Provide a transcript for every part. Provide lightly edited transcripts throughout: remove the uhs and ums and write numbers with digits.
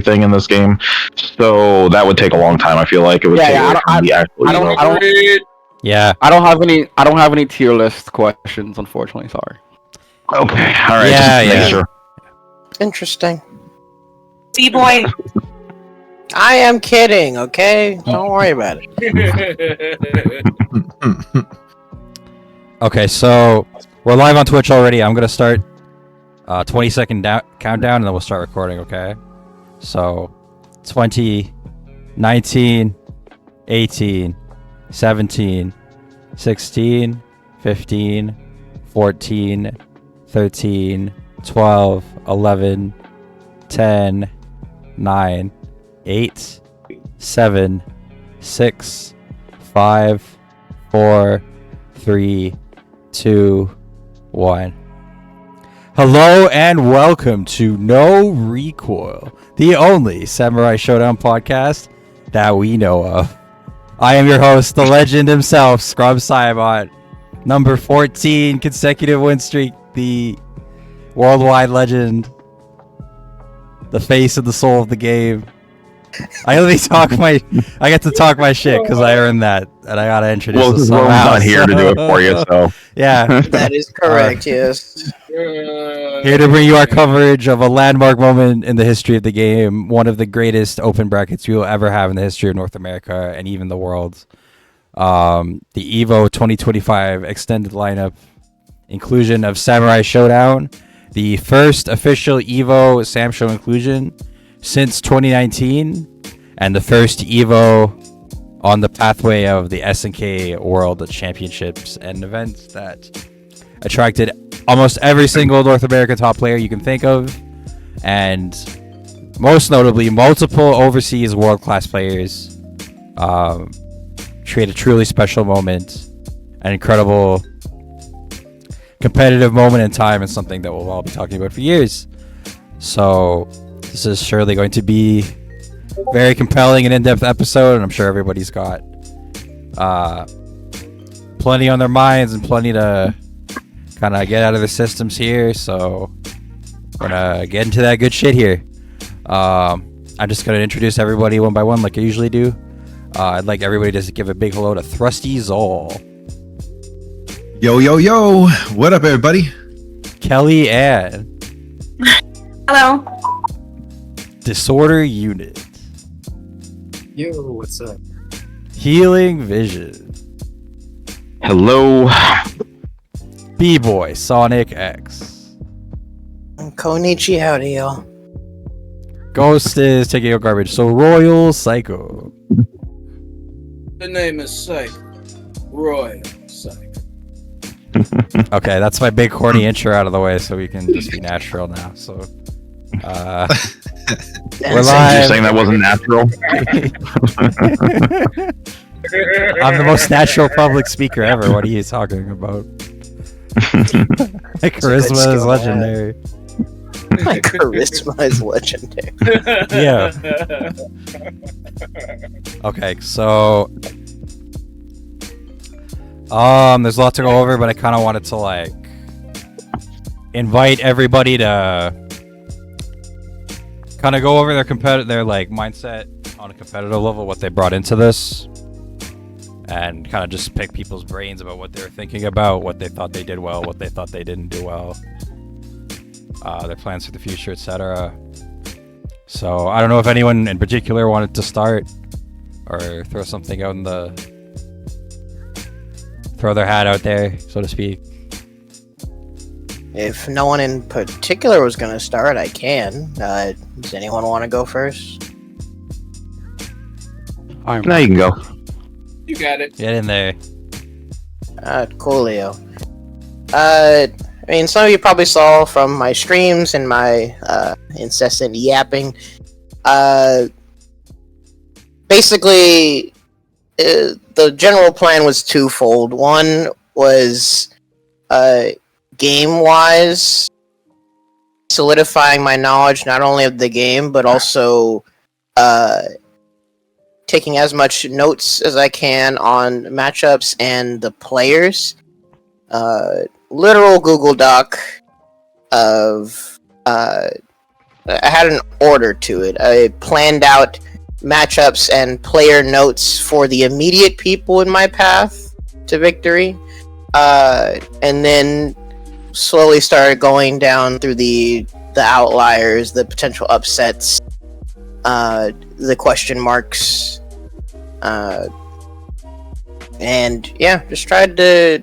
thing in this game, so that would take a long time. I feel like it would take away from the actual Evo. Yeah, I don't have any tier list questions, unfortunately. Sorry. Okay, all right. Yeah. Sure. Interesting. B-boy. I am kidding, okay? Don't worry about it. Okay, so we're live on Twitch already. I'm gonna start 20-second countdown, and then we'll start recording. Okay, so 20, 19, 18, 17, 16, 15, 14, 13, 12, 11, 10, 9, 8, 7, 6, 5, 4, 3, 2, 1. Hello and welcome to No Recoil, the only Samurai Shodown podcast that we know of. I am your host, the legend himself, Scrub Cybot. Number 14 consecutive win streak, the worldwide legend, the face and the soul of the game. I get to talk my shit because I earned that, and I gotta introduce. Well, Rome's not here to do it for you, so yeah, that is correct. Yes. Here to bring you our coverage of a landmark moment in the history of the game, one of the greatest open brackets we will ever have in the history of North America and even the world. The Evo 2025 extended lineup inclusion of Samurai Shodown, the first official Evo Samsho inclusion since 2019, and the first Evo on the pathway of the SNK World Championships, and events that attracted almost every single North American top player you can think of, and most notably multiple overseas world-class players. Create a truly special moment, an incredible competitive moment in time, and something that we'll all be talking about for years. So this is surely going to be a very compelling and in-depth episode, and I'm sure everybody's got plenty on their minds and plenty to kind of get out of their systems here. So we're gonna get into that good shit here. I'm just gonna introduce everybody one by one like I usually do. I'd like everybody to give a big hello to Thrusty Zoll. Yo. What up, everybody? Kelly Ann. Hello. Disorder Unit. Yo, what's up? Healing Vision. hello. B-Boy Sonic X. Konichi, howdy, y'all. Ghost is taking out garbage. So Royal Psycho. The name is Psycho. Royal Psycho. Okay, that's my big corny intro out of the way, so we can just be natural now. So, we're live. You're saying that wasn't natural? I'm the most natural public speaker ever. What are you talking about? My charisma is legendary. My charisma is legendary. Yeah. Okay, so there's a lot to go over, but I kind of wanted to like invite everybody to kind of go over their like mindset on a competitive level, what they brought into this, and kind of just pick people's brains about what they were thinking about, what they thought they did well, what they thought they didn't do well, their plans for the future, etc. So I don't know if anyone in particular wanted to start or throw something out in throw their hat out there, so to speak. If no one in particular was going to start, I can. Does anyone want to go first? Now you can go. You got it. Get in there. Coolio. I mean, some of you probably saw from my streams and my incessant yapping. Basically, the general plan was twofold. One was game-wise, solidifying my knowledge not only of the game, but also taking as much notes as I can on matchups and the players. Literal Google Doc of I had an order to it. I planned out matchups and player notes for the immediate people in my path to victory, and then slowly started going down through the outliers, the potential upsets, the question marks, and yeah, just tried to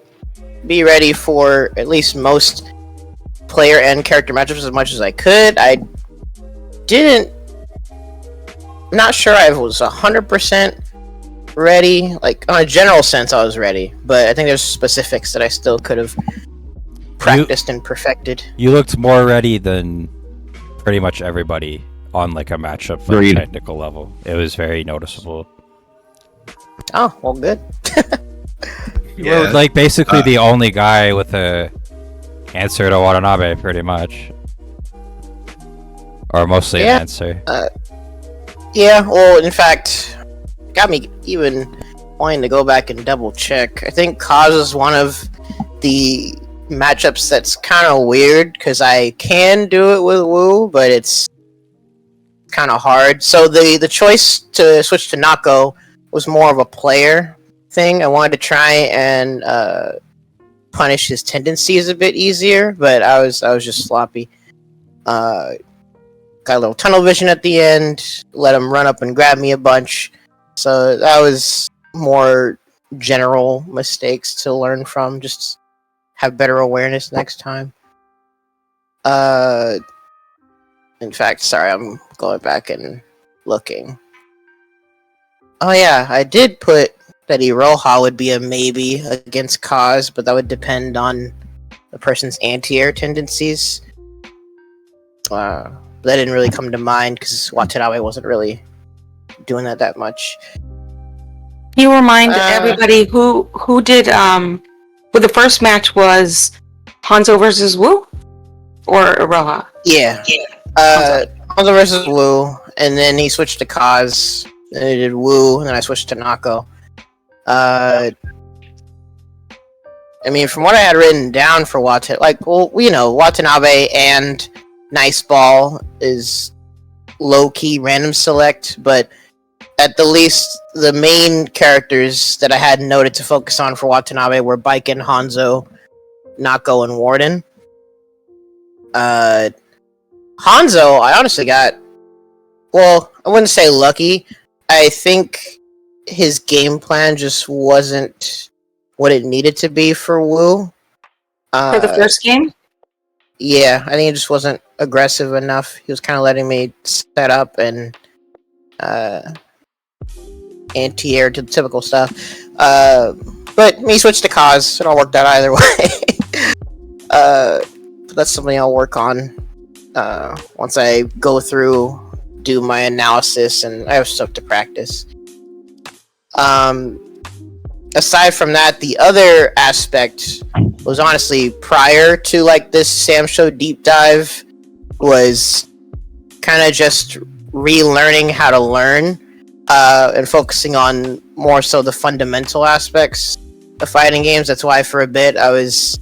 be ready for at least most player and character matchups as much as I could. I'm not sure I was 100% ready. Like, on a general sense, I was ready, but I think there's specifics that I still could have practiced and perfected. You looked more ready than pretty much everybody on like a matchup from a technical level. It was very noticeable. Oh, well, good. You were like basically the only guy with a answer to Watanabe, pretty much. Or mostly an answer. Yeah, well, in fact, got me even wanting to go back and double check. I think Kaz is one of the matchups that's kind of weird, because I can do it with Wu, but it's kind of hard. So the choice to switch to Nako was more of a player thing. I wanted to try and punish his tendencies a bit easier, but I was just sloppy. Got a little tunnel vision at the end, let him run up and grab me a bunch. So that was more general mistakes to learn from, just have better awareness next time. In fact, sorry, I'm going back and looking. Oh yeah, I did put that Iroha would be a maybe against Kaz, but that would depend on the person's anti-air tendencies. That didn't really come to mind because Watanabe wasn't really doing that much. Can you remind everybody who did well, the first match was Hanzo versus Wu or Iroha? Yeah. Hanzo versus Wu, and then he switched to Kaz, then he did Wu, and then I switched to Nako. I mean, from what I had written down for Watanabe and Nice Ball is low-key random select, but at the least, the main characters that I had noted to focus on for Watanabe were Baiken, Hanzo, Nako, and Warden. Hanzo, I honestly got... Well, I wouldn't say lucky. I think his game plan just wasn't what it needed to be for Wu. For the first game? Yeah, I think it just wasn't aggressive enough. He was kind of letting me set up and anti-air to the typical stuff. But me switched to Kaz. It all worked out either way. That's something I'll work on once I go through, do my analysis, and I have stuff to practice. Aside from that, the other aspect was honestly prior to like this Samsho deep dive was kind of just relearning how to learn and focusing on more so the fundamental aspects of fighting games. That's why for a bit I was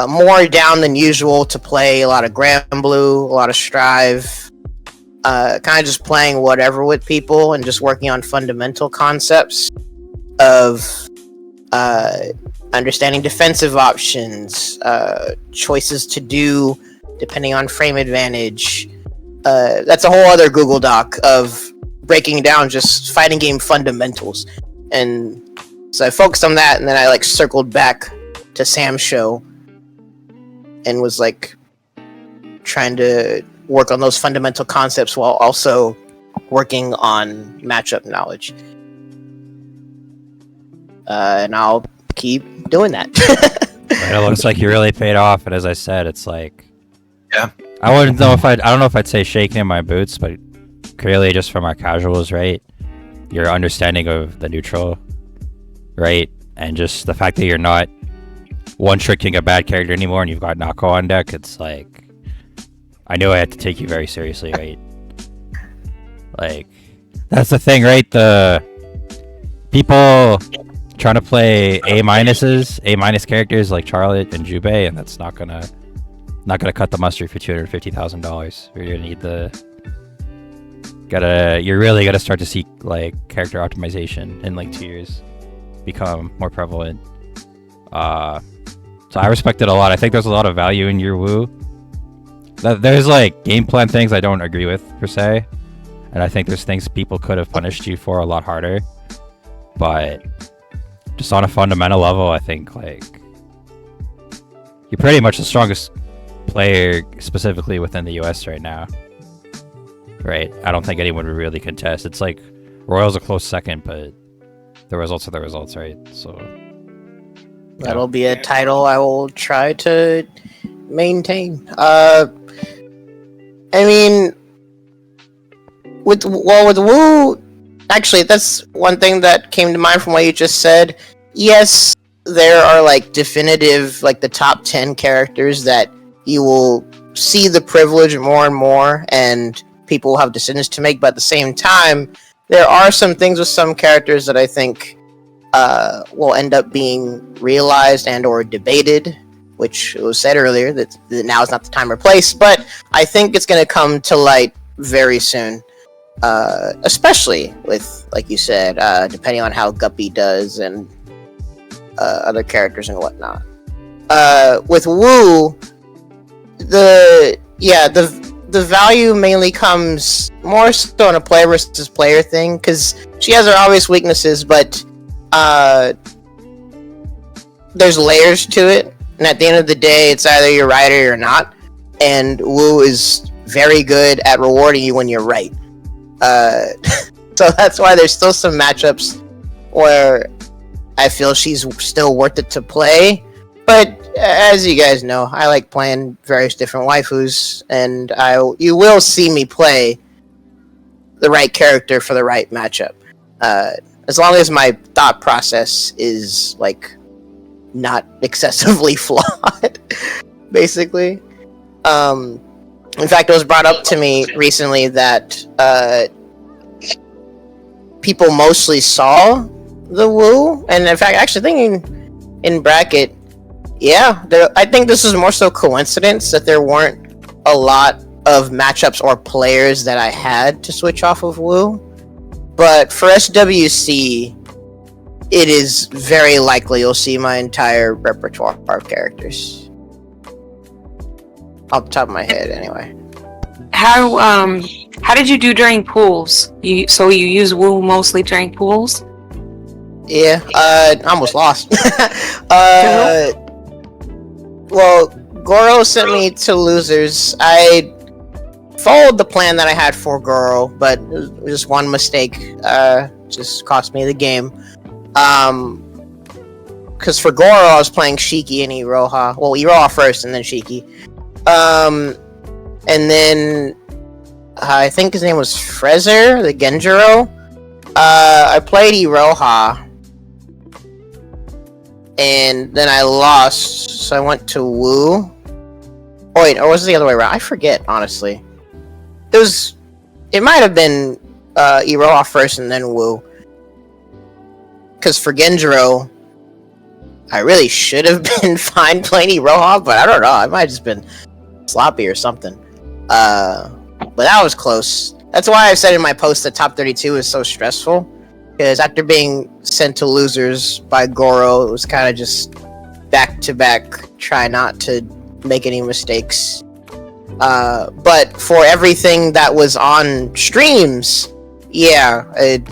more down than usual to play a lot of Granblue, a lot of Strive, kind of just playing whatever with people and just working on fundamental concepts of understanding defensive options, choices to do depending on frame advantage. That's a whole other Google Doc of breaking down just fighting game fundamentals. And so I focused on that, and then I like circled back to Samsho and was like trying to work on those fundamental concepts while also working on matchup knowledge. And I'll keep doing that. It looks like you really paid off, and as I said, it's like, yeah, I don't know if I'd say shaking in my boots, but clearly just from our casuals, right? Your understanding of the neutral, right? And just the fact that you're not one-tricking a bad character anymore and you've got Nako on deck, it's like, I knew I had to take you very seriously, right? Like, that's the thing, right? The people trying to play A- characters like Charlotte and Jubei, and that's not gonna not gonna cut the mustard for $250,000. You're gonna need you're really gonna start to see like character optimization in like 2 years become more prevalent. So I respect it a lot. I think there's a lot of value in your Woo. There's like game plan things I don't agree with per se, and I think there's things people could have punished you for a lot harder. But just on a fundamental level, I think like you're pretty much the strongest player specifically within the US right now. Right? I don't think anyone would really contest. It's like Royal's a close second, but the results are the results, right? So that'll be a title I will try to maintain. I mean, with Woo, actually, that's one thing that came to mind from what you just said. Yes, there are like definitive, like the top 10 characters that you will see the privilege more and more, and people will have decisions to make. But at the same time, there are some things with some characters that I think will end up being realized and or debated, which was said earlier that now is not the time or place. But I think it's going to come to light very soon, especially with, like you said, depending on how Guppy does and other characters and whatnot. With Woo, the value mainly comes more so on a player versus player thing, because she has her obvious weaknesses, but there's layers to it, and at the end of the day, it's either you're right or you're not, and Woo is very good at rewarding you when you're right. So that's why there's still some matchups where I feel she's still worth it to play. But as you guys know, I like playing various different waifus, and you will see me play the right character for the right matchup. As long as my thought process is like not excessively flawed, basically. In fact, it was brought up to me recently that people mostly saw the Woo, and in fact, actually thinking in bracket, yeah, I think this is more so coincidence that there weren't a lot of matchups or players that I had to switch off of Woo. But for SWC, it is very likely you'll see my entire repertoire of characters. Off the top of my head, anyway. How did you do during pools? So you use Woo mostly during pools? Yeah, I almost lost. Well, Goro sent me to losers. I followed the plan that I had for Goro, but it was just one mistake. Just cost me the game. Because for Goro, I was playing Shiki and Iroha. Well, Iroha first, and then Shiki. And then I think his name was Fraser, the Genjiro. I played Iroha, and then I lost, so I went to Woo. Oh, wait, or was it the other way around? I forget, honestly. It might have been Iroha first and then Woo. Because for Genjiro, I really should have been fine playing Iroha, but I don't know. I might have just been sloppy or something. But that was close. That's why I said in my post that top 32 is so stressful. Because after being sent to losers by Goro, it was kind of just back-to-back, try not to make any mistakes. But for everything that was on streams, yeah, it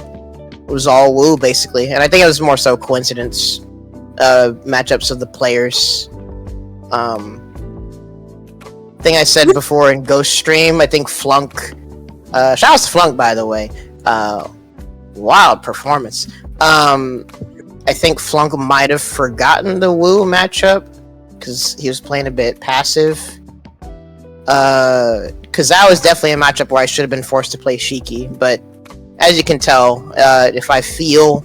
was all Woo, basically. And I think it was more so coincidence, matchups of the players. Thing I said before in Ghost Stream, I think Flunk, shout out to Flunk, by the way, wild performance. I think Flunk might have forgotten the Woo matchup because he was playing a bit passive. Because that was definitely a matchup where I should have been forced to play Shiki. But as you can tell, if I feel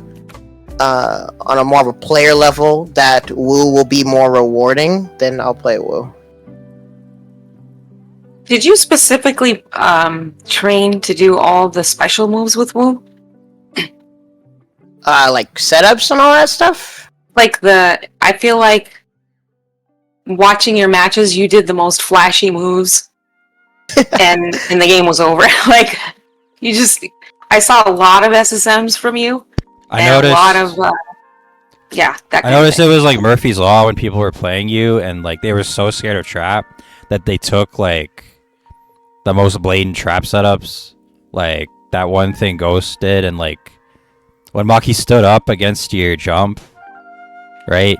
on a more of a player level that Woo will be more rewarding, then I'll play Woo. Did you specifically train to do all the special moves with Woo? Like setups and all that stuff? I feel like watching your matches, you did the most flashy moves, and the game was over. Like, I saw a lot of SSMs from you. I noticed. A lot of, I noticed it was like Murphy's Law when people were playing you, and like they were so scared of trap that they took like the most blatant trap setups, like that one thing Ghost did, and like when Maki stood up against your jump, right?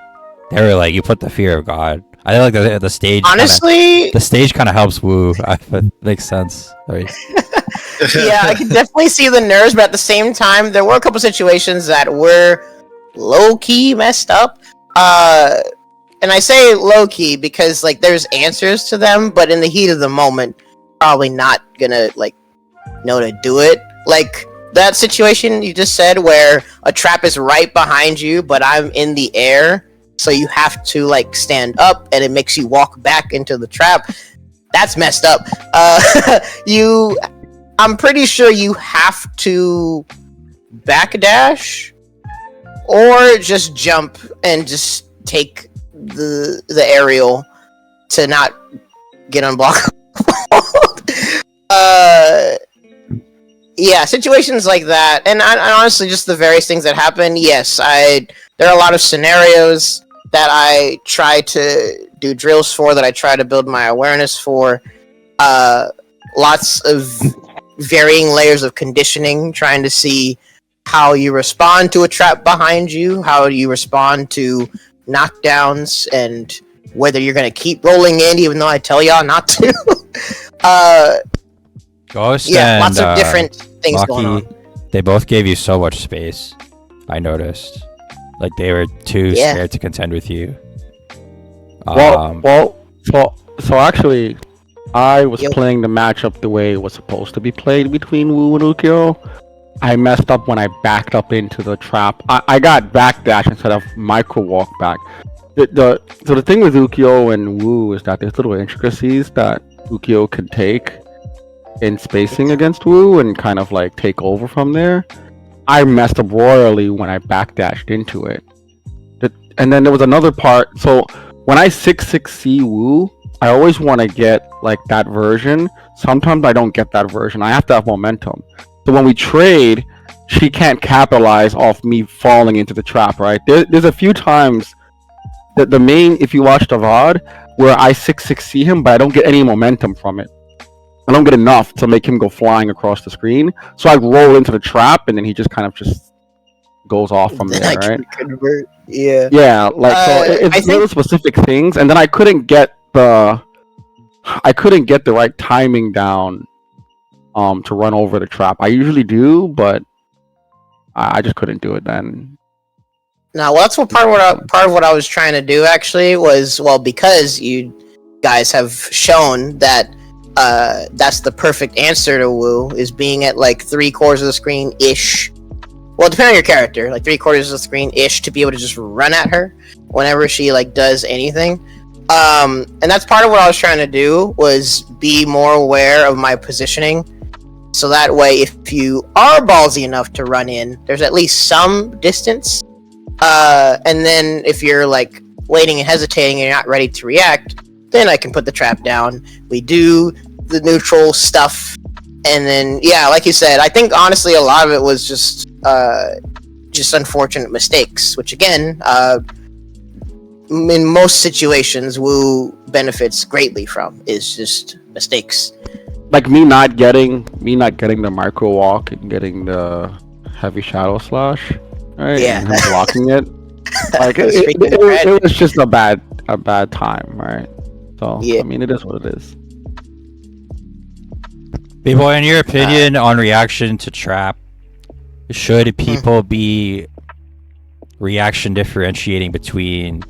They were like, you put the fear of God. I feel like the stage. Honestly, the stage kind of helps Woo. It makes sense, right? Yeah, I can definitely see the nerves, but at the same time, there were a couple situations that were low-key messed up. And I say low-key because, like, there's answers to them, but in the heat of the moment, probably not gonna, like, know to do it. Like, that situation you just said where a trap is right behind you, but I'm in the air, so you have to, like, stand up, and it makes you walk back into the trap. That's messed up. I'm pretty sure you have to backdash or just jump and just take the aerial to not get unblocked. Yeah, situations like that, and honestly, just the various things that happen. Yes, there are a lot of scenarios that I try to do drills for, that I try to build my awareness for. Lots of varying layers of conditioning, trying to see how you respond to a trap behind you, how you respond to knockdowns, and whether you're going to keep rolling in even though I tell y'all not to. Ghost yeah, and, lots of different things Maki, going on. They both gave you so much space. I noticed. Like, they were too scared to contend with you. So actually, I was playing the matchup the way it was supposed to be played between Wu and Ukyo. I messed up when I backed up into the trap. I got backdash instead of micro walk back. So the thing with Ukyo and Wu is that there's little intricacies that Ukyo can take in spacing against Wu and kind of like take over from there. I messed up royally when I backdashed into it. And then there was another part. So when I 6-6C Wu, I always want to get like that version. Sometimes I don't get that version. I have to have momentum. So when we trade, she can't capitalize off me falling into the trap, right? There's a few times that if you watch the VOD, where I 6-6C him, but I don't get any momentum from it. I don't get enough to make him go flying across the screen. So I roll into the trap, and then he just kind of just goes off from there, right? Yeah. Yeah, like so it's little specific things, and then I couldn't get the right timing down to run over the trap. I usually do, but I just couldn't do it then. Now, well, that's what part of what I was trying to do actually was, well, because you guys have shown that that's the perfect answer to Wu, is being at like 3/4 of the screen ish. Well, depending on your character, like 3/4 of the screen ish, to be able to just run at her whenever she like does anything. And that's part of what I was trying to do, was be more aware of my positioning. So that way, if you are ballsy enough to run in, there's at least some distance. And then if you're like waiting and hesitating and you're not ready to react, then I can put the trap down. We do the neutral stuff. And then, yeah, like you said, I think honestly a lot of it was just unfortunate mistakes, which again, in most situations, Wu benefits greatly from, is just mistakes. Like me not getting the micro walk and getting the heavy shadow slash, right? Yeah. And him blocking it. Like it was just a bad time, right? So yeah. I mean, it is what it is. People, in your opinion, on reaction to trap, should people be reaction differentiating between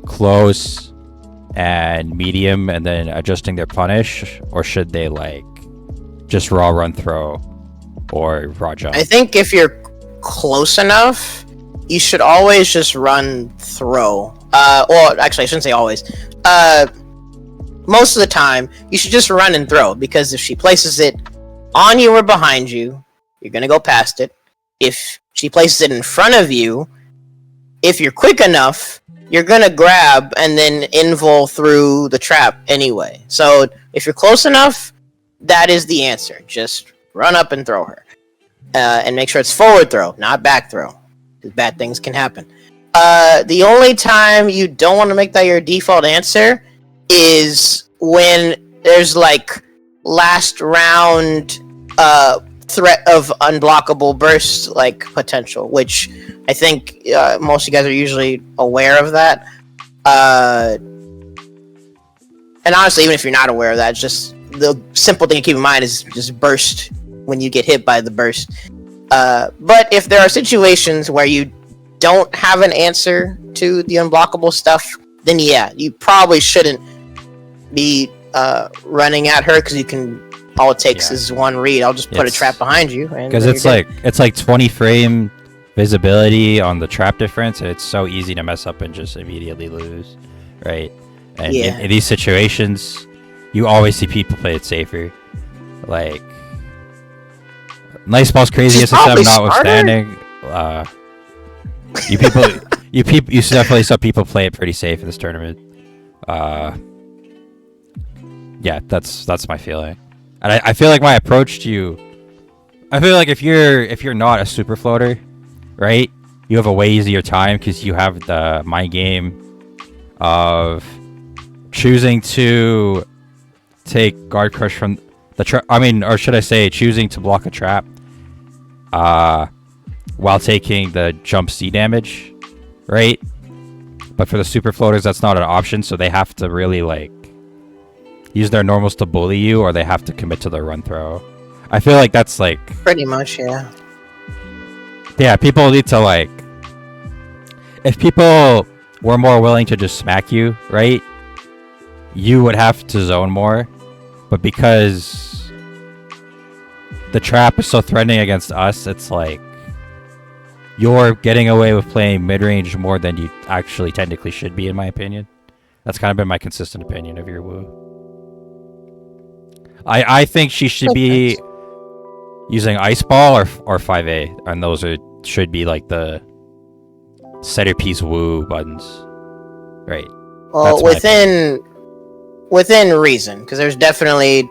close and medium and then adjusting their punish, or should they like just raw run throw or raw jump? I think if you're close enough, you should always just run throw. Well, actually, I shouldn't say always. Most of the time, you should just run and throw, because if she places it on you or behind you, you're gonna go past it. If she places it in front of you, if you're quick enough, you're gonna grab and then invul through the trap anyway. So if you're close enough, that is the answer. Just run up and throw her. And make sure it's forward throw, not back throw. Because bad things can happen. The only time you don't want to make that your default answer is when there's like last round threat of unblockable burst like potential, which I think most of you guys are usually aware of that. And honestly, even if you're not aware of that, it's just the simple thing to keep in mind is just burst when you get hit by the burst. But if there are situations where you don't have an answer to the unblockable stuff, then yeah, you probably shouldn't be running at her, because you can. All it takes is one read. I'll just put a trap behind you. Because it's like 20 frame visibility on the trap difference, and it's so easy to mess up and just immediately lose, right? And in these situations, you always see people play it safer. Like, Nice Ball's crazy SSM notwithstanding, you definitely saw people play it pretty safe in this tournament. Yeah, that's my feeling. And I feel like my approach to you, I feel like if you're not a super floater, right, you have a way easier time because you have the mind game of choosing to take guard crush from the trap. I mean, or should I say, choosing to block a trap, while taking the jump C damage, right? But for the super floaters, that's not an option, so they have to really like use their normals to bully you, or they have to commit to the run throw. I feel like that's like pretty much, yeah. Yeah, people need to like. If people were more willing to just smack you, right? You would have to zone more, but because the trap is so threatening against us, it's like you're getting away with playing mid-range more than you actually technically should be, in my opinion. That's kind of been my consistent opinion of your Wu. I think she should be using Ice Ball or 5A, and those should be like the centerpiece Wu buttons, right? Well, within reason, because there's definitely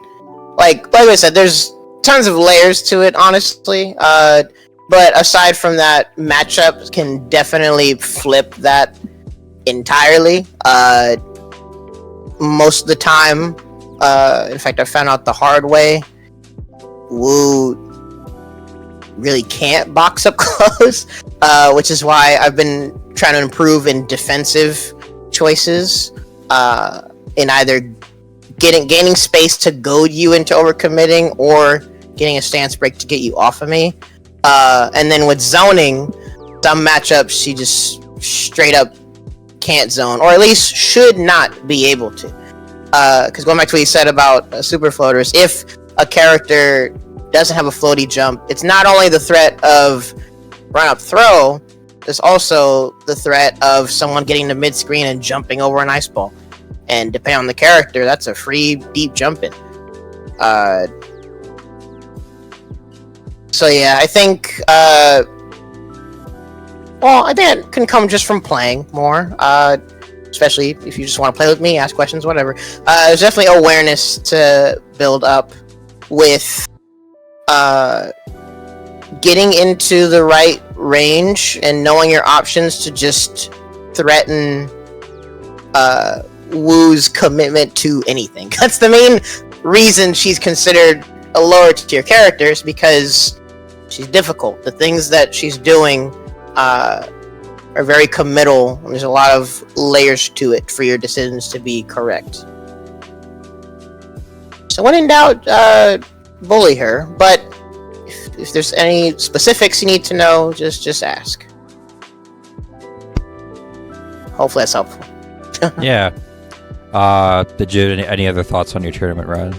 like I said, there's tons of layers to it, honestly. But aside from that, matchups can definitely flip that entirely. Most of the time, in fact, I found out the hard way, Wu really can't box up close, which is why I've been trying to improve in defensive choices, in either gaining space to goad you into overcommitting or getting a stance break to get you off of me. And then with zoning, some matchups she just straight up can't zone, or at least should not be able to. Because going back to what you said about super floaters, if a character doesn't have a floaty jump, it's not only the threat of run up throw, there's also the threat of someone getting to mid screen and jumping over an ice ball. And depending on the character, that's a free deep jump in. So yeah, I think I think it can come just from playing more. Especially if you just want to play with me, ask questions, whatever. There's definitely awareness to build up with getting into the right range and knowing your options to just threaten Wu's commitment to anything. That's the main reason she's considered a lower tier character, is because she's difficult. The things that she's doing are very committal, and there's a lot of layers to it for your decisions to be correct. So when in doubt, bully her, but if there's any specifics you need to know, just ask. Hopefully that's helpful. Yeah. Did you have any other thoughts on your tournament run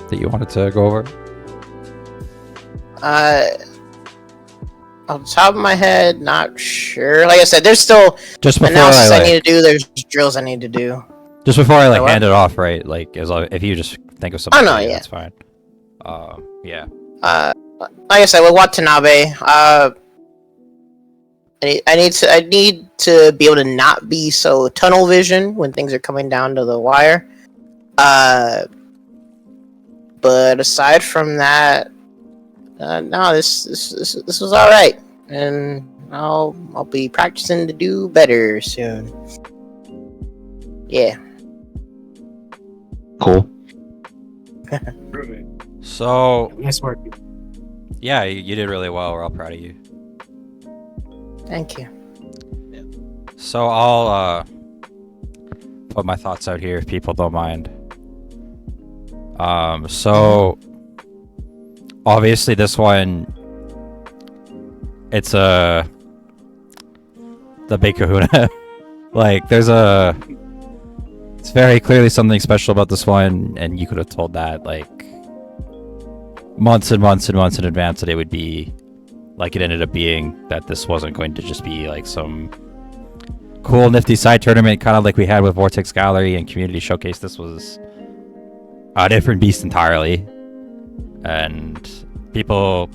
that you wanted to go over? Off the top of my head, not sure. Like I said, there's still analysis I need to do. There's drills I need to do. Just before I hand it off, right? Like, if you just think of something, that's fine. Yeah. Like I said, with Watanabe, I need to be able to not be so tunnel vision when things are coming down to the wire. But aside from that, no, this was all right, and I'll be practicing to do better soon. Yeah. Cool. So, Nice work. yeah, you did really well. We're all proud of you. Thank you. So I'll put my thoughts out here if people don't mind. So obviously this one, it's the big kahuna. Like it's very clearly something special about this one, and you could have told that like months and months and months in advance that it would be like it ended up being, that this wasn't going to just be like some cool nifty side tournament kind of like we had with Vortex Gallery and Community Showcase. This was a different beast entirely, and people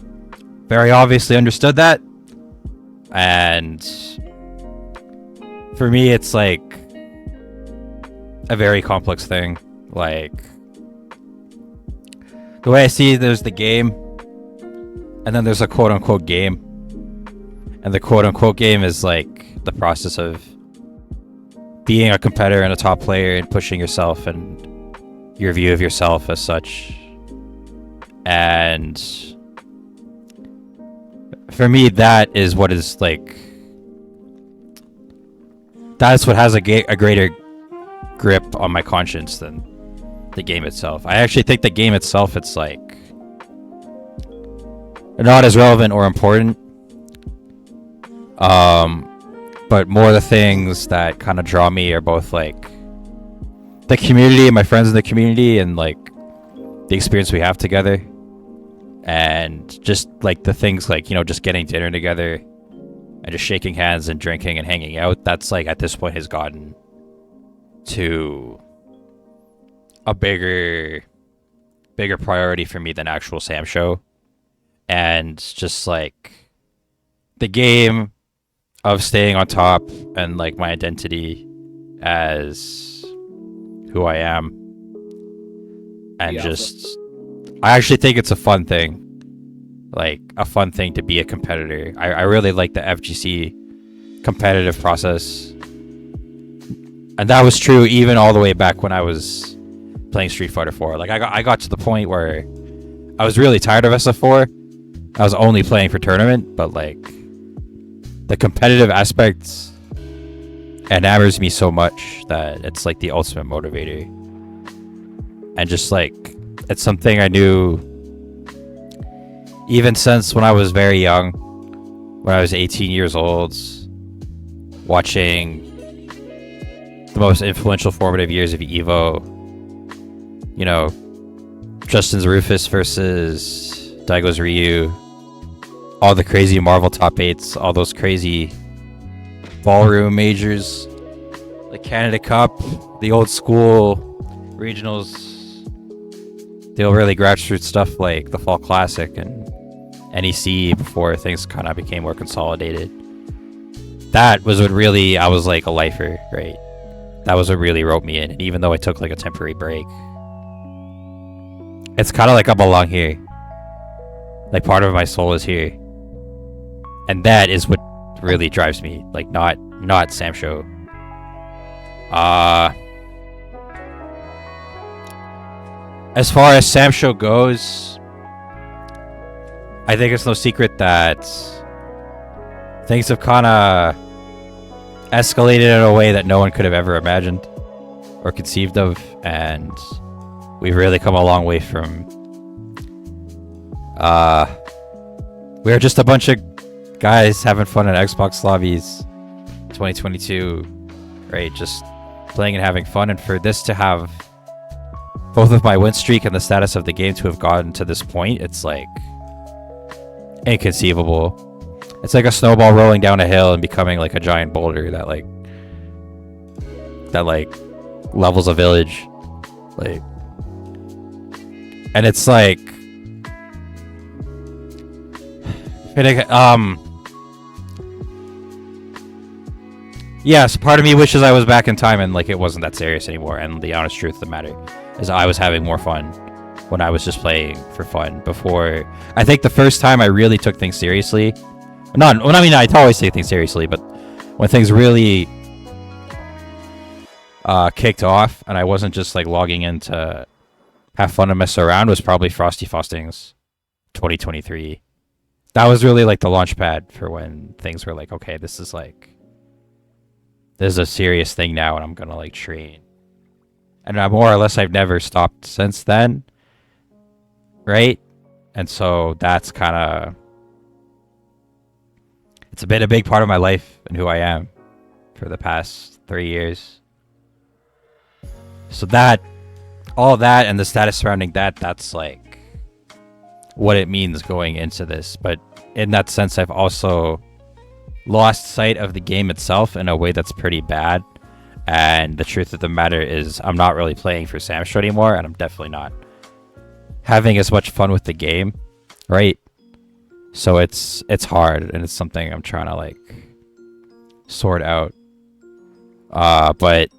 very obviously understood that. And for me, it's like a very complex thing. Like, the way I see it, there's the game, and then there's a quote-unquote game. And the quote-unquote game is like the process of being a competitor and a top player and pushing yourself and your view of yourself as such. And for me, that is what is like, that's what has a greater grip on my conscience than the game itself. I actually think the game itself, it's like not as relevant or important, but more the things that kind of draw me are both like the community and my friends in the community, and like the experience we have together, and just like the things like, you know, just getting dinner together and just shaking hands and drinking and hanging out. That's like at this point has gotten to a bigger priority for me than actual Samsho. And just like the game of staying on top and like my identity as who I am, and just I actually think it's a fun thing, like a fun thing to be a competitor. I really like the FGC competitive process, and that was true even all the way back when I was playing Street Fighter 4. Like I got to the point where I was really tired of SF4. I was only playing for tournament, but like the competitive aspect enamors me so much that it's like the ultimate motivator. And just like, it's something I knew even since when I was very young, when I was 18 years old, watching the most influential formative years of EVO. You know, Justin's Rufus versus Daigo's Ryu, all the crazy Marvel top 8s, all those crazy ballroom majors, the Canada Cup, the old school regionals, the really grassroots stuff like the Fall Classic and NEC before things kind of became more consolidated. That was what really, I was like a lifer, right? That was what really wrote me in. And even though I took like a temporary break, it's kind of like I belong here. Like part of my soul is here. And that is what really drives me, like not Samsho. As far as Samsho goes, I think it's no secret that things have kind of escalated in a way that no one could have ever imagined or conceived of, and we've really come a long way from we're just a bunch of guys having fun in Xbox lobbies 2022, right? Just playing and having fun. And for this to have both of my win streak and the status of the game to have gotten to this point, it's like inconceivable. It's like a snowball rolling down a hill and becoming like a giant boulder that levels a village, like, and it's like Yes, part of me wishes I was back in time and like it wasn't that serious anymore. And the honest truth of the matter is, I was having more fun when I was just playing for fun. Before, I think the first time I really took things seriously. I always take things seriously, but when things really kicked off and I wasn't just like logging in to have fun and mess around, was probably Frosty Faustings 2023. That was really like the launch pad for when things were like, okay, this is a serious thing now and I'm gonna like train. And more or less I've never stopped since then. Right? And so that's kinda, it's been a big part of my life and who I am for the past 3 years. So that, all that and the status surrounding that, that's like what it means going into this. But in that sense, I've also lost sight of the game itself in a way that's pretty bad. And the truth of the matter is, I'm not really playing for Samsho anymore, and I'm definitely not having as much fun with the game, right? So it's hard, and it's something I'm trying to like sort out. But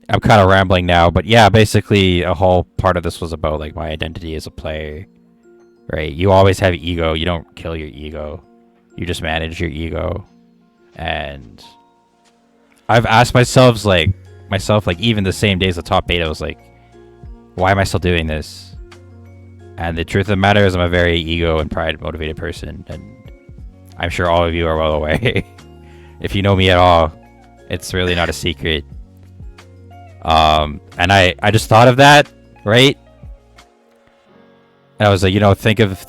I'm kind of rambling now. But yeah, basically a whole part of this was about like my identity as a player, right? You always have ego. You don't kill your ego. You just manage your ego. And I've asked myself like even the same days of top beta, I was like, why am I still doing this? And the truth of the matter is, I'm a very ego and pride motivated person, and I'm sure all of you are well aware. If you know me at all, it's really not a secret. And I just thought of that, right? And I was like, think of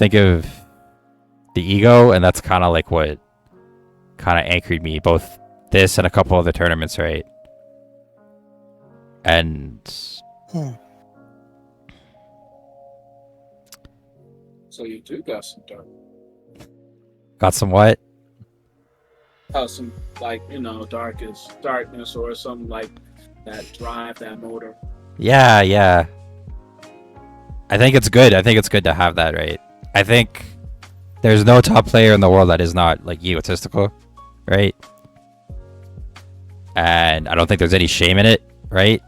the ego, and that's kind of like what kind of anchored me, both this and a couple other tournaments, right? And So you do got some dark. Got some what? Some darkness or something like that drive, that motor. Yeah. I think it's good. I think it's good to have that, right? I think there's no top player in the world that is not like egotistical, right? And I don't think there's any shame in it, right?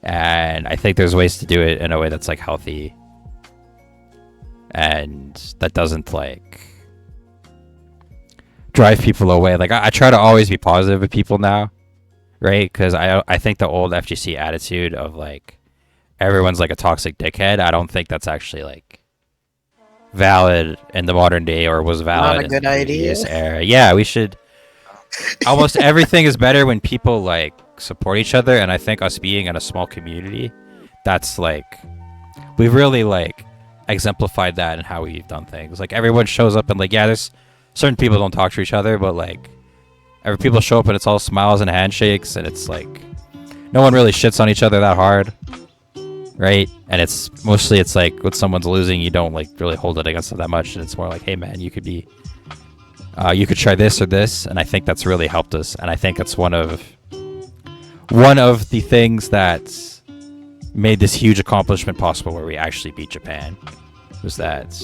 And I think there's ways to do it in a way that's like healthy and that doesn't like drive people away. Like I try to always be positive with people now, right? Because I think the old FGC attitude of like everyone's like a toxic dickhead, I don't think that's actually like valid in the modern day, or was valid in the previous era. Yeah, we should. Almost everything is better when people like support each other, and I think us being in a small community, that's like we've really like exemplified that in how we've done things. Like everyone shows up and like, yeah, there's certain people don't talk to each other, but like every people show up and it's all smiles and handshakes, and it's like no one really shits on each other that hard, right? And it's mostly it's like when someone's losing, you don't like really hold it against them that much, and it's more like, hey man, you could be you could try this or this, and I think that's really helped us. And I think it's one of the things that made this huge accomplishment possible, where we actually beat Japan, was that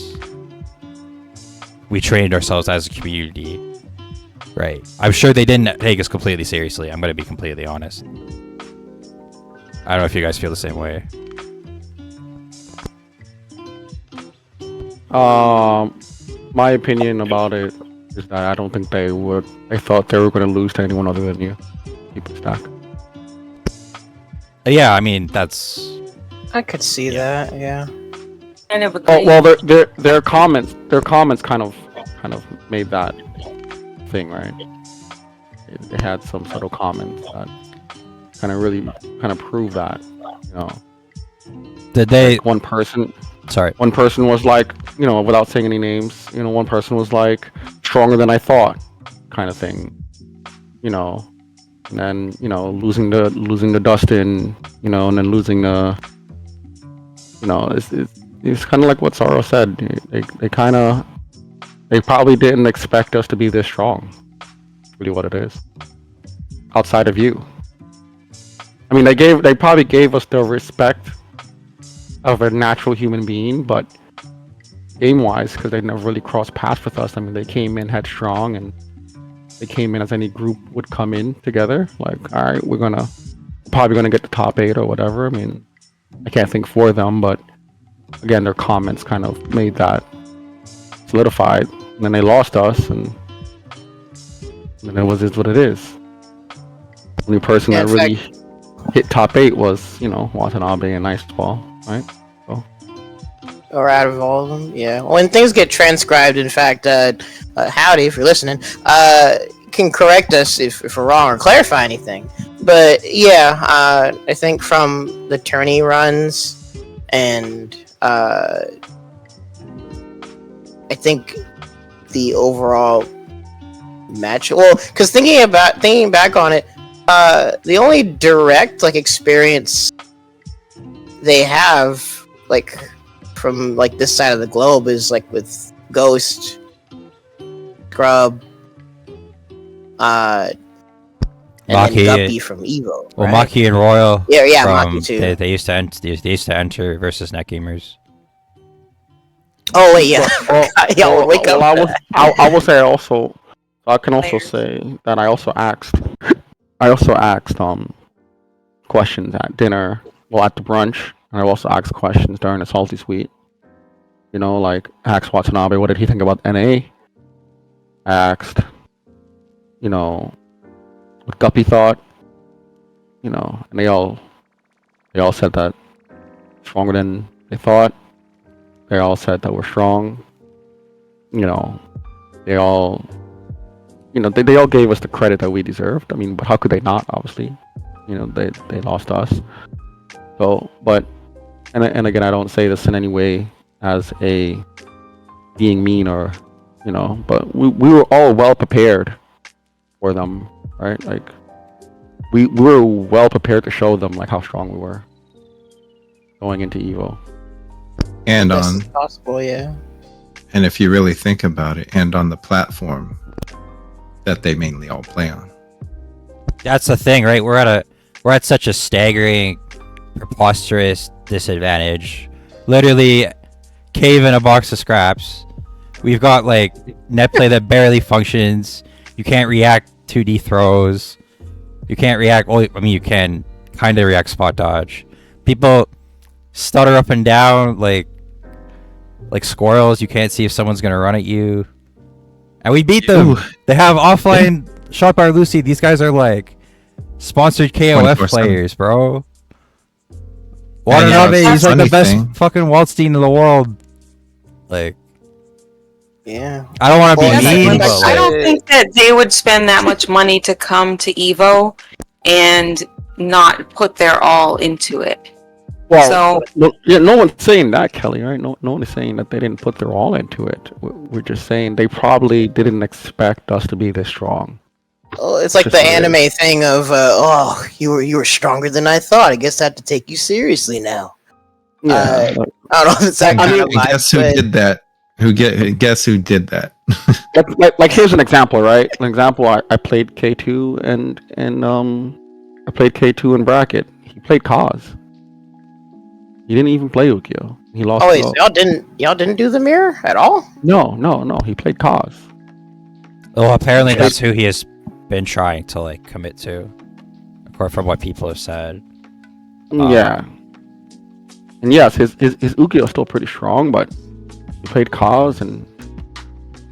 we trained ourselves as a community, right? I'm sure they didn't take us completely seriously. I'm going to be completely honest. I don't know if you guys feel the same way. My opinion about it is that I don't think they would. I thought they were going to lose to anyone other than you. Keep it stacked. Yeah, I mean that's. I could see that. Yeah. I never. Oh well, their comments kind of made that thing, right? They had some subtle comments that kind of prove that, Did they? Like one person was like, without saying any names, one person was like, stronger than I thought, kind of thing, and then losing the Dustin, and then losing the, it's kind of like what Saro said. They probably didn't expect us to be this strong. Really, what it is. Outside of you, I mean, they probably gave us the respect of a natural human being, but game-wise, because they never really crossed paths with us. I mean, they came in headstrong, and they came in as any group would come in together. Like, all right, we're probably gonna get the top 8 or whatever. I mean, I can't think for them, but again, their comments kind of made that solidified. And then they lost us, and then it is what it is. The only person that really hit top 8 was, Watanabe and Nice Ball, right? So. Or out of all of them, yeah. When things get transcribed, in fact, howdy if you're listening, can correct us if we're wrong or clarify anything. But yeah, I think from the tourney runs and I think the overall match. Well, because thinking back on it, the only direct experience they have from this side of the globe is with Ghost, Grub, and Maki, then Guppy from Evo. Well, right? Maki and Royal. Yeah, from, Maki too. They used to enter versus Net Gamers. Oh wait, yeah. Y'all wake up. I will say also. I can also say that I also asked questions at dinner, at the brunch, and I also asked questions during the Salty Suite. Asked Watanabe what did he think about NA. I asked, what Guppy thought. And they all said that stronger than they thought. They all said that we're strong. They all. They all gave us the credit that we deserved. I mean, but how could they not? Obviously, they lost us. So, and again, I don't say this in any way as a being mean or, but we were all well prepared for them, right? We were well prepared to show them how strong we were going into Evo. And possible, yeah. And if you really think about it, and on the platform that they mainly all play on. That's the thing, right? We're at such a staggering, preposterous disadvantage. Literally, cave in a box of scraps. We've got net play that barely functions. You can't react 2D throws. You can't react. Well, I mean, you can kind of react spot dodge. People stutter up and down like squirrels. You can't see if someone's gonna run at you. And we beat them. Ooh. They have offline Shot Bar Lucy. These guys are sponsored KOF players, bro. Watanabe, he's the best fucking Waldstein in the world. Yeah. I don't want to be mean, but I don't think that they would spend that much money to come to Evo and not put their all into it. Well, no one's saying that, Kelly, right? No one is saying that they didn't put their all into it. We're just saying they probably didn't expect us to be this strong. Oh, it's like the anime thing of, you were stronger than I thought. I guess I have to take you seriously now. Yeah. I don't know if it's that kind of vibe, guess who did that? Guess who did that? Here's an example, right? An example. I played K2 and I played K2 in bracket. He played Kaz. He didn't even play Ukyo. He lost. Oh, wait, so y'all didn't do the mirror at all? No. He played Kaz. Well, apparently that's who he has been trying to commit to, apart from what people have said. Yeah. And yes, his Ukyo is still pretty strong, but he played Kaz and.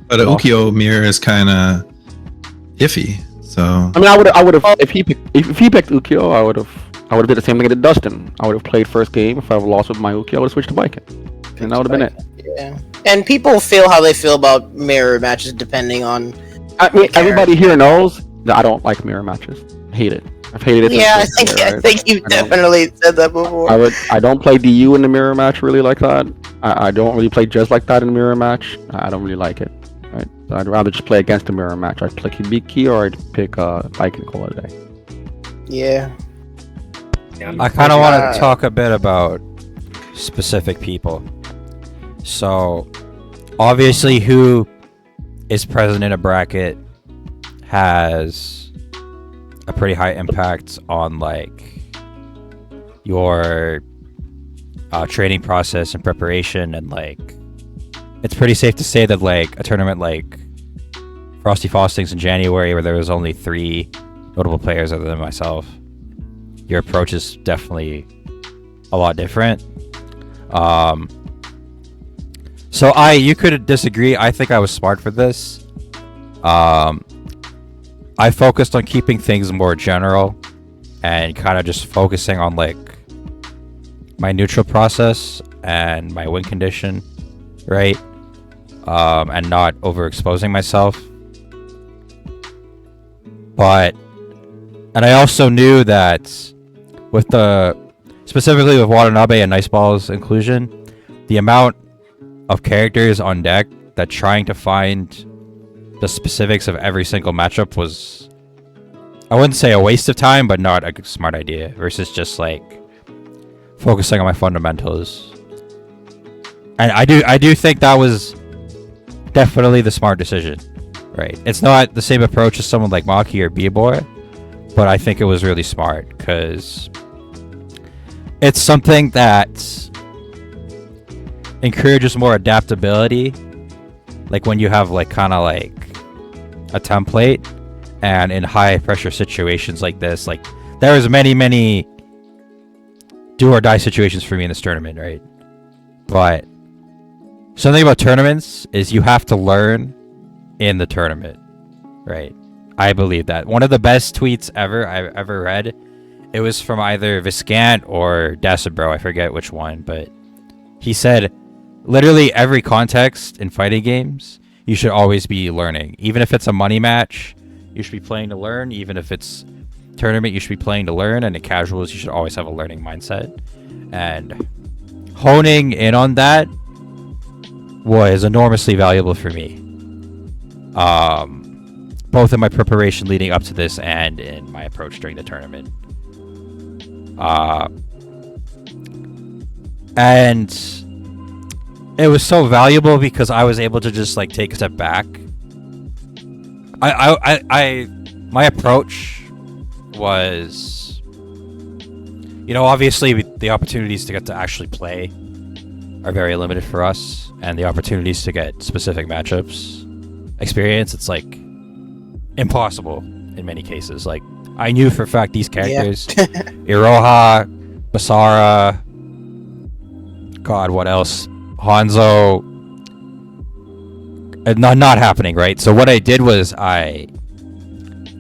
But an Ukyo mirror is kind of iffy. So. I mean, I would have if he picked Ukyo, I would have did the same thing I did Dustin. I would have played first game. If I would have lost with my Uki, I would have switched to Viking. And that would have been it. Yeah. And people feel how they feel about mirror matches depending on... I mean, everybody here knows that I don't like mirror matches. I hate it. I've hated it. Yeah, I think you've definitely said that before. I don't play DU in the mirror match really like that. I don't really play just like that in a mirror match. I don't really like it. Right? So I'd rather just play against the mirror match. I'd play Hibiki or I'd pick Viking call it a day. Yeah. I kind of want to talk a bit about specific people. So, obviously, who is present in a bracket has a pretty high impact on your training process and preparation, and it's pretty safe to say that a tournament like Frosty Faustings in January, where there was only 3 notable players other than myself, your approach is definitely a lot different. So you could disagree. I think I was smart for this. I focused on keeping things more general and kind of just focusing on like my neutral process and my win condition, right? And not overexposing myself. And I also knew that specifically with Watanabe and Nice Ball's inclusion, the amount of characters on deck that trying to find the specifics of every single matchup was, I wouldn't say a waste of time, but not a smart idea, versus just like focusing on my fundamentals. And I do think that was definitely the smart decision, right? It's not the same approach as someone like Maki or Bibor, but I think it was really smart because it's something that encourages more adaptability, like when you have like kind of like a template, and in high pressure situations like this, like there was many do or die situations for me in this tournament, right? But something about tournaments is you have to learn in the tournament, right? I believe that. One of the best tweets I've ever read, it was from either Viscant or Decibro, I forget which one, but he said, literally every context in fighting games, you should always be learning. Even if it's a money match, you should be playing to learn. Even if it's tournament, you should be playing to learn. And in casuals, you should always have a learning mindset. And honing in on that was enormously valuable for me. Both in my preparation leading up to this and in my approach during the tournament. And it was so valuable because I was able to just like take a step back. My approach was, obviously the opportunities to get to actually play are very limited for us, and the opportunities to get specific matchups experience, it's like impossible in many cases. Like I knew for a fact these characters, Iroha, Basara, God, what else? Hanzo, not happening, right? So what I did was I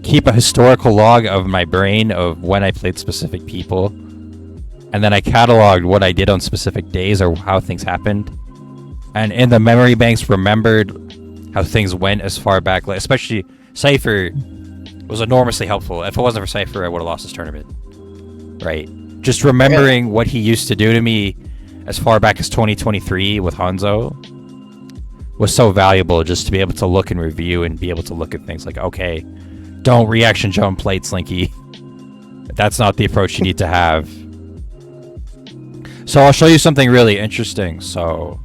keep a historical log of my brain of when I played specific people, and then I cataloged what I did on specific days or how things happened, and in the memory banks remembered how things went as far back, like especially Cypher was enormously helpful. If it wasn't for Cypher, I would have lost this tournament, right? Just remembering what he used to do to me as far back as 2023 with Hanzo was so valuable, just to be able to look and review and be able to look at things like, okay, don't reaction jump plate Slinky. That's not the approach you need to have. So I'll show you something really interesting. So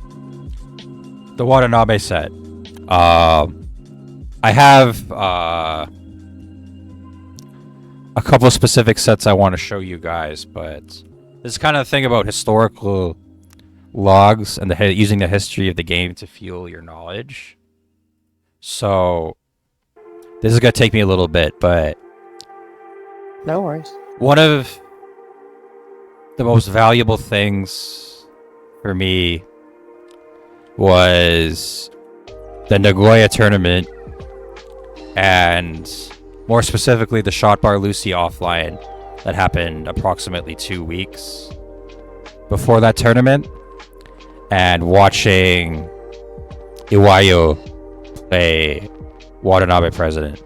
the Watanabe set. I have a couple of specific sets I want to show you guys, but this is kind of the thing about historical logs and using the history of the game to fuel your knowledge. So this is gonna take me a little bit, but no worries. One of the most valuable things for me was the Nagoya tournament, and more specifically the Shot Bar Lucy offline that happened approximately 2 weeks before that tournament, and watching Iwayo play Watanabe President.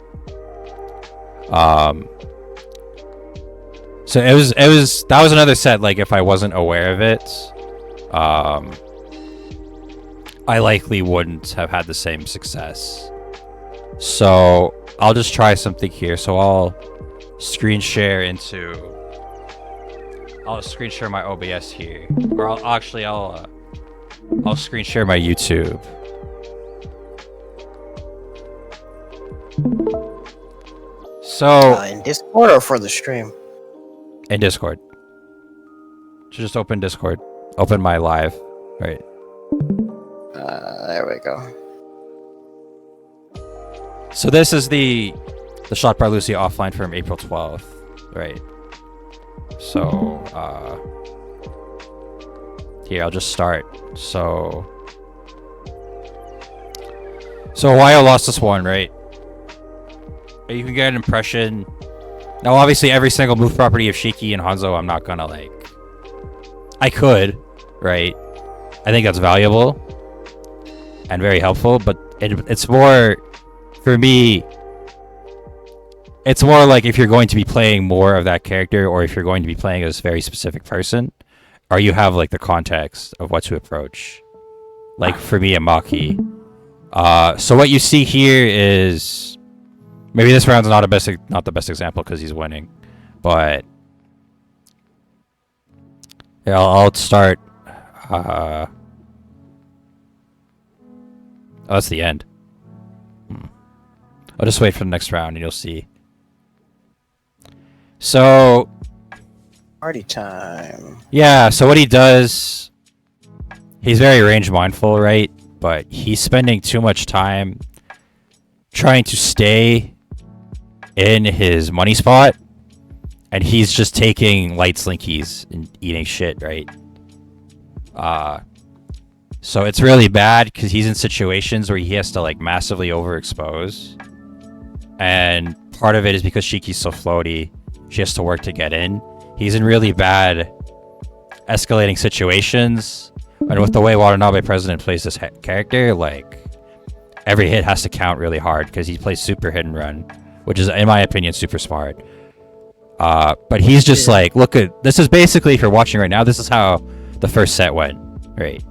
So that was another set, like if I wasn't aware of it, I likely wouldn't have had the same success. So I'll just try something here. So I'll screen share my OBS here, or I'll screen share my YouTube. So in Discord or for the stream? In Discord. So just open Discord. Open my live. Right. There we go. So this is the shot by Lucy offline from April 12th, right? So here I'll just start. So Ohio lost this one, right? You can get an impression. Now, obviously, every single move property of Shiki and Hanzo, I'm not gonna like. I could, right? I think that's valuable and very helpful, but it's more, for me, it's more like if you're going to be playing more of that character, or if you're going to be playing as a very specific person, or you have like the context of what to approach. Like for me, a Maki. So what you see here is, maybe this round's not the best example because he's winning, but yeah, I'll start. Oh, that's the end. I'll just wait for the next round and you'll see. So Party time. yeah, so what he does, he's very range mindful, right? But he's spending too much time trying to stay in his money spot, and he's just taking light slinkies and eating shit, right? So it's really bad because he's in situations where he has to like massively overexpose, and part of it is because Shiki's so floaty, she has to work to get in. He's in really bad escalating situations, and with the way Watanabe President plays this character, like every hit has to count really hard because he plays super hit and run, which is, in my opinion, super smart. But he's just like, look at this is basically, if you're watching right now, this is how the first set went, right?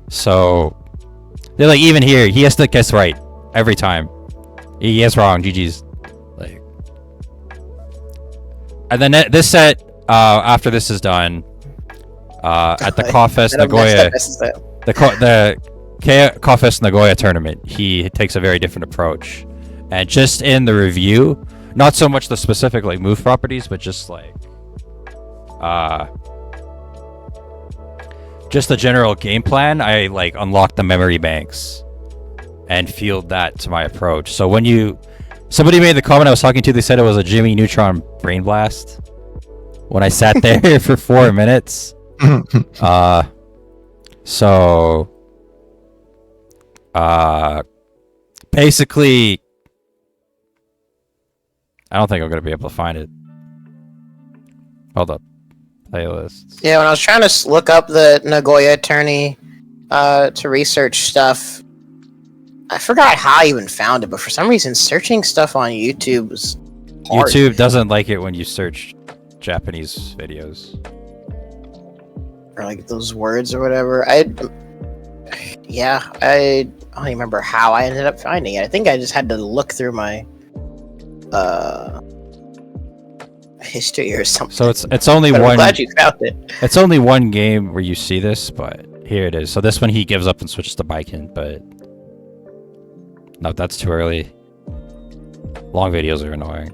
So they're like, even here, he has to guess right every time. He gets wrong, GG's. Like, and then this set, after this is done, at the Kawfest Nagoya, the Kawfest Nagoya tournament, he takes a very different approach. And just in the review, not so much the specific like move properties, but just like just the general game plan, I like unlocked the memory banks and field that to my approach. So when somebody made the comment I was talking to, they said it was a Jimmy Neutron brain blast when I sat there for 4 minutes. So basically, I don't think I'm gonna be able to find it. Hold up. Playlists. Yeah, when I was trying to look up the Nagoya attorney to research stuff, I forgot how I even found it, but for some reason searching stuff on YouTube was hard. YouTube doesn't like it when you search Japanese videos. Or like those words or whatever. I don't even remember how I ended up finding it. I think I just had to look through my history or something. So it's only but one. I'm glad you found it. It's only one game where you see this, but here it is. So this one he gives up and switches to Baiken, but no, that's too early. Long videos are annoying.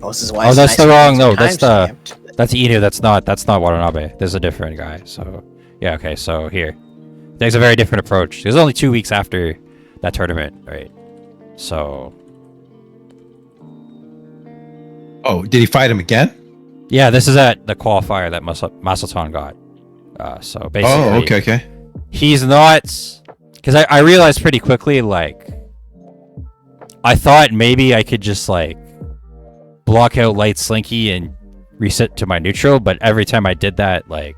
Oh, this is why that's the wrong. No, that's timestamped. that's Inu. That's not Watanabe. There's a different guy. So yeah, okay. So here, there's a very different approach. It was only 2 weeks after that tournament, right? So. Oh, did he fight him again? Yeah, this is at the qualifier that Masaton got. So basically. Oh, okay. He's not, because I realized pretty quickly, like, I thought maybe I could just like block out light slinky and reset to my neutral, but every time I did that, like,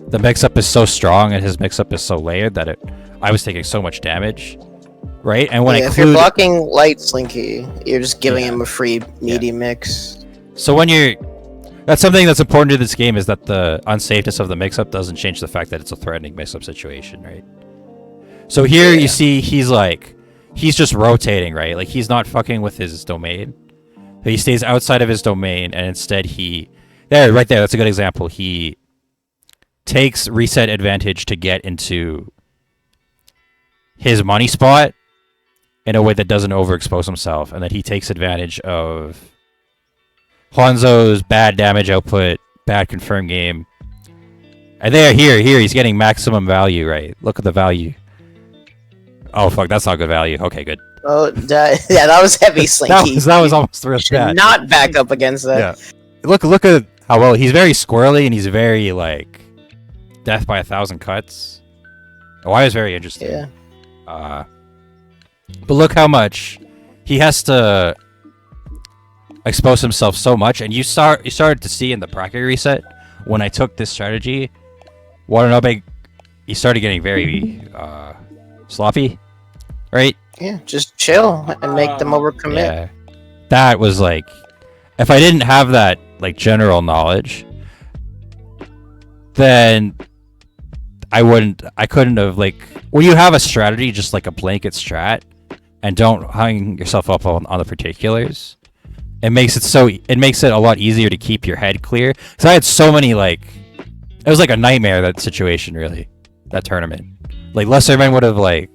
the mix-up is so strong and his mix-up is so layered that I was taking so much damage, right? And when if you're blocking light slinky, you're just giving him a free meaty mix. So when that's something that's important to this game, is that the unsafeness of the mix-up doesn't change the fact that it's a threatening mix-up situation, right? So here you see he's just rotating, right? Like, he's not fucking with his domain. He stays outside of his domain, and instead right there, that's a good example. He takes reset advantage to get into his money spot in a way that doesn't overexpose himself, and that he takes advantage of Hanzo's bad damage output, bad confirm game, And there, here, he's getting maximum value, right? Look at the value. Oh fuck, that's not good value. Okay, good. Oh, that was heavy, Slinky. that was almost real Should bad. not back up against that. Yeah. Look at how well he's very squirrely and he's very like death by 1,000 cuts. Oh, I was very interesting. Yeah. But look how much he has to expose himself so much, and you started to see in the bracket reset when I took this strategy, Watanabe, he started getting very sloppy, right? Yeah, just chill and make them overcommit. Yeah, that was like, if I didn't have that like general knowledge, then I couldn't have like, when you have a strategy just like a blanket strat and don't hang yourself up on the particulars, it makes it a lot easier to keep your head clear. Because I had so many like, it was like a nightmare, that situation, really, that tournament. Like Lesserman would have like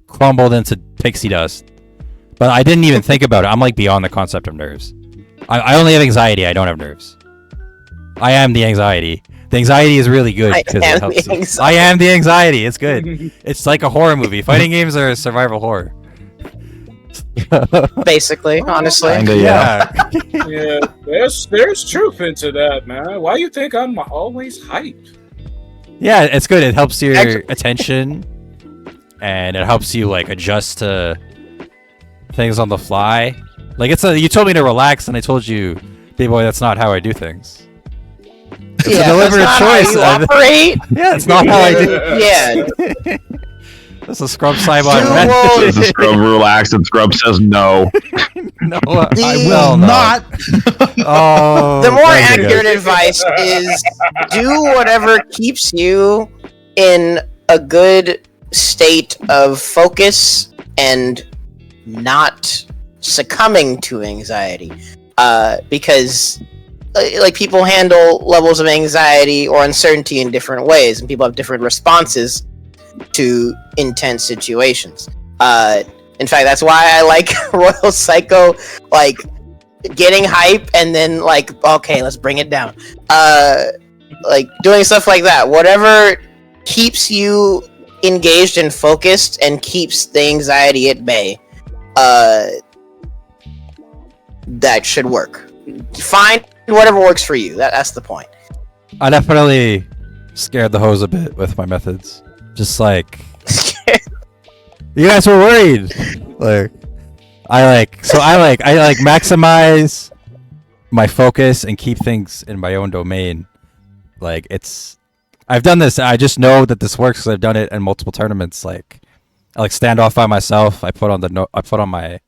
crumbled into pixie dust, but I didn't even think about it. I'm like beyond the concept of nerves. I only have anxiety. I don't have nerves. I am the anxiety. The anxiety is really good because it helps. I am the anxiety. It's good. It's like a horror movie. Fighting games are survival horror. Basically, honestly. Yeah. Yeah, there's truth into that, man. Why you think I'm always hyped? Yeah, it's good. It helps your attention, and it helps you like adjust to things on the fly. Like you told me to relax, and I told you, "Big boy, that's not how I do things." It's a deliberate choice. How you operate? Yeah, it's not how I do. Yeah. That's a Scrub Cybot. This is Scrub relaxed, and Scrub says no. No, I will not. Oh, the more accurate advice is do whatever keeps you in a good state of focus and not succumbing to anxiety. Because like people handle levels of anxiety or uncertainty in different ways, and people have different responses to intense situations. In fact, that's why I like Royal Psycho, like getting hype and then like, okay, let's bring it down. Like doing stuff like that. Whatever keeps you engaged and focused and keeps the anxiety at bay, that should work. Find whatever works for you. That's the point. I definitely scared the hose a bit with my methods. Just like you guys were worried. I maximize my focus and keep things in my own domain. Like I've done this. I just know that this works because I've done it in multiple tournaments. Like I like stand off by myself. I put on my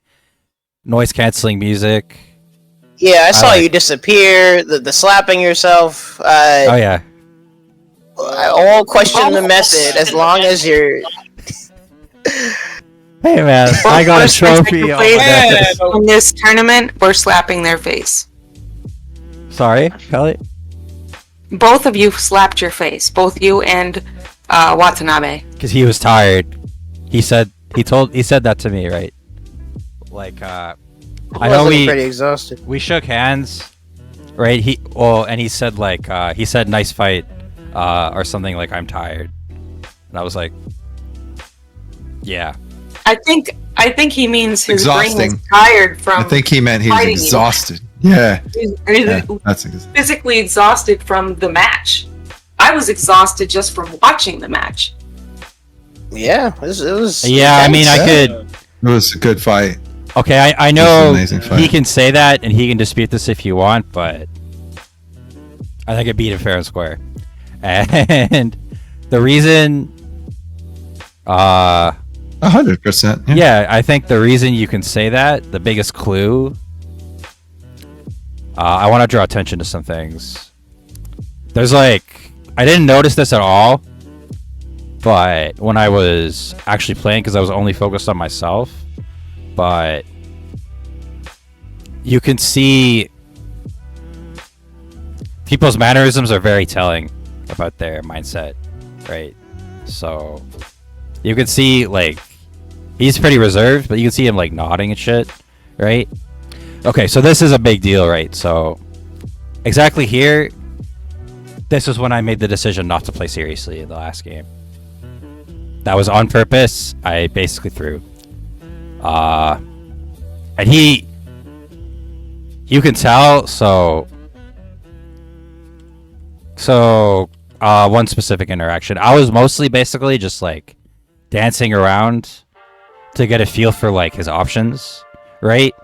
noise canceling music. Yeah, I saw you disappear. The slapping yourself. Oh yeah. I won't question the method as long as you're. Hey man, I got a trophy in this tournament. We're slapping their face. Sorry, Kelly. Both of you slapped your face. Both you and Watanabe. Because he was tired. He said that to me, right? Like I know pretty exhausted. We shook hands, right? He said like he said nice fight. Or something like I'm tired, and I was like, yeah. I think he means his Exhausting. brain is tired from. I think he meant he was exhausted. Yeah. That's physically exhausted from the match. I was exhausted just from watching the match. Yeah, it was. Yeah, I mean, I could. It was a good fight. Okay, I know he can say that, and he can dispute this if you want, but I think I beat it fair and square. And the reason 100%. Yeah, I think the reason you can say that, the biggest clue, I want to draw attention to some things. There's like, I didn't notice this at all, but when I was actually playing, because I was only focused on myself, but you can see people's mannerisms are very telling about their mindset, right? So you can see like he's pretty reserved, but you can see him like nodding and shit, right? Okay, so this is a big deal, right? So exactly here, this is when I made the decision not to play seriously in the last game. That was on purpose. I basically threw. And you can tell, so one specific interaction. I was mostly basically just like dancing around to get a feel for like his options, right?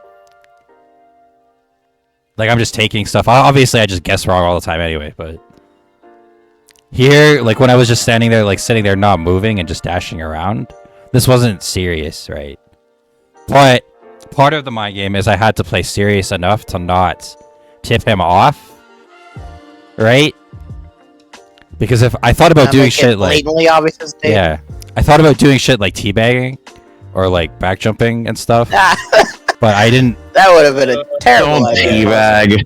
Like I'm just taking stuff. Obviously I just guess wrong all the time anyway, but here, like when I was just standing there, like sitting there not moving and just dashing around, this wasn't serious, right? But part of the mind game is I had to play serious enough to not tip him off, right? Because if I thought about doing shit like I thought about doing shit like teabagging or like back jumping and stuff, but I didn't. That would have been a terrible idea. Teabag.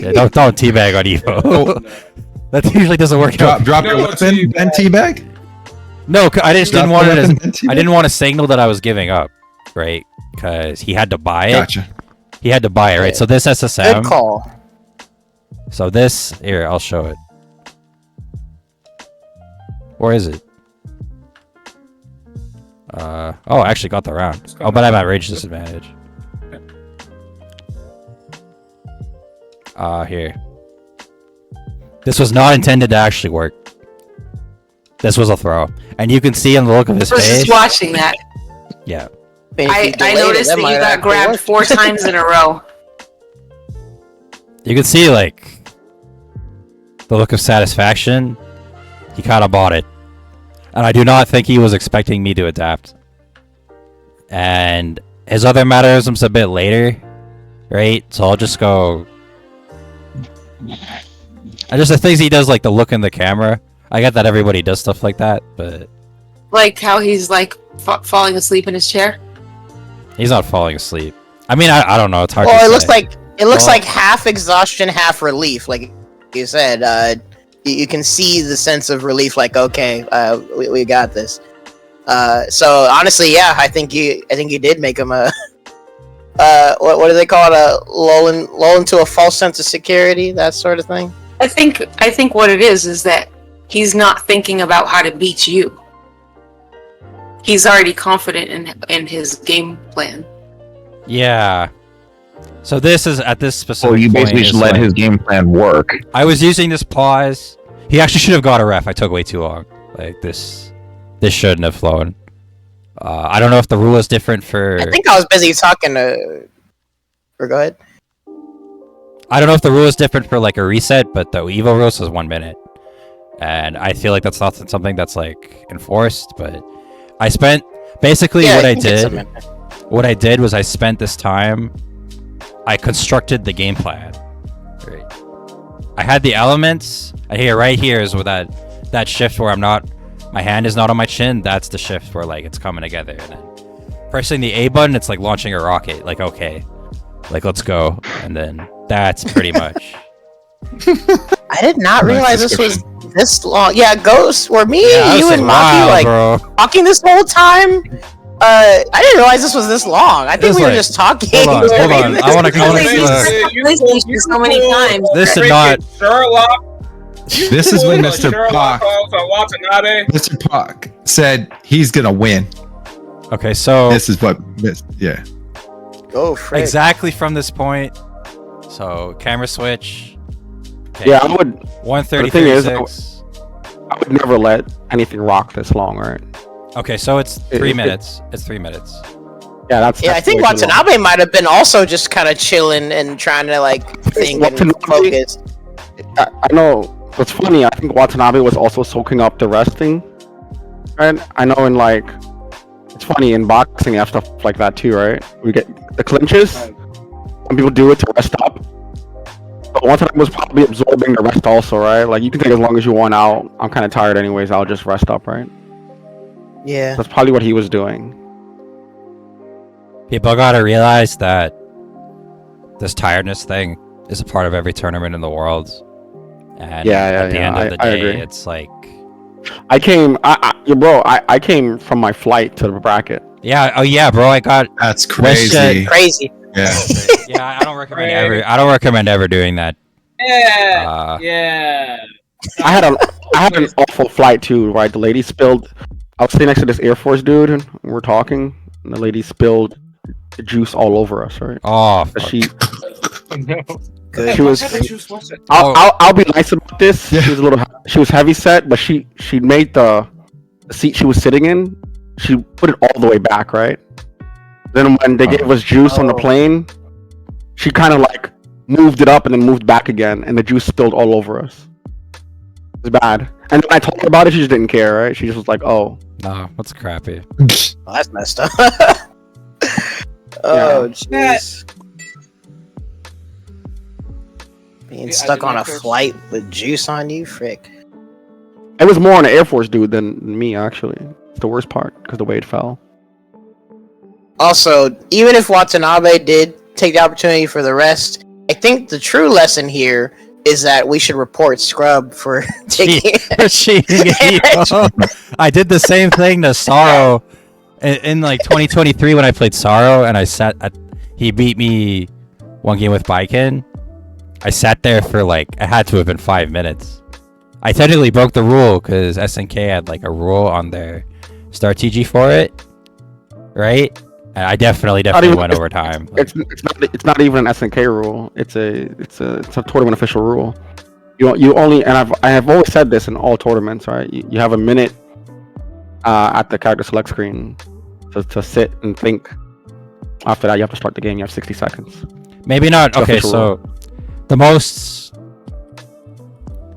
Yeah, don't teabag on Evo. That usually doesn't work out. Drop your weapon and teabag. No, I just didn't want it. I didn't want to signal that I was giving up, right? Because he had to buy it. Gotcha. He had to buy it, right? So this SSM. Good call. So this here, I'll show it. Or is it? Oh, I actually got the round. Oh, but I'm at rage disadvantage. Here. This was not intended to actually work. This was a throw. And you can see on the look of his I was face. just watching that. Yeah. I noticed that you got grabbed 4 times in a row. You can see, like, the look of satisfaction. He kind of bought it. And I do not think he was expecting me to adapt. And his other mannerisms a bit later, right? So I'll just go... And just the things he does, like the look in the camera. I get that everybody does stuff like that, but... Like how he's, like, falling asleep in his chair? He's not falling asleep. I mean, I don't know. It's hard to say. Well, it looks like half exhaustion, half relief. Like you said, you can see the sense of relief. Like, okay, we got this. So honestly, yeah, I think you did make him a what do they call it? A lull into a false sense of security, that sort of thing. I think what it is that he's not thinking about how to beat you. He's already confident in his game plan. Yeah. So this is at this specific Well, you point basically is just let like- his game plan work. I was using this pause. He actually should have got a ref. I took way too long. Like this shouldn't have flown. I don't know if the rule is different for. I think I was busy talking to. Or go ahead. I don't know if the rule is different for like a reset, but the Evo rule says 1 minute, and I feel like that's not something that's like enforced. But I spent basically what I did. What I did was I spent this time. I constructed the game plan. Right. I had the elements. Right here is where that shift where my hand is not on my chin. That's the shift where like it's coming together. And then pressing the A button, it's like launching a rocket. Like okay, like let's go. And then that's pretty much. I did not realize this was this long. Yeah, Ghost, were me, Yeah, you, and Maki bro. talking this whole time? I didn't realize this was this long. I think we were just talking. Hold on. I want to go. So many times. This is not. Sherlock. This is when Mr. Sherlock Pock, Holmes on Watanabe. Mr. Pock said he's gonna win. Okay, so This is what, yeah. Go frick. exactly from this point. So camera switch. Okay, Yeah, I would. 130, the thing is, 36. I would never let anything rock this long, right? Okay, so it's 3 it- minutes. It's 3 minutes. Yeah, that's. Yeah, I think way too long. Watanabe might have been also just kind of chilling and trying to like think and Watanabe- focus. I know. What's funny, I think Watanabe was also soaking up the resting. Right? I know in like, it's funny in boxing you have stuff like that too, right? We get the clinches. Some people do it to rest up. But Watanabe was probably absorbing the rest also, right? Like you can take as long as you want out. I'm kind of tired anyways. I'll just rest up, right? Yeah. That's probably what he was doing. People gotta realize that this tiredness thing is a part of every tournament in the world. And at the end of the I day, agree. it's like... I came from my flight to the bracket. Yeah, oh yeah, bro, I got... That's crazy. Crazy. Yeah. Yeah, I don't recommend ever doing that. Yeah, yeah. I had an awful flight too, right? The lady spilled. I was sitting next to this Air Force dude, and we're talking, and the lady spilled the juice all over us, right? Oh, But fuck. she Good. She was- What kind of juice was it? I'll be nice about this. Yeah. She was heavy set, but she made the seat she was sitting in. She put it all the way back, right? Then when they gave us juice on the plane, she kind of like moved it up and then moved back again, and the juice spilled all over us. It was bad. And when I told her about it, she just didn't care, right? She just was like, "Oh, No, that's crappy. Well, that's messed up. Oh, jeez. Being stuck on a flight with juice on you, frick. it was more on the Air Force dude than me, actually." It's the worst part because the way it fell. Also, even if Watanabe did take the opportunity for the rest, I think the true lesson here is that we should report Scrub for taking. Cheating. I did the same thing to Sorrow in like 2023 when I played Sorrow, and he beat me one game with Baiken. I sat there for like, it had to have been 5 minutes. I technically broke the rule because SNK had like a rule on their Star TG for it, right? And I definitely went over time. Like, It's not even an SNK rule. It's a tournament official rule. You only, and I have always said this in all tournaments, right? You have a minute at the character select screen to sit and think. After that, you have to start the game. You have 60 seconds. maybe not. It's Okay, official so the most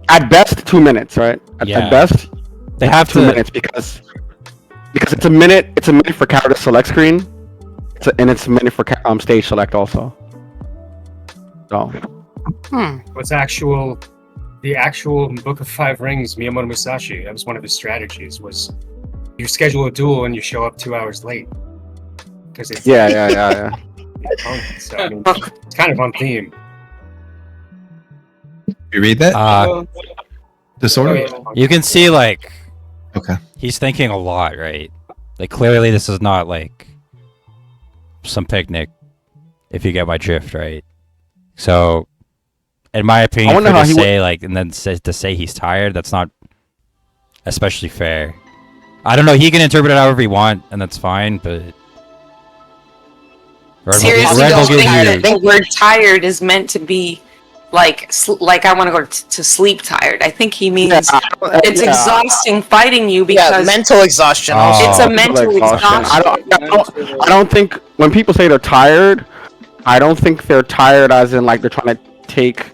At best, 2 minutes, right? Yeah. At best, they have 2 to. minutes because it's a minute. It's a minute for character select screen, and it's a minute for stage select also. So What's the actual Book of Five Rings, Miyamoto Musashi, that was one of his strategies, was you schedule a duel and you show up 2 hours late. Because it's yeah. the opponent. So, I mean, it's kind of on theme. You read that? Disorder? Oh, yeah. You can see like Okay. he's thinking a lot, right? Like clearly this is not like some picnic, if you get my drift, right? So, in my opinion, I wonder for how to he say like and then to say he's tired, that's not especially fair. I don't know. He can interpret it however he want, and that's fine. But Seriously, Red Bull don't think gives that you. the word tired is meant to be like I want to go to sleep tired. I think he means it's exhausting fighting you Yeah, because mental exhaustion. Oh. Also. it's a mental exhaustion. I don't think when people say they're tired, I don't think they're tired as in like they're trying to take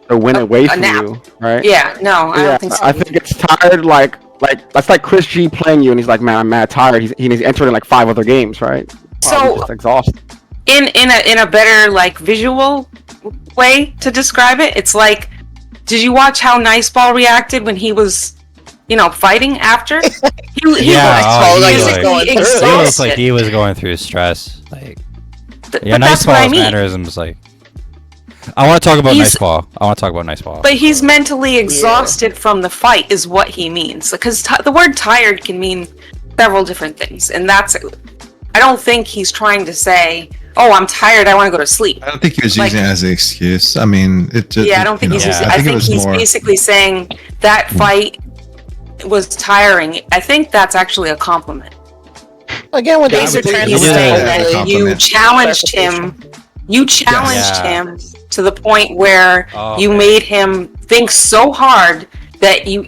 the win away a from nap. you, right? Yeah, no, I don't think so. I think it's tired like that's like Chris G playing you and he's like, man, I'm mad tired. He's entered in like 5 other games, right? So- he's just exhausted. in a better like visual way to describe it, it's like, did you watch how Niceball reacted when he was, fighting after? He Yeah, was he physically looked exhausted. like he was going through stress. Like, But yeah, that's what I Niceball's mean. mannerisms. Like, I want to talk about He's- Niceball. But he's mentally exhausted from the fight, is what he means. Because the word tired can mean several different things, and I don't think he's trying to say, "Oh, I'm tired. I want to go to sleep." I don't think he was Like- using it as an excuse. I mean, it just. Yeah, I don't think he's. Yeah. I think it was he's more. basically saying that fight was tiring. I think that's actually a compliment. Again, with Basically, think he's it is saying a that you compliment. challenged him. You challenged Yeah. him to the point where Oh, you okay. made him think so hard that you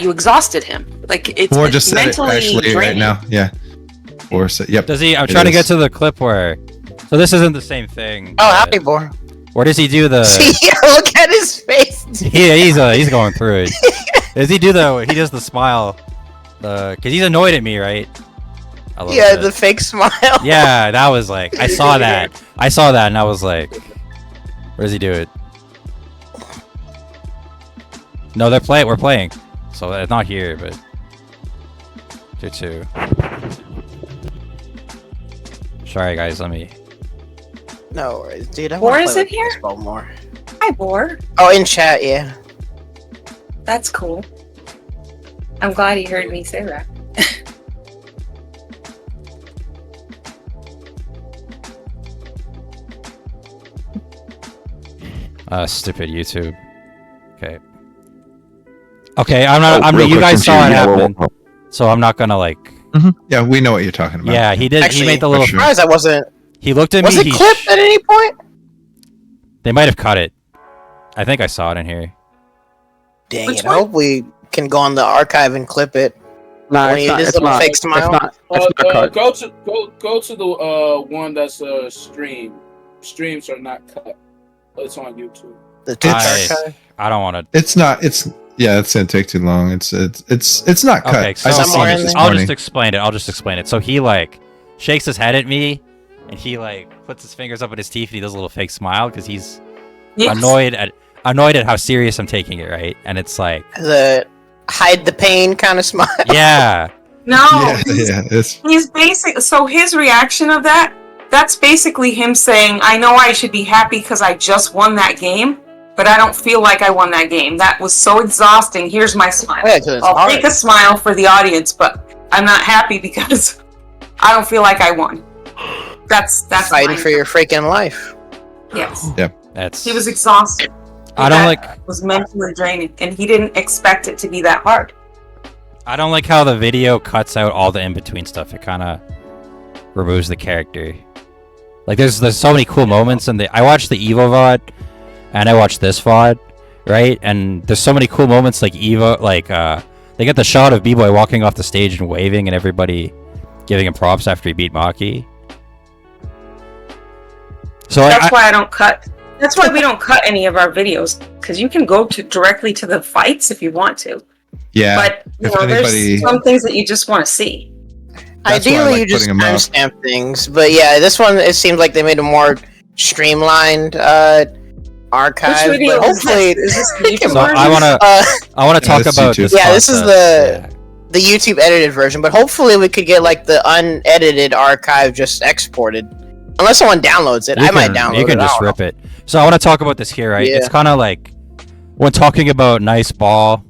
exhausted him. Like it's Or just said it mentally actually right draining. now. Yeah. Or said, yep. Does he? I'm It trying to get is. to the clip where. So this isn't the same thing. Oh, but- happy boy. Where does he do the? See, look at his face. Yeah, he's going through it. Does he do he does the smile, because he's annoyed at me, right? A little Yeah, bit. the fake smile. Yeah, that was like I saw that, and I was like, where does he do it? No, we're playing, so it's not here, but do too. Sorry, guys, let me. No worries, dude. I Boar want to is play in with here? baseball more. Hi, Boar. Oh, in chat, yeah. That's cool. I'm glad he heard me say that. Stupid YouTube. Okay. Okay, I'm not. real you quick, guys since saw it yeah, happen, so I'm not gonna like. Yeah, we know what you're talking about. Yeah, he did. Actually, he made the little. for sure. Surprised I wasn't. He looked at Was me. it he clipped at any point? They might have cut it. I think I saw it in here. Dang Which it! one? I hope we can go on the archive and clip it. Nah, Only it's this not. little fake It's smile. not. It's not cut. Go to the one that's stream. Streams are not cut. It's on YouTube. The Twitch I archive. don't want to. It's not. It's yeah. It's gonna take too long. It's not cut. Okay, so I just Somewhere seen in it this there. I'll morning. just explain it. I'll just explain it. So he like shakes his head at me, and he like puts his fingers up at his teeth, and he does a little fake smile because he's Yes. annoyed at how serious I'm taking it, right? And it's like, The hide the pain kind of smile. yeah, No, Yeah, yeah. he's basic. So his reaction of that's basically him saying, "I know I should be happy because I just won that game, but I don't feel like I won that game. That was so exhausting. Here's my smile. Yeah, 'cause it's I'll hard. make a smile for the audience, but I'm not happy because I don't feel like I won." That's Fighting mine. for your freaking life. Yes. that's. He was exhausted. I don't That like. was mentally draining, and he didn't expect it to be that hard. I don't like how the video cuts out all the in between stuff. It kind of removes the character. Like there's so many cool moments, and I watched the Evo VOD, and I watched this VOD, right? And there's so many cool moments, like Evo, like they get the shot of B-Boy walking off the stage and waving, and everybody giving him props after he beat Maki. So That's why I don't cut. That's why we don't cut any of our videos, because you can go directly to the fights if you want to. Yeah. But if there's anybody- some things that you just want to see. That's why I Ideally, like you just putting 'em up. timestamp things, but yeah, this one it seems like they made a more streamlined archive. Which video But hopefully, is this the YouTube So I version? wanna uh, talk this about YouTube. this. Yeah, this is concept. the YouTube edited version. But hopefully, we could get like the unedited archive just exported. Unless someone downloads it, I might download it. You can I just don't rip it. So I want to talk about this here, right? Yeah. It's kind of like when talking about Nice Ball,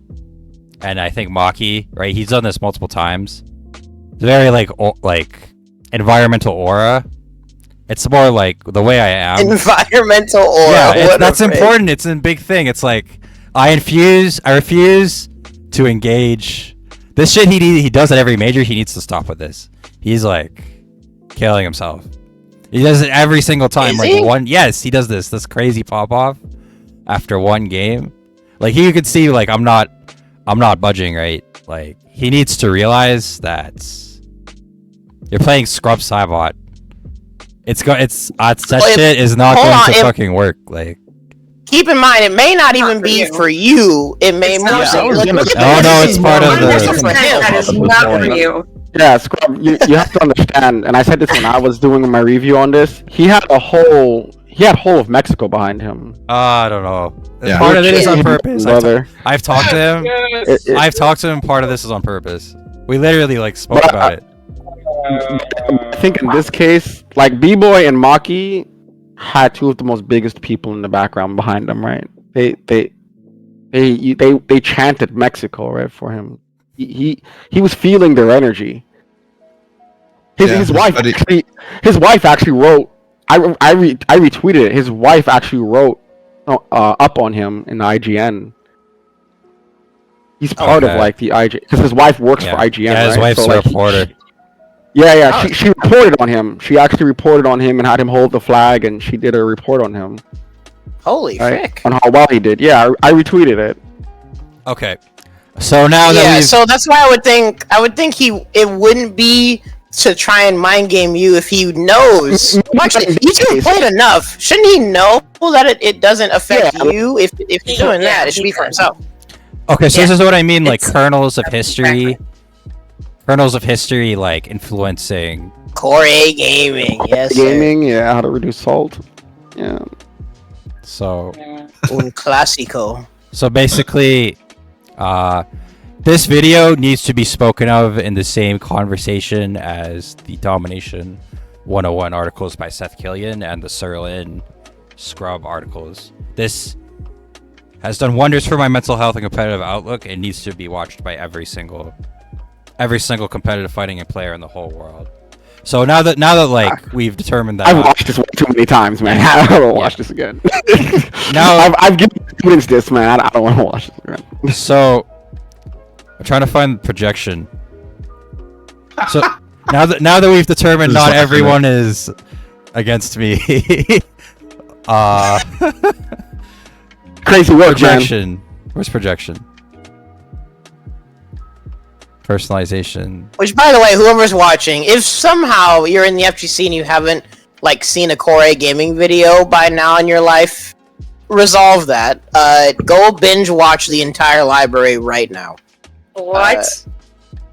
and I think Maki, right? He's done this multiple times. It's very like environmental aura. It's more like the way I am. Environmental aura. Yeah, what that's a phrase. important. It's a big thing. It's like I refuse to engage. This shit he does at every major. He needs to stop with this. He's like killing himself. He does it every single time. Is Like he? yes, he does this crazy pop off after one game. Like you could see, like I'm not budging, right? Like he needs to realize that you're playing Scrub Cybot. That shit is not hold going on, to fucking work. Like Keep in mind, it may not even for be you. for you. It may It's more not so. for you. Look, look at Oh, this. no, This it's is part more of the- beneficial for him. That is not for you. Yeah, Scrub, you have to understand, and I said this when I was doing my review on this. He had whole of Mexico behind him. I don't know. Yeah. Part of it is on Yeah. purpose. Brother. I've talked to him. Yes. I've talked to him. Part of this is on purpose. We literally like spoke But, about it. I think in this case, like B-Boy and Maki had two of the most biggest people in the background behind them, right? They chanted Mexico, right, for him. He was feeling their energy. His wife actually wrote. I retweeted it. His wife actually wrote up on him in the IGN. He's part of Okay. like the IGN because his wife works for IGN. Yeah, his right? wife's So, a like, reporter. Yeah. She reported on him. She actually reported on him and had him hold the flag, and she did a report on him. Holy Right? frick. On how well he did. Yeah, I retweeted it. Okay. So now that Yeah, we've so that's why I would think it wouldn't be to try and mind game you if he knows. Actually, he's played enough. Shouldn't he know that it doesn't affect Yeah. you if he's doing that? It should be for himself. okay, so Yeah. this is what I mean, like It's- kernels of history, like influencing. Core A gaming, yes. sir. Gaming, yeah, how to reduce salt. Yeah. So Un clásico. So basically, this video needs to be spoken of in the same conversation as the Domination 101 articles by Seth Killian and the Serlin Scrub articles. This has done wonders for my mental health and competitive outlook. It needs to be watched by every single competitive fighting player in the whole world. So now that like we've determined that I've watched this too many times, man. I don't want to watch this again. Now I've given students this, man. I don't want to watch this again. So I'm trying to find projection. So now that we've determined not everyone is against me. Crazy work, projection. man. Where's projection? Personalization. Which, by the way, whoever's watching, if somehow you're in the FGC and you haven't like seen a Core gaming video by now in your life, resolve that. Go binge watch the entire library right now. What?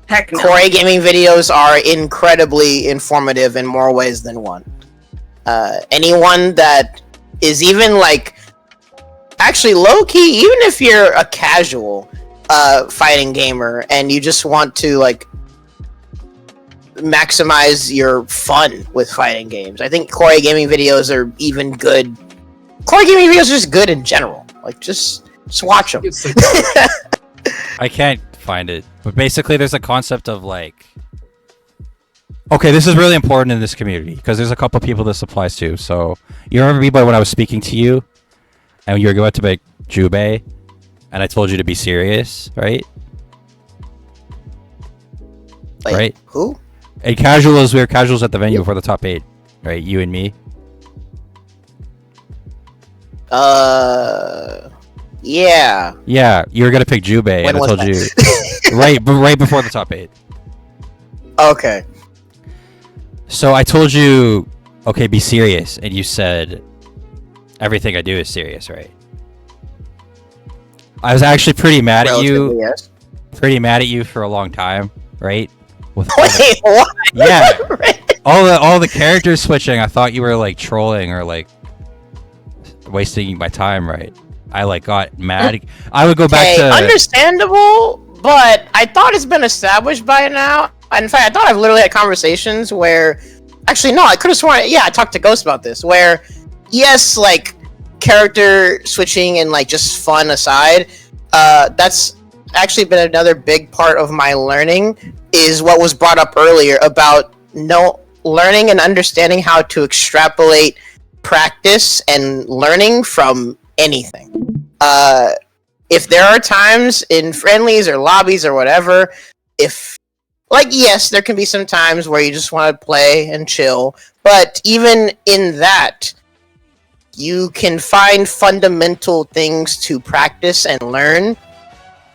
Heck no. Core gaming videos are incredibly informative in more ways than one. Anyone that is even like, actually low key, even if you're a casual fighting gamer and you just want to like maximize your fun with fighting games, I think Core gaming videos are even good. Core gaming videos are just good in general. Like just watch them. I can't find it, but basically there's a concept of like, okay, this is really important in this community because there's a couple people this applies to. So you remember me when I was speaking to you and you were going to make Jubei and I told you to be serious, right? Wait, right? Who? And casuals, we were casuals at the venue before the top 8, right? You and me. Yeah. Yeah, you were gonna pick Jubei, and I told you right before the top 8. Okay. So I told you, okay, be serious, and you said everything I do is serious, right? I was actually pretty mad at you. Yes. Pretty mad at you for a long time, right? Wait, what? Yeah. all the characters switching, I thought you were like trolling or like wasting my time, right? I like got mad. I would go back to understandable, but I thought it's been established by now. In fact, I thought I've literally had conversations where, actually no, I could have sworn, yeah, I talked to Ghost about this, where yes, like character switching and like just fun aside, that's actually been another big part of my learning, is what was brought up earlier about learning and understanding how to extrapolate practice and learning from anything. If there are times in friendlies or lobbies or whatever, if like, yes, there can be some times where you just want to play and chill, but even in that, you can find fundamental things to practice and learn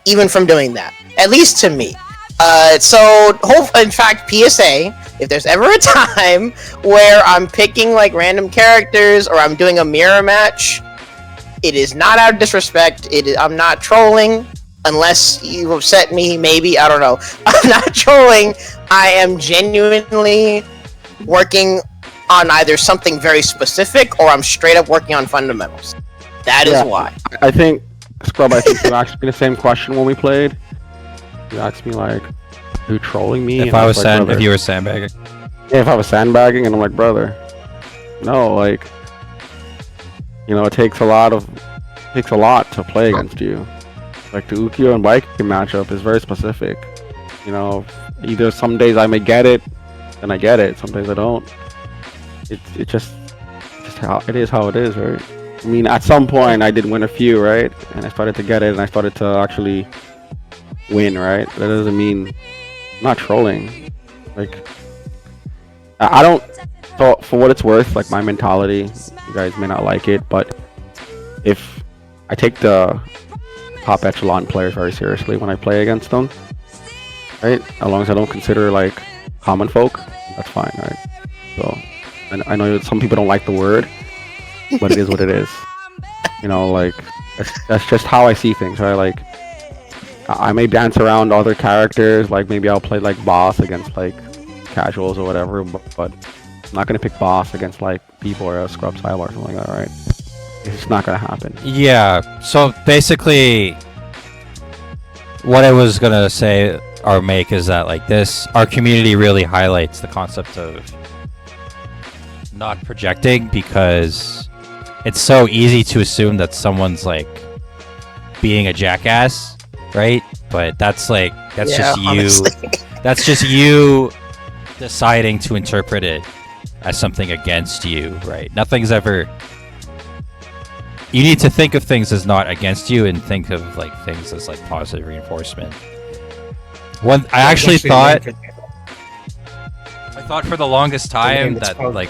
even from doing that, at least to me. In fact, PSA, if there's ever a time where I'm picking like random characters or I'm doing a mirror match, it is not out of disrespect. I'm not trolling, unless you upset me, maybe, I don't know. I'm not trolling. I am genuinely working on either something very specific or I'm straight up working on fundamentals. That is why. I think, Scrub, you asked me the same question when we played. You asked me like, are you trolling me? If if you were sandbagging. Yeah, if I was sandbagging, and I'm like, brother, no, like, you know, it takes a lot to play against you. Like the Ukyo and Viking matchup is very specific. You know, either some days I may get it, and I get it. Some days I don't. It's just how it is, right? I mean, at some point I did win a few, right? And I started to get it, and I started to actually win, right? That doesn't mean I'm not trolling. Like, I don't. So for what it's worth, like my mentality, you guys may not like it, but if I take the top echelon players very seriously when I play against them, right? As long as I don't consider like common folk, that's fine, right? So, and I know some people don't like the word, but it is what it is. You know, like that's just how I see things, right? Like I may dance around other characters, like maybe I'll play like boss against like casuals or whatever, but I'm not gonna pick boss against like people or a scrub silo or something like that, right? It's just not gonna happen. Yeah. So basically, what I was gonna say or make is that like our community really highlights the concept of not projecting, because it's so easy to assume that someone's like being a jackass, right? But that's just you. Honestly. That's just you deciding to interpret it as something against you, right? Nothing's ever. You need to think of things as not against you, and think of like things as like positive reinforcement. I actually thought for the longest time that like,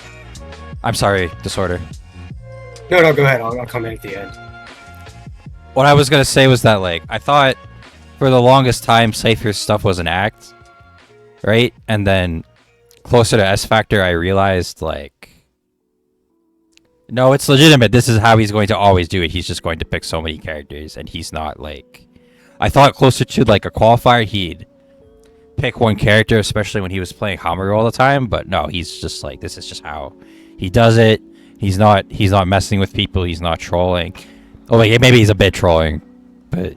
I'm sorry, Disorder. No, go ahead. I'll come in at the end. What I was gonna say was that like I thought for the longest time Cypher's stuff was an act, right? And then closer to S Factor, I realized like, no, it's legitimate. This is how he's going to always do it. He's just going to pick so many characters, and he's not like. I thought closer to like a qualifier, he'd pick one character, especially when he was playing Hammer all the time. But no, he's just like, this is just how he does it. He's not messing with people. He's not trolling. Oh, wait, maybe he's a bit trolling, but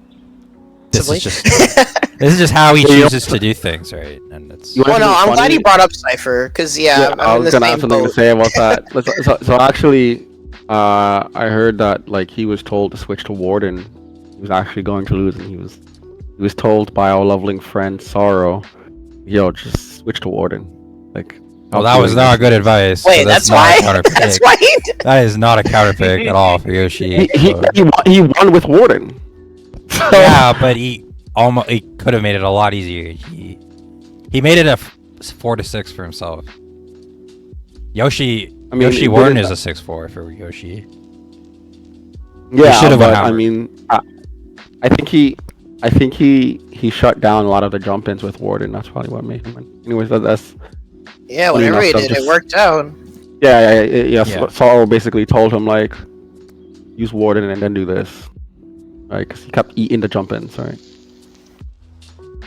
this is just how he chooses to do things, right? And it's. Well, no, I'm glad you brought up Cypher, because I was gonna have something to say about that. So actually, I heard that like he was told to switch to Warden. He was actually going to lose, and he was told by our lovely friend Sorrow, "Yo, just switch to Warden." Like, well, that was not good advice. Wait, that's why. That's why. That is not a counter pick at all for Yoshi. He won with Warden. So. Yeah, but he could have made it a lot easier. He made it a 4-6 for himself. Yoshi Warden is a 6-4 for Yoshi. Yeah, but I mean, I think he shut down a lot of the jump ins with Warden. That's probably what made him win. Anyways, that's. Yeah, whatever he did, it worked out. Yeah. Saul basically told him like, use Warden and then do this, right? Because he kept eating the jump ins, right?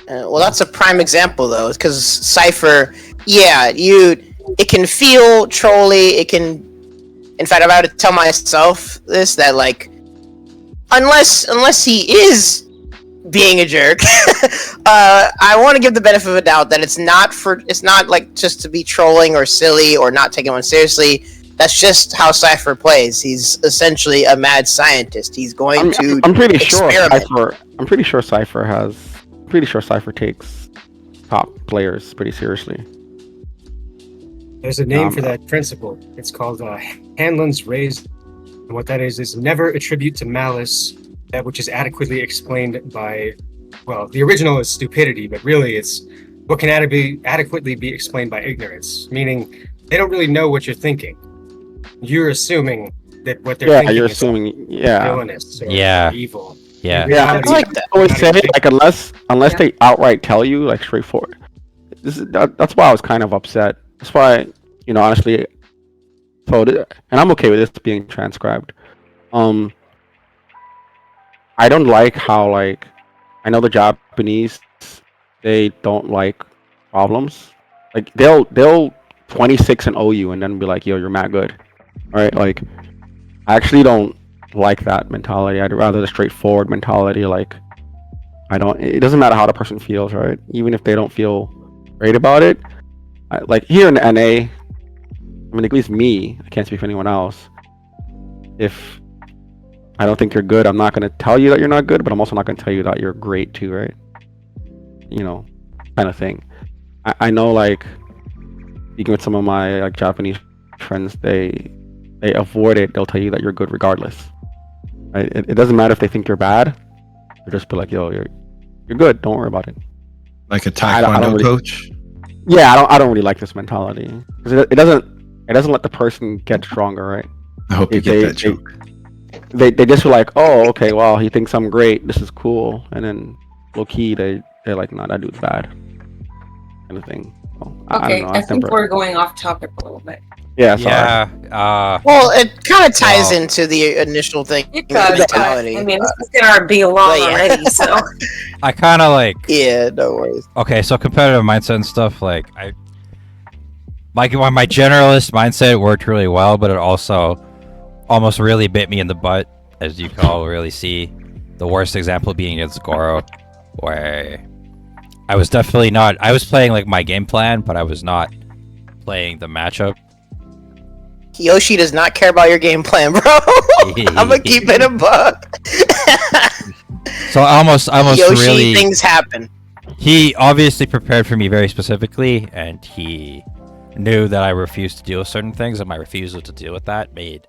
Well, that's a prime example though, because Cypher, it can feel trolly. It can, in fact, if I were to tell myself this, that like, unless he is being a jerk, I want to give the benefit of a doubt that it's not like just to be trolling or silly or not taking one seriously. That's just how Cypher plays. He's essentially a mad scientist. He's going to. I'm pretty sure Cypher takes top players pretty seriously. There's a name for that principle. It's called Hanlon's raised. And what that is never attribute to malice that which is adequately explained by, well, the original is stupidity, but really it's what can adequately be explained by ignorance, meaning they don't really know what you're thinking. You're assuming that what they're thinking you're is assuming, villainous or evil. Yeah, I like that. I always say like unless they outright tell you like straightforward. That's why I was kind of upset. That's why, honestly, and I'm okay with this being transcribed. I don't like how like, I know the Japanese, they don't like problems. Like they'll 26-0 you and then be like, yo, you're mad good. All right, like I actually don't like that mentality. I'd rather the straightforward mentality. Like it doesn't matter how the person feels, right? Even if they don't feel great about it. Like here in the NA, I mean, at least me, I can't speak for anyone else. If I don't think you're good, I'm not going to tell you that you're not good, but I'm also not going to tell you that you're great too, right? Kind of thing. I know, like, speaking with some of my like Japanese friends, they avoid it. They'll tell you that you're good regardless. Right? It doesn't matter if they think you're bad. They'll just be like, yo, you're good. Don't worry about it. Like a Taekwondo coach? Yeah, I don't really like this mentality because it doesn't let the person get stronger, right? I hope you get that joke. They just feel like, oh, okay, well, he thinks I'm great. This is cool, and then low key they're like, nah, that dude's bad, kind of thing. So, I think we're going off topic a little bit. Yeah, sorry. Yeah. Well, it kind of ties into the initial thing. It does. I mean, this is gonna be long already, so. I kind of like. Yeah, no worries. Okay, so competitive mindset and stuff, like my generalist mindset worked really well, but it also almost really bit me in the butt, as you can all really see. The worst example being against Goro, where I was definitely not. I was playing like my game plan, but I was not playing the matchup. Yoshi does not care about your game plan, bro. I'm gonna keep it a buck. So I almost Yoshi, really things happen. he obviously prepared for me very specifically, and he knew that I refused to deal with certain things, and my refusal to deal with that made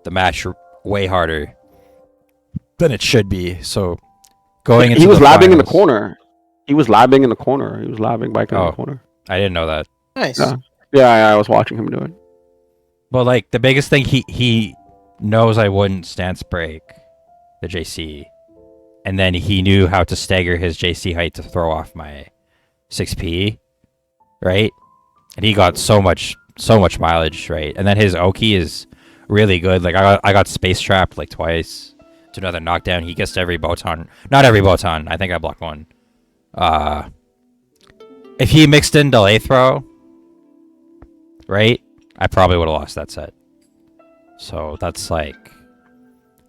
the match way harder than it should be. So going into he was the labbing in the finals- corner. He was labbing in the corner. He was labbing bike in Oh. the corner. I didn't know that. Nice. Yeah, I was watching him do it. But like the biggest thing, he knows I wouldn't stance break the JC, and then he knew how to stagger his JC height to throw off my 6P, right? And he got so much mileage, right? And then his Oki is really good. Like I got space trapped like twice to another knockdown. He gets to every botan. Not every botan. I think I blocked one. If he mixed in delay throw, right, I probably would have lost that set. So that's like,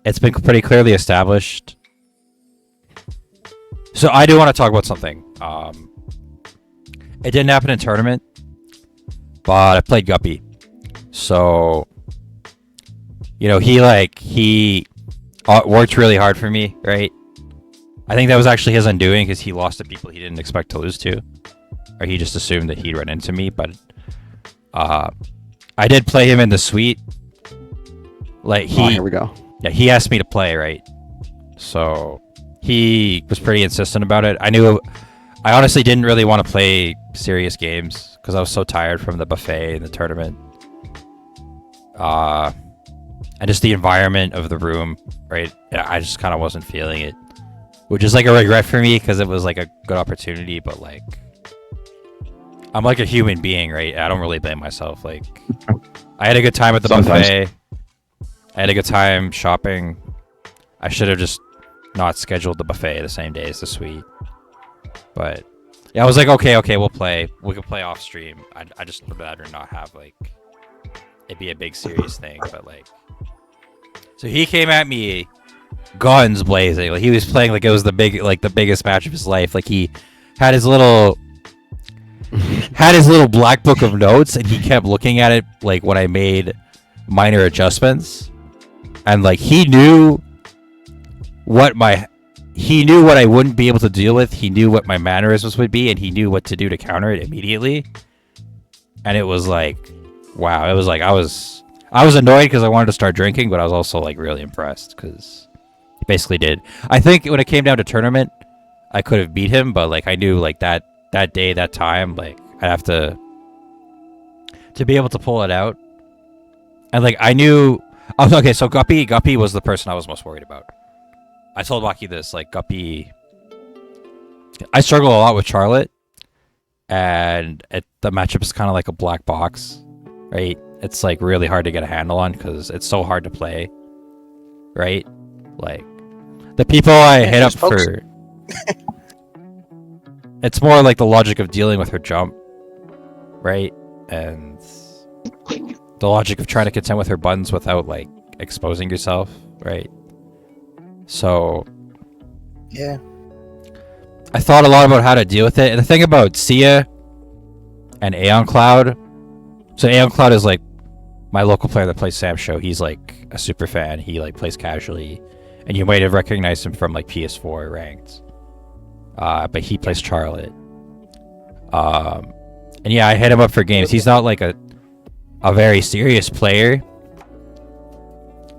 it's been pretty clearly established. So I do want to talk about something. It didn't happen in tournament, but I played Guppy. So, you know, he worked really hard for me, right? I think that was actually his undoing because he lost to people he didn't expect to lose to. Or he just assumed that he'd run into me, but I did play him in the suite. Like here we go. Yeah, he asked me to play, right? So he was pretty insistent about it. I honestly didn't really want to play serious games because I was so tired from the buffet and the tournament. And just the environment of the room, right? I just kind of wasn't feeling it. Which is like a regret for me because it was like a good opportunity, but like I'm like a human being, right? I don't really blame myself. Like I had a good time at the buffet. I had a good time shopping. I should have just not scheduled the buffet the same day as the suite. But yeah, I was like, okay, we'll play. We can play off stream. I just would rather not have like it be a big serious thing. But like, so he came at me, guns blazing. Like he was playing like it was the biggest match of his life. Like he had his little black book of notes, and he kept looking at it like when I made minor adjustments, and like he knew what I wouldn't be able to deal with. He knew what my mannerisms would be, and he knew what to do to counter it immediately. And it was like, wow. It was like I was annoyed because I wanted to start drinking, but I was also like really impressed because he basically did. I think when it came down to tournament, I could have beat him, but like I knew like that day, that time, like I'd have to be able to pull it out. And like I knew, okay, so Guppy was the person I was most worried about. I told Waki this, like Guppy, I struggle a lot with Charlotte, and the matchup is kind of like a black box, right? It's like really hard to get a handle on because it's so hard to play, right? Like the people I hit up for, it's more like the logic of dealing with her jump, right? And the logic of trying to contend with her buttons without like exposing yourself, right? So yeah, I thought a lot about how to deal with it. And the thing about Sia and Aeon Cloud, so Aeon Cloud is like my local player that plays Samsho. He's like a super fan. He like plays casually, and you might have recognized him from like PS4 ranked. But he plays Charlotte. And yeah, I hit him up for games. He's not like a very serious player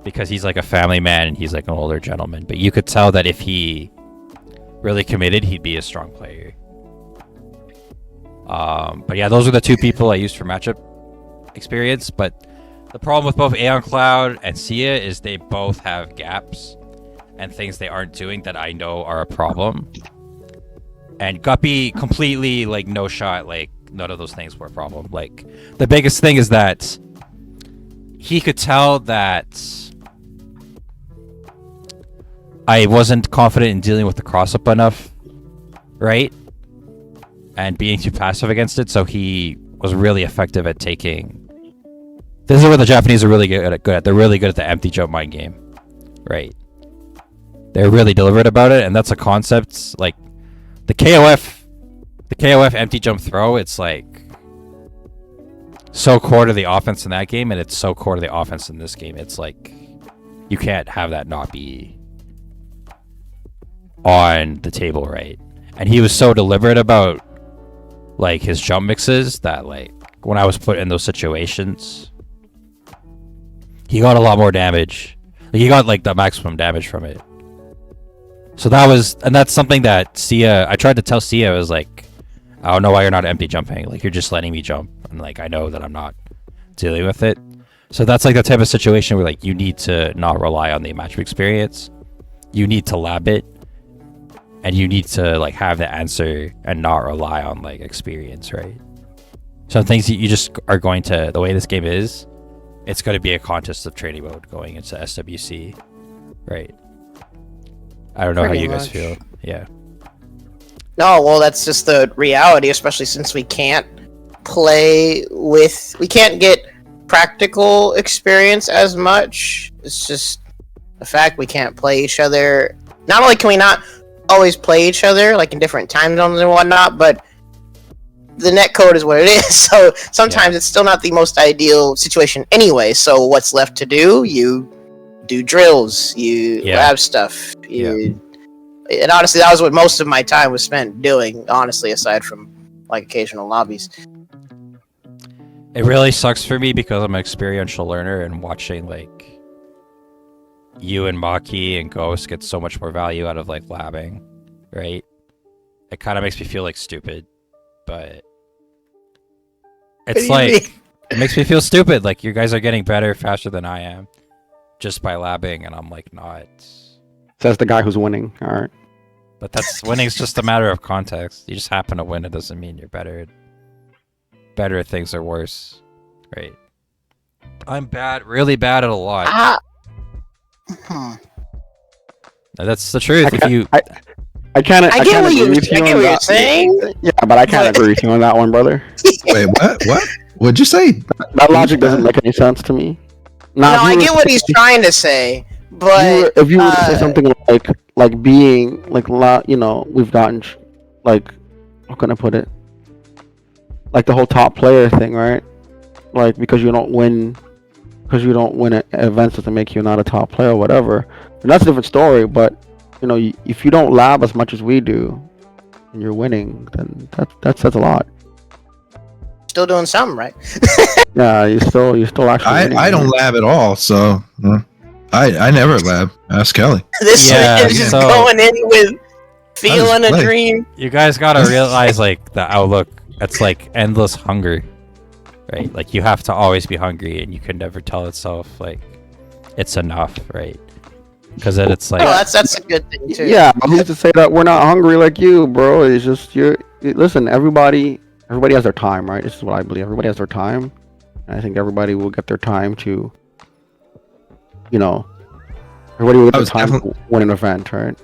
because he's like a family man and he's like an older gentleman. But you could tell that if he really committed, he'd be a strong player. But yeah, those are the two people I used for matchup experience. But the problem with both Aeon Cloud and Sia is they both have gaps and things they aren't doing that I know are a problem. And Guppy completely like no shot, like none of those things were a problem. Like the biggest thing is that he could tell that I wasn't confident in dealing with the cross-up enough, right? And being too passive against it, so he was really effective at taking... This is what the Japanese are really good at. They're really good at the empty jump mind game, right? They're really deliberate about it, and that's a concept, like, the KOF empty jump throw, it's like so core to the offense in that game, and it's so core to the offense in this game. It's like you can't have that not be on the table, right? And he was so deliberate about like his jump mixes that like when I was put in those situations, he got a lot more damage. Like, he got like the maximum damage from it. So that's something that Sia, I tried to tell Sia, I was like, I don't know why you're not empty jumping. Like, you're just letting me jump. And like, I know that I'm not dealing with it. So that's like the type of situation where like you need to not rely on the match experience. You need to lab it. And you need to like have the answer and not rely on like experience, right? Some things that you just are going to, the way this game is, it's going to be a contest of training mode going into SWC, right? I don't know Pretty how you guys much. feel. Yeah. No, well, that's just the reality, especially since we can't get practical experience as much. It's just the fact we can't play each other. Not only can we not always play each other, like in different time zones and whatnot, but the netcode is what it is, so sometimes it's still not the most ideal situation anyway. So what's left to do? You do drills, you lab stuff, and honestly, that was what most of my time was spent doing, honestly, aside from like occasional lobbies. It really sucks for me because I'm an experiential learner, and watching like you and Maki and Ghost get so much more value out of like labbing, right? It kind of makes me feel like stupid, but it's like it makes me feel stupid. Like, you guys are getting better faster than I am just by labbing, and I'm like not. Says the guy who's winning. All right. But winning's just a matter of context. You just happen to win. It doesn't mean you're better. Better at things or worse, right? I'm bad, really bad at a lot. That's the truth. I get what you're saying. Yeah, but I can't agree with you on that one, brother. Wait, what? What'd you say? That logic doesn't make any sense to me. No, I get what he's trying to say, but if you were to say something like being like we've gotten like, how can I put it? Like the whole top player thing, right? Like, because you don't win at events doesn't make you not a top player or whatever. And that's a different story. But if you don't lab as much as we do, and you're winning, then that says a lot. Still doing something, right? Yeah, you still actually. I don't lab at all, so I never lab. Ask Kelly. This is just going in with feeling a dream. You guys gotta realize like the outlook. It's like endless hunger, right? Like, you have to always be hungry, and you can never tell itself like it's enough, right? Because then it's like, that's a good thing too. Yeah, but who's to say that we're not hungry like you, bro? It's just listen. Everybody has their time, right? This is what I believe. Everybody has their time, and I think everybody will get their time to, everybody will get their time to win an event, right?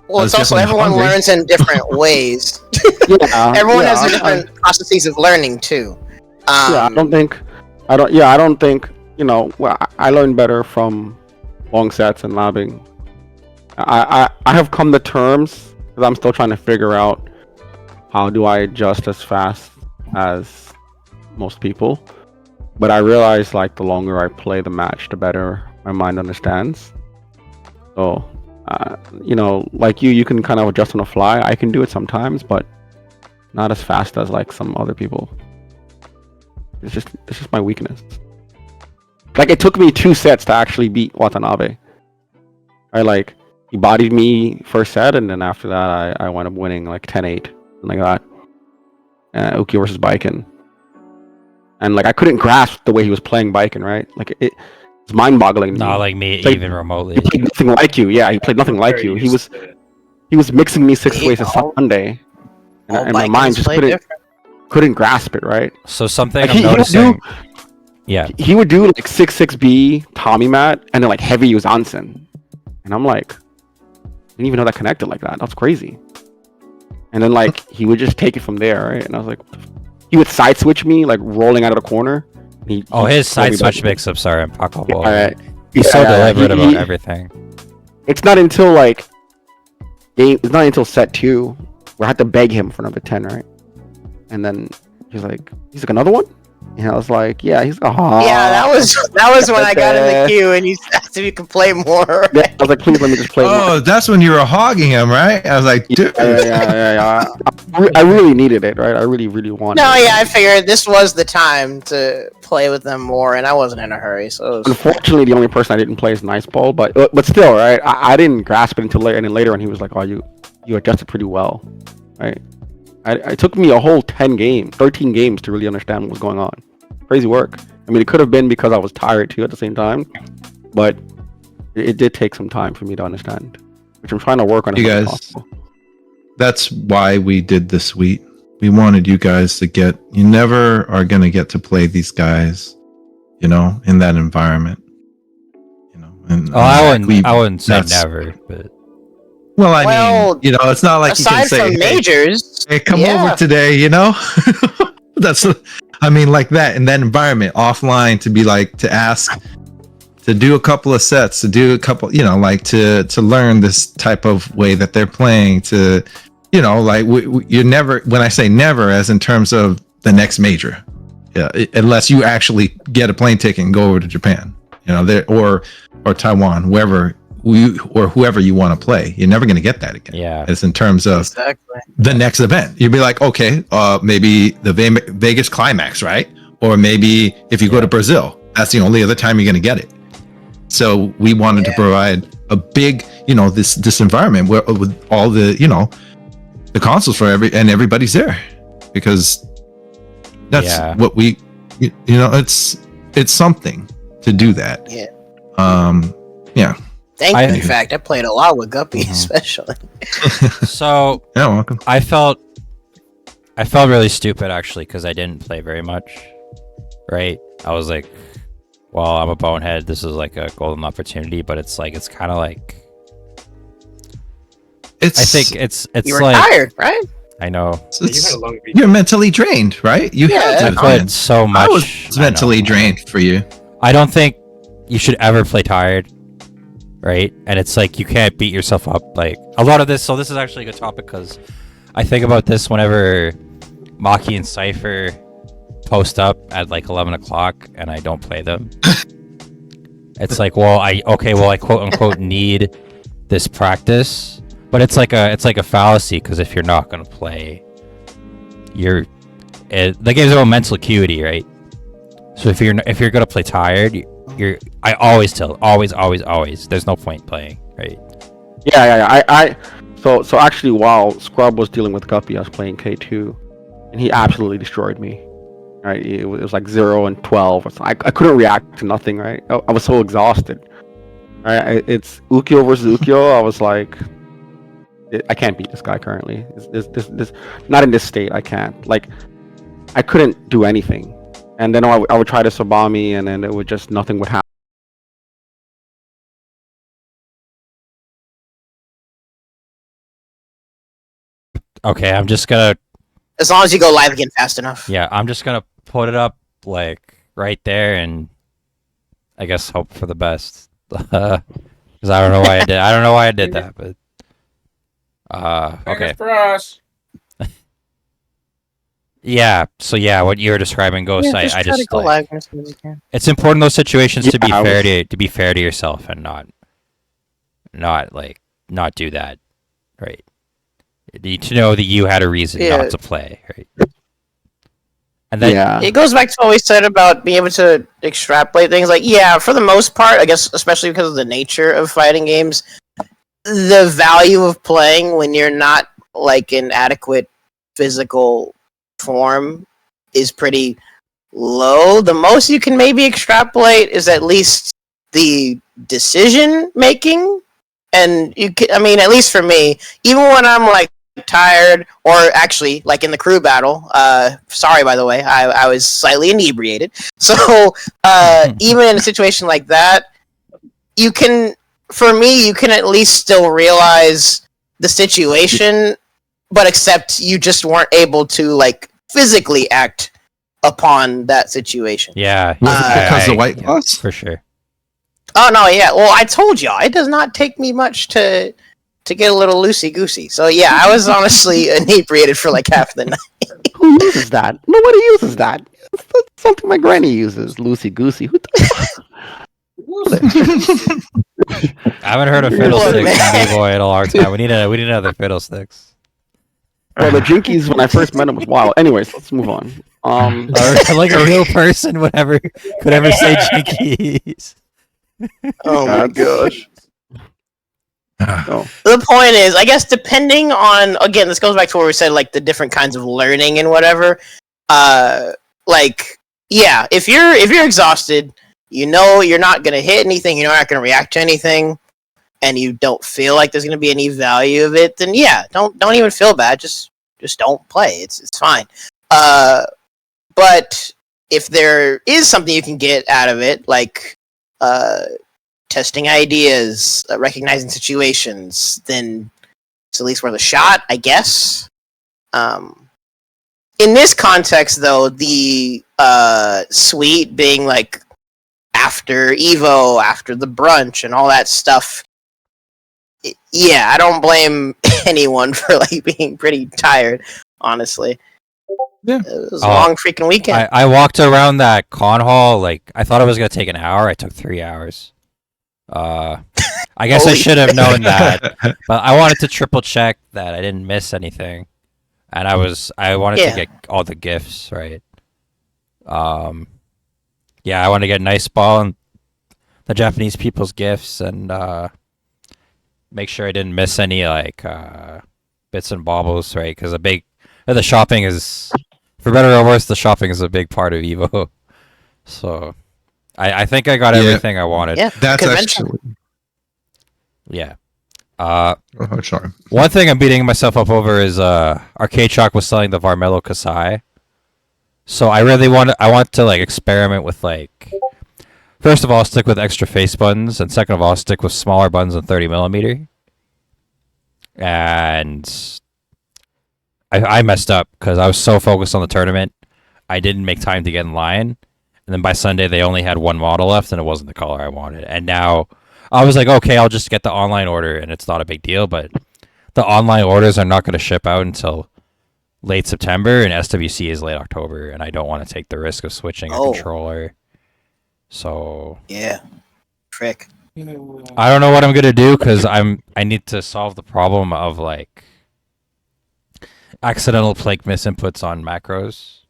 Well, it's also everyone learns in different ways. Everyone has their different processes of learning too. I don't think. Well, I learn better from long sets and labbing. I have come to terms, because I'm still trying to figure out how do I adjust as fast as most people. But I realize like the longer I play the match, the better my mind understands. So. Like you can kind of adjust on the fly. I can do it sometimes, but not as fast as like some other people. It's just my weakness. Like, it took me 2 sets to actually beat Watanabe. Like, he bodied me first set, and then after that, I wound up winning like 10-8, something like that. Uki versus Baiken. And like, I couldn't grasp the way he was playing Baiken, right? Like, it's mind-boggling. Not like me, even remotely. He played nothing like you. Yeah, he played nothing like you. He was mixing me 6 ways a Sunday, and my mind just couldn't grasp it, right? So something I'm noticing. He would do like 6-6B Tommy Mat, and then like heavy Uzansen, and I'm like, I didn't even know that connected like that. That's crazy. And then like he would just take it from there, right? And I was like, he would side switch me like rolling out of the corner. His side switch mix-ups are impeccable. He's so deliberate about everything. It's not until set 2 where I had to beg him for another 10, right? And then he's like another one? And I was like, yeah, he's like, Yeah, that was when I got in the queue and you asked if you could play more. Yeah, I was like, please let me just play more. Oh, that's when you were hogging him, right? I was like, dude. Yeah. I really needed it, right? I really wanted No, it. yeah, I figured this was the time to play with them more, and I wasn't in a hurry, so it was... Unfortunately, the only person I didn't play is Nice Ball, but still, right? I didn't grasp it until later, and then later on he was like, oh, you adjusted pretty well, right? It took me a whole 13 games to really understand what was going on. Crazy work. I mean, it could have been because I was tired too at the same time, but it did take some time for me to understand, which I'm trying to work on. You guys, that's why we did the suite. We wanted you guys to get. You never are going to get to play these guys, in that environment. And I wouldn't say never, but. Well, I mean, it's not like you can say, aside from majors, hey, come over today, That's, I mean, like that, in that environment, offline, to be like, to ask, to do a couple of sets, to do a couple, like to learn this type of way that they're playing, to, like, you're never, when I say never, as in terms of the next major, unless you actually get a plane ticket and go over to Japan, or Taiwan, whoever you want to play, you're never going to get that again. Yeah, it's in terms of the next event. You'd be like, okay, maybe the Vegas climax, right? Or maybe if you go to Brazil, that's the only other time you're going to get it. So we wanted to provide a big, this environment where with all the, the consoles for everybody's there, because that's what we, it's something to do that. Yeah. Thank you. In fact, I played a lot with Guppy, especially. So yeah, welcome. I felt really stupid actually because I didn't play very much. Right? I was like, well, I'm a bonehead. This is like a golden opportunity, but it's kind of like. I think it's you were like tired, right? I know. You're mentally drained, right? You had to. I played so much. I was mentally drained for you. I don't think you should ever play tired. Right? And it's like you can't beat yourself up. Like a lot of this. So this is actually a good topic because I think about this whenever Maki and Cypher post up at like 11 o'clock and I don't play them. It's like, well, I quote unquote need this practice, but it's like a fallacy because if you're not gonna play, the game's about mental acuity, right? So if you're gonna play tired. I always tell, always, there's no point playing, right? Yeah. So actually, while Scrub was dealing with Guppy, I was playing K2, and he absolutely destroyed me. Right? It was like 0 and 12. I couldn't react to nothing. Right? I was so exhausted. Right? It's Ukyo versus Ukyo. I was like, I can't beat this guy currently. This not in this state. I can't. Like, I couldn't do anything. And then I would try to Sabami, and then it would just, nothing would happen. Okay, I'm just gonna... As long as you go live again fast enough. Yeah, I'm just gonna put it up, like, right there, and I guess hope for the best. Because I don't know why I did that, but... okay. For us. Yeah, so what you were describing, Ghost, I just go like, live as soon as you can. it's important in those situations to be fair to yourself and not do that, right? You need to know that you had a reason not to play, right? And then it goes back to what we said about being able to extrapolate things. Like, for the most part, I guess, especially because of the nature of fighting games, the value of playing when you're not like in adequate physical form is pretty low. The most you can maybe extrapolate is at least the decision making, and you can, I mean, at least for me, even when I'm like tired, or actually like in the crew battle, sorry by the way, I was slightly inebriated, so even in a situation like that, you can at least still realize the situation, but except you just weren't able to like physically act upon that situation. Yeah. Because the white gloves? For sure. Oh, no, yeah. Well, I told y'all, it does not take me much to get a little loosey-goosey. So, yeah, I was honestly inebriated for like half the night. Who uses that? Nobody uses that. That's something my granny uses. Loosey goosey. Who I haven't heard of fiddlesticks from B-Boy in a long time. We need another fiddlesticks. Well, the Jinkies when I first met him was wild. Anyways, let's move on. Like a real person could ever say Jinkies. Oh my gosh. Oh. The point is, I guess, depending on, again, this goes back to where we said, like, the different kinds of learning and whatever. Like, yeah, if you're exhausted, you know you're not gonna hit anything, you're not gonna react to anything, and you don't feel like there's gonna be any value of it, then yeah, don't even feel bad. Just don't play. It's fine. But if there is something you can get out of it, like testing ideas, recognizing situations, then it's at least worth a shot, I guess. In this context, though, the suite being like after Evo, after the brunch, and all that stuff, yeah, I don't blame anyone for like being pretty tired, honestly. Yeah. It was a long freaking weekend. I walked around that con hall, like, I thought it was going to take an hour. I took 3 hours. I guess I should have known that, but I wanted to triple check that I didn't miss anything. And I wanted to get all the gifts, right? Yeah, I want to get nice ball and the Japanese people's gifts, and make sure I didn't miss any like bits and baubles, right? Because the shopping is, for better or worse, the shopping is a big part of Evo. So I think I got everything I wanted. Yeah, That's actually. Yeah. Sorry. One thing I'm beating myself up over is Arcade Shock was selling the Varmello Kasai. So I want to like experiment with, like, first of all, stick with extra face buttons, and second of all, stick with smaller buttons than 30mm. And I messed up because I was so focused on the tournament, I didn't make time to get in line. And then by Sunday, they only had one model left, and it wasn't the color I wanted. And now I was like, okay, I'll just get the online order, and it's not a big deal. But the online orders are not going to ship out until late September, and SWC is late October, and I don't want to take the risk of switching a controller. So yeah, frick. I don't know what I'm gonna do because I need to solve the problem of like accidental Planck misinputs on macros,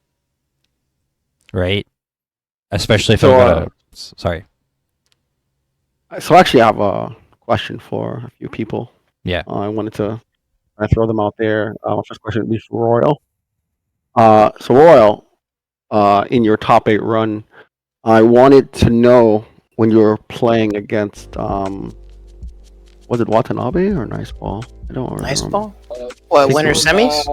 right? Especially if I'm gonna. Sorry. So actually, I have a question for a few people. Yeah. I wanted to throw them out there. First question would be for Royal. So Royal, in your top 8 run, I wanted to know when you were playing against, was it Watanabe or Nice Ball? I don't remember. Nice Ball? What, winners semis?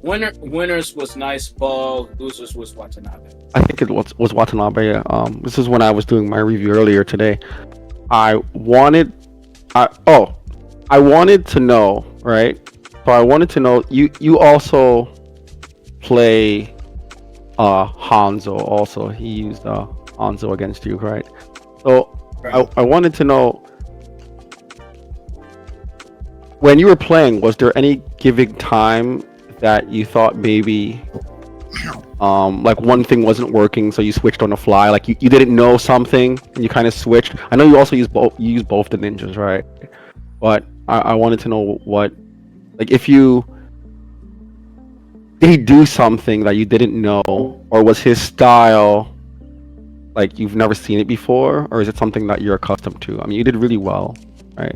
Winners was Nice Ball, losers was Watanabe. I think it was Watanabe. This is when I was doing my review earlier today. I wanted to know, right? So I wanted to know, you also play Hanzo also. He used Hanzo against you, right? So right. I wanted to know, when you were playing, was there any giving time that you thought maybe like one thing wasn't working, so you switched on the fly, like you didn't know something and you kind of switched? I know you also use both the ninjas, right? But I wanted to know what, like, did he do something that you didn't know, or was his style like you've never seen it before, or is it something that you're accustomed to? I mean, you did really well, right?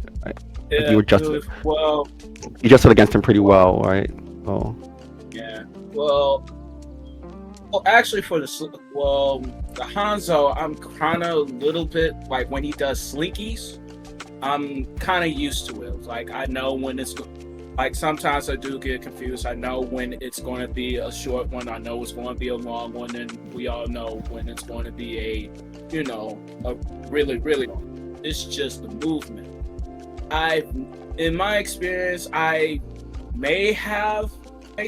Yeah, you adjusted against him pretty well, right? So yeah. Well, actually, the Hanzo, I'm kind of a little bit like when he does slinkies, I'm kind of used to it. Like, I know when it's like, sometimes I do get confused. I know when it's going to be a short one. I know it's going to be a long one, and we all know when it's going to be a really, really long. It's just the movement. In my experience, I may have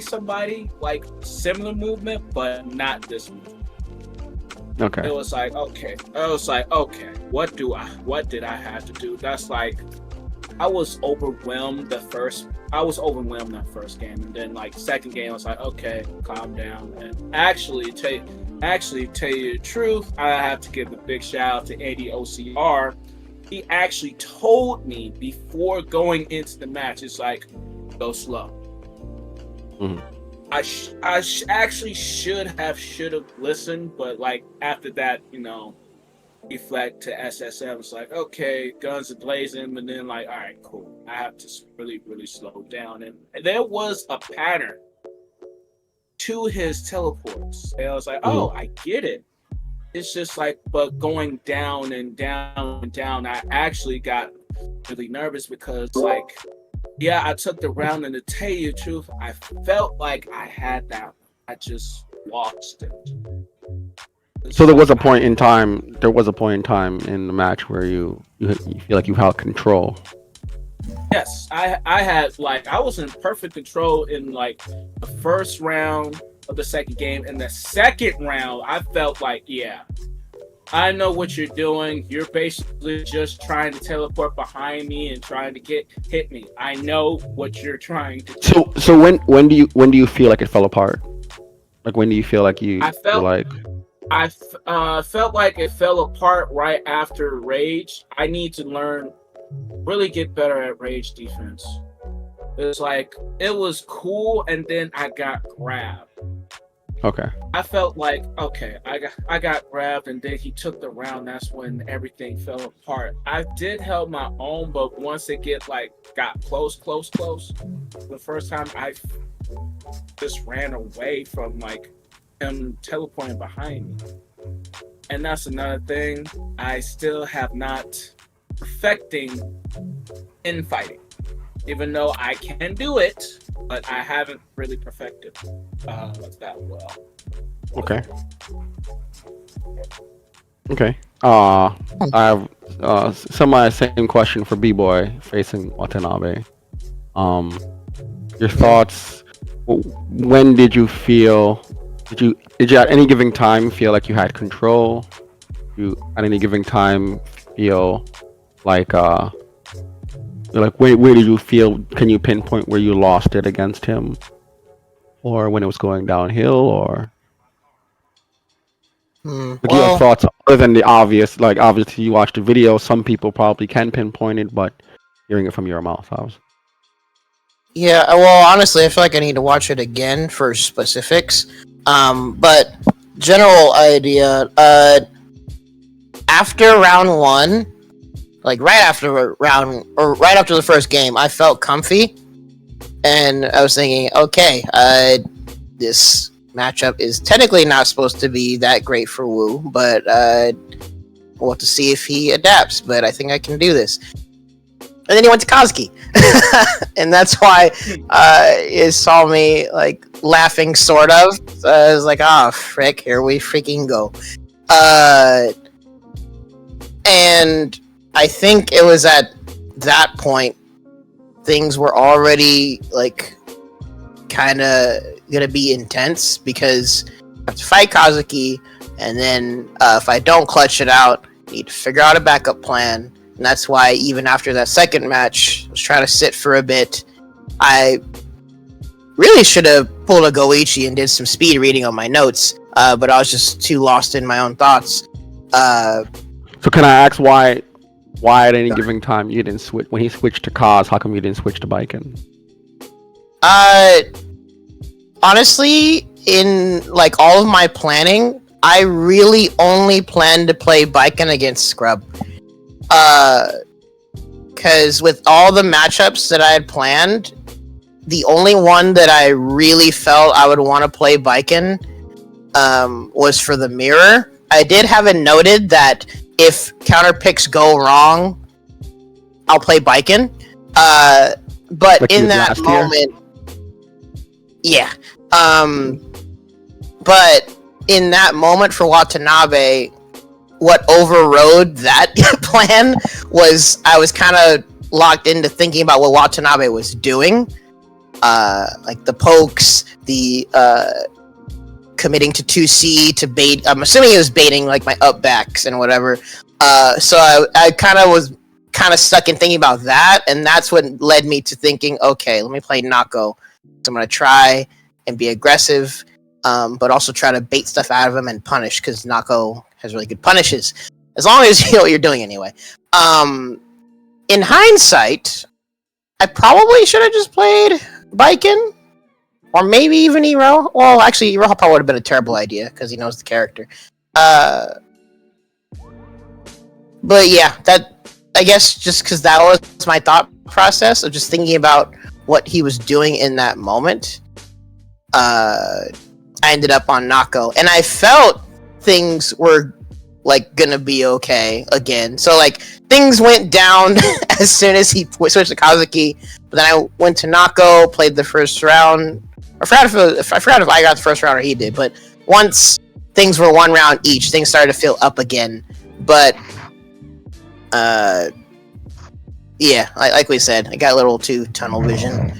somebody like similar movement, but not this movement. Okay. It was like, okay. What did I have to do? That's like, I was overwhelmed the first was overwhelmed that first game, and then like second game I was like, okay, calm down. And actually tell you the truth, I have to give a big shout out to Andy OCR. He actually told me before going into the match, it's like, go slow. Mm-hmm. I actually should have listened, but like after that, reflect to SSM. It's like, okay, guns are blazing, and then like, all right, cool. I have to really, really slow down. And there was a pattern to his teleports. And I was like, oh, I get it. It's just like, but going down and down and down, I actually got really nervous because like, yeah, I took the round, and to tell you the truth, I felt like I had that. I just lost it. So there was a point in time. There was a point in time in the match where you feel like you held control. Yes, I had like I was in perfect control in like the first round of the second game. In the second round, I felt like, yeah, I know what you're doing. You're basically just trying to teleport behind me and trying to hit me. I know what you're trying to do. So when do you feel like it fell apart? Like when do you feel like I felt like it fell apart right after Rage. I need to really get better at Rage defense. It's like, it was cool, and then I got grabbed. Okay. I felt like, okay, I got grabbed, and then he took the round. That's when everything fell apart. I did held my own, but once it got close, the first time I just ran away from like him teleporting behind me. And that's another thing. I still have not perfecting infighting. Even though I can do it, but I haven't really perfected that well. Okay. I have same question for B-Boy facing Watanabe. Your thoughts. When did you feel? Did you at any given time feel like you had control? You at any given time feel like where did you feel? Can you pinpoint where you lost it against him, or when it was going downhill, or your thoughts other than the obvious? Like obviously you watched the video. Some people probably can pinpoint it, but hearing it from your mouth, Yeah, well, honestly, I feel like I need to watch it again for specifics. But general idea. After round one. Like right after the first game, I felt comfy, and I was thinking, okay, this matchup is technically not supposed to be that great for Wu, but we'll have to see if he adapts. But I think I can do this. And then he went to Kazuki, and that's why it saw me like laughing, sort of. So I was like, oh frick, here we freaking go, and I think it was at that point things were already like kind of gonna be intense because I have to fight Kazuki, and then if I don't clutch it out, I need to figure out a backup plan. And that's why even after that second match, I was trying to sit for a bit. I really should have pulled a Goichi and did some speed reading on my notes, but I was just too lost in my own thoughts. So can I ask why at any given time you didn't switch when he switched to Kaz? How come you didn't switch to Biken? Honestly, in like all of my planning, I really only planned to play Biken against Scrub. Because with all the matchups that I had planned, the only one that I really felt I would want to play Biken was for the mirror. I did have it noted that if counter picks go wrong, I'll play Biken. But like in that moment, yeah. But in that moment for Watanabe, what overrode that plan was I was kind of locked into thinking about what Watanabe was doing. Like the pokes, the committing to 2C to bait. I'm assuming he was baiting like my up backs and whatever. So I kind of was kind of stuck in thinking about that, and that's what led me to thinking, okay, let me play Nako. So I'm gonna try and be aggressive, but also try to bait stuff out of him and punish, because Nako has really good punishes, as long as you know what you're doing anyway. In hindsight, I probably should have just played Baiken, or maybe even Ero. Well, actually, Ero probably would have been a terrible idea, because he knows the character. But yeah, that, I guess just because that was my thought process of just thinking about what he was doing in that moment, I ended up on Nako, and I felt things were like gonna be okay again. So like things went down as soon as he switched to Kazuki, but then I went to Nako, played the first round. I forgot if I got the first round or he did, but once things were one round each, things started to feel up again. But yeah, like we said, I got a little too tunnel vision.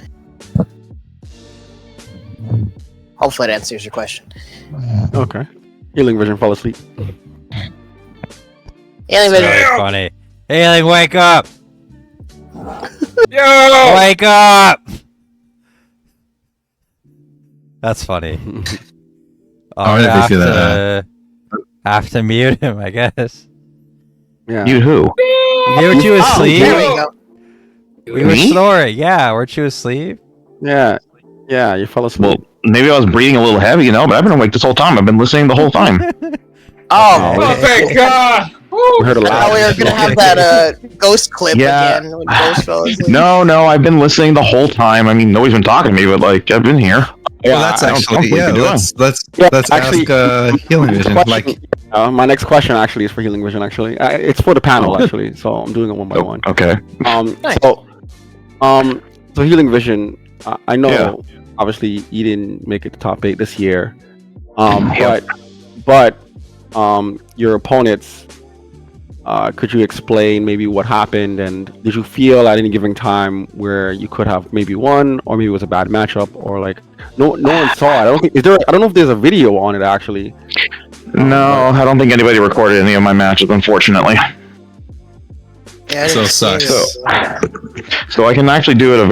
Hopefully that answers your question. Okay. Healing vision, fall asleep. Healing vision. Very funny. Healing, wake up! Yo! Wake up! That's funny. How did they feel that? Have to mute him, I guess. Yeah. You who? Weren't you asleep? There we go. We were Me? snoring. Yeah, weren't you asleep? Yeah. Yeah, you fell asleep. Well, maybe I was breathing a little heavy, but I've been awake this whole time. I've been listening the whole time. Oh, Oh, thank God! We heard a I thought lot. we were gonna have that ghost clip Yeah. again when Ghost fell asleep. No, I've been listening the whole time. I mean, nobody's been talking to me, but like, I've been here. Well, that's I don't actually, know what yeah, you're doing. let's actually, ask Healing Vision. Question, my next question actually is for Healing Vision. Actually, it's for the panel actually, so I'm doing it one by one. Okay. Nice. So Healing Vision. I know, Yeah. obviously, you didn't make it to top 8 this year. Yeah. But your opponents. Could you explain maybe what happened, and did you feel at any given time where you could have maybe won, or maybe it was a bad matchup, or like no one saw it? I don't know if there's a video on it actually. No, I don't think anybody recorded any of my matches, unfortunately. Yeah, So sucks. So I can actually do it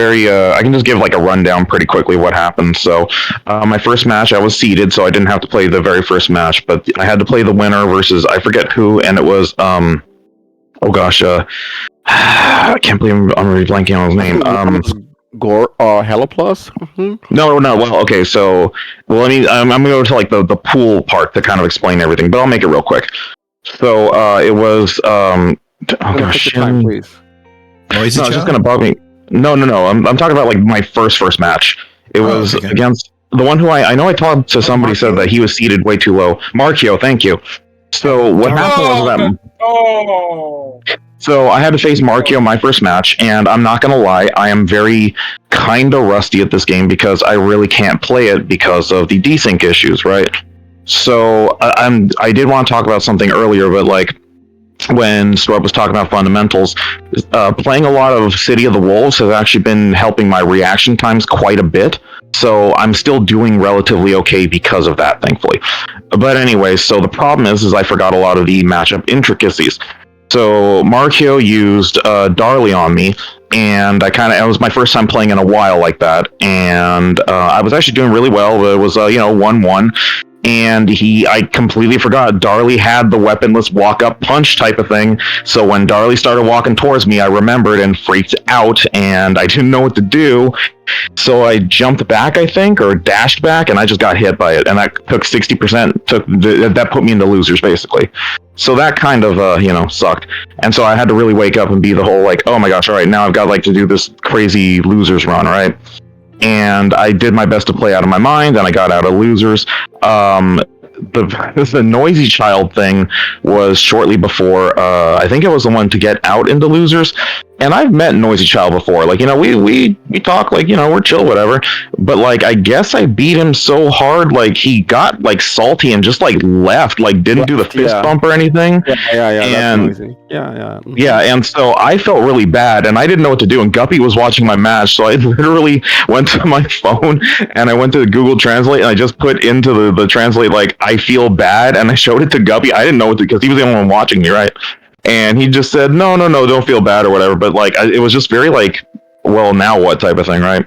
I can just give like a rundown pretty quickly what happened. So my first match, I was seeded, so I didn't have to play the very first match, but I had to play the winner versus, I forget who, and it was, oh gosh, I can't believe I'm really blanking on his name. Hello Plus? Mm-hmm. No, well, okay, so, well, I'm gonna go to like the pool part to kind of explain everything, but I'll make it real quick. So it was, oh gosh, Time, please. Noisy no, it's just Child? gonna bug me. No. I'm talking about like my first match. It was okay. against the one who I know I talked to somebody said that he was seated way too low. Marchio, thank you. So what happened was that. Oh! So I had to face Marchio my first match, and I'm not gonna lie, I am very kinda rusty at this game because I really can't play it because of the desync issues, right? So I did want to talk about something earlier, but like, when Storb was talking about fundamentals, playing a lot of City of the Wolves has actually been helping my reaction times quite a bit. So I'm still doing relatively okay because of that, thankfully. But anyway, so the problem is I forgot a lot of the matchup intricacies. So Marchio used Darley on me, and it was my first time playing in a while like that, and I was actually doing really well. It was 1-1. And I completely forgot Darley had the weaponless walk-up punch type of thing. So when Darley started walking towards me, I remembered and freaked out, and I didn't know what to do. So I jumped back, I think, or dashed back, and I just got hit by it. And that took 60%. That put me into losers, basically. So that kind of, sucked. And so I had to really wake up and be the whole, like, oh my gosh, all right, now I've got, like, to do this crazy losers run, right? And I did my best to play out of my mind, and I got out of losers. The Noisy Child thing was shortly before, I think it was the one to get out into losers. And I've met Noisy Child before. Like, we talk, like, we're chill, whatever. But, like, I guess I beat him so hard, like, he got, like, salty and just, like, left. Like, didn't do the fist bump or anything. Yeah, and, that's noisy. Yeah. Yeah, and so I felt really bad, and I didn't know what to do, and Guppy was watching my match, so I literally went to my phone, and I went to Google Translate, and I just put into the Translate, like, I feel bad, and I showed it to Guppy. I didn't know what to, because he was the only one watching me, right? And he just said, no, don't feel bad or whatever. But like, it was just very like, well, now what type of thing, right?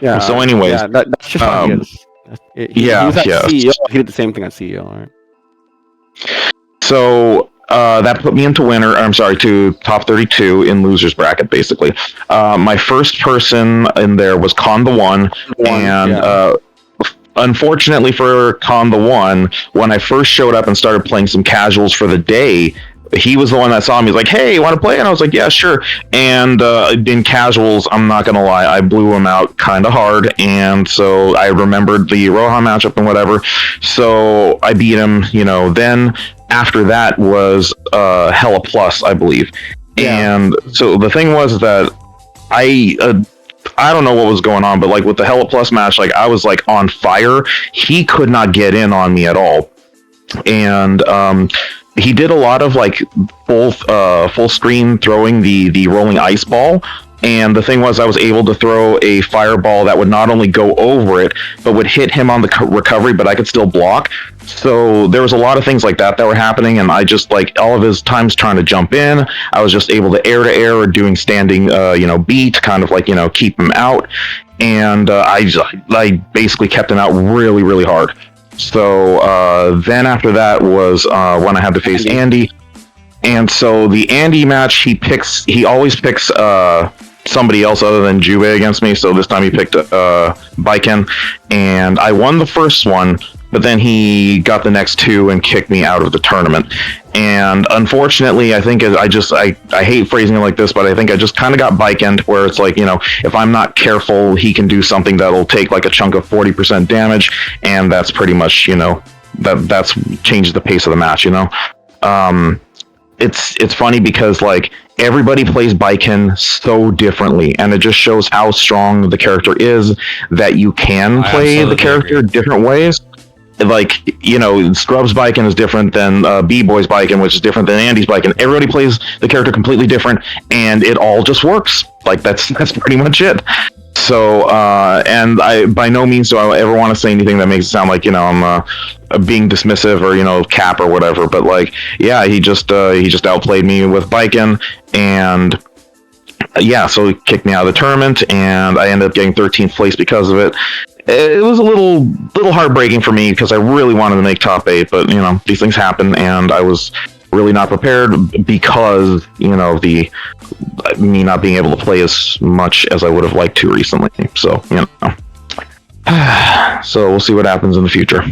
Yeah. So anyways, yeah, that's just how he is. He was at CEO. He did the same thing at CEO, right? So that put me into to top 32 in losers bracket, basically. My first person in there was Con the One, and unfortunately for Con the One, when I first showed up and started playing some casuals for the day, he was the one that saw me. He's like, "Hey, you want to play?" And I was like, "Yeah, sure." And in casuals, I'm not gonna lie, I blew him out kind of hard, and so I remembered the Rohan matchup and whatever. So I beat him. Then after that was Hella Plus, I believe. Yeah. And so the thing was that I don't know what was going on, but like with the Hella Plus match, like I was like on fire. He could not get in on me at all, and he did a lot of like full screen throwing the rolling ice ball. And the thing was, I was able to throw a fireball that would not only go over it, but would hit him on the recovery, but I could still block. So there was a lot of things like that were happening, and I just like all of his times trying to jump in, I was just able to air or doing standing, beat, kind of like keep him out, and I basically kept him out really, really hard. So then after that was when I had to face Andy. And so the Andy match, he always picks somebody else other than Juve against me. So this time he picked Biken, and I won the first one, but then he got the next two and kicked me out of the tournament. And unfortunately, I think I hate phrasing it like this, but I think I just kind of got Bikened, where it's like, if I'm not careful, he can do something that'll take like a chunk of 40% damage, and that's pretty much, that's changes the pace of the match, It's funny because like everybody plays Biken so differently, and it just shows how strong the character is that you can play the character different ways. Like, Scrub's Biken is different than B-Boy's Biken, which is different than Andy's Biken. Everybody plays the character completely different, and it all just works. Like that's pretty much it. So, and I by no means do I ever want to say anything that makes it sound like I'm being dismissive or cap or whatever. But like, yeah, he just outplayed me with Biken, and so he kicked me out of the tournament, and I ended up getting 13th place because of it. It was a little heartbreaking for me because I really wanted to make top 8, but these things happen, and I was really not prepared because me not being able to play as much as I would have liked to recently. So so we'll see what happens in the future.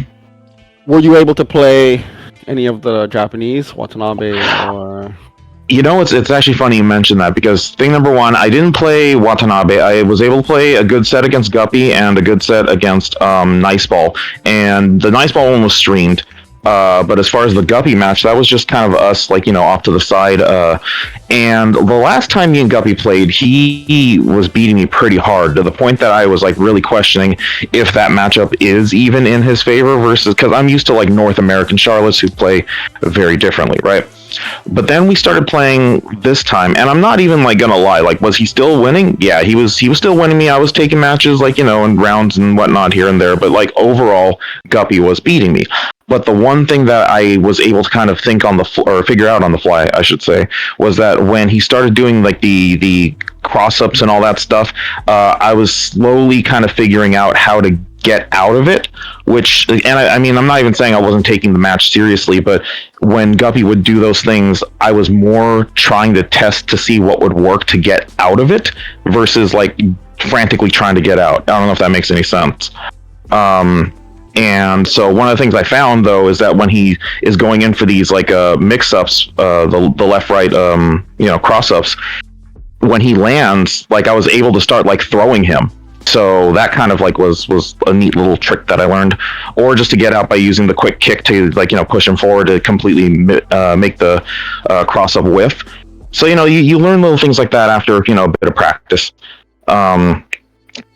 Were you able to play any of the Japanese Watanabe or? It's actually funny you mentioned that, because thing number one, I didn't play Watanabe. I was able to play a good set against Guppy and a good set against Nice Ball, and the Nice Ball one was streamed. But as far as the Guppy match, that was just kind of us, like, off to the side. And the last time me and Guppy played, he was beating me pretty hard, to the point that I was, like, really questioning if that matchup is even in his favor versus... Because I'm used to, like, North American Charlottes who play very differently, right? But then we started playing this time, and I'm not even, like, gonna lie. Like, was he still winning? Yeah, he was still winning me. I was taking matches, like, in rounds and whatnot here and there. But, like, overall, Guppy was beating me. But the one thing that I was able to kind of think on or figure out on the fly, I should say, was that when he started doing like the cross-ups and all that stuff, I was slowly kind of figuring out how to get out of it, I mean, I'm not even saying I wasn't taking the match seriously, but when Guppy would do those things, I was more trying to test to see what would work to get out of it versus like frantically trying to get out. I don't know if that makes any sense. And so one of the things I found, though, is that when he is going in for these like mix-ups, the left-right, cross-ups, when he lands, like I was able to start like throwing him. So that kind of like was a neat little trick that I learned, or just to get out by using the quick kick to like push him forward to completely make the cross-up whiff. So you learn little things like that after a bit of practice. So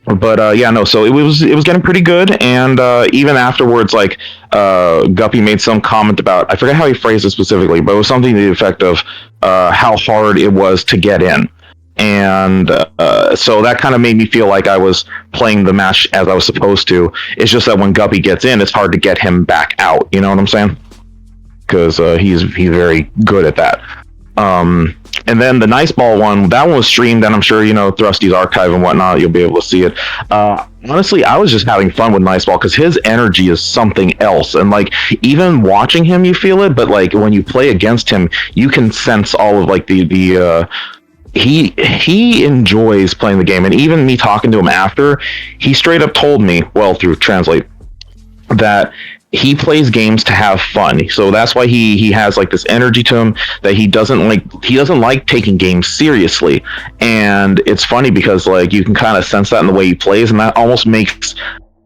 it was getting pretty good, and even afterwards, like Guppy made some comment about, I forget how he phrased it specifically, but it was something to the effect of how hard it was to get in, and so that kind of made me feel like I was playing the match as I was supposed to. It's just that when Guppy gets in, it's hard to get him back out. You know what I'm saying? Because he's very good at that. And then the Nice Ball one, that one was streamed, and I'm sure, Thrusty's archive and whatnot, you'll be able to see it. Honestly, I was just having fun with Nice Ball because his energy is something else. And, like, even watching him, you feel it, but, like, when you play against him, you can sense all of, like, he enjoys playing the game. And even me talking to him after, he straight up told me, well, through Translate, that he plays games to have fun. So that's why he has like this energy to him that he doesn't like taking games seriously. And it's funny because like you can kind of sense that in the way he plays, and that almost made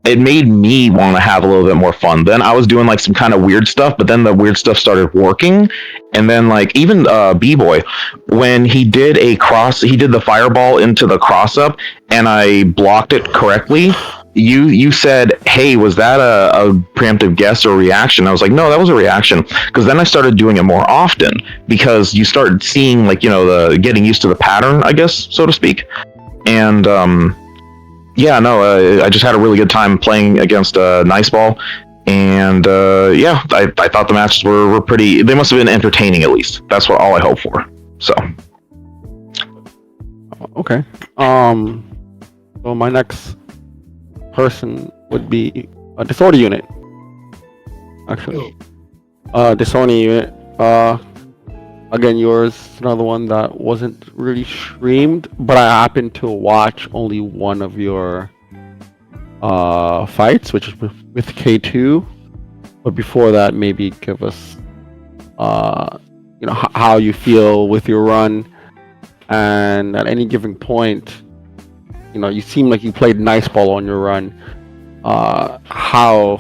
me want to have a little bit more fun. Then I was doing like some kind of weird stuff, but then the weird stuff started working. And then like even B-Boy, when he did the fireball into the cross up and I blocked it correctly, you said, hey, was that a preemptive guess or reaction? I was like, no, that was a reaction. Because then I started doing it more often because you start seeing like, the getting used to the pattern, I guess, so to speak. And I just had a really good time playing against Nice Ball. And I thought the matches were pretty, they must have been entertaining at least. That's all I hope for. So. Okay. So my next person would be a disorder unit. Actually, disorder unit. Again, yours another one that wasn't really streamed, but I happened to watch only one of your fights, which is with K2. But before that, maybe give us how you feel with your run, and at any given point, you seem like you played Nice Ball on your run. How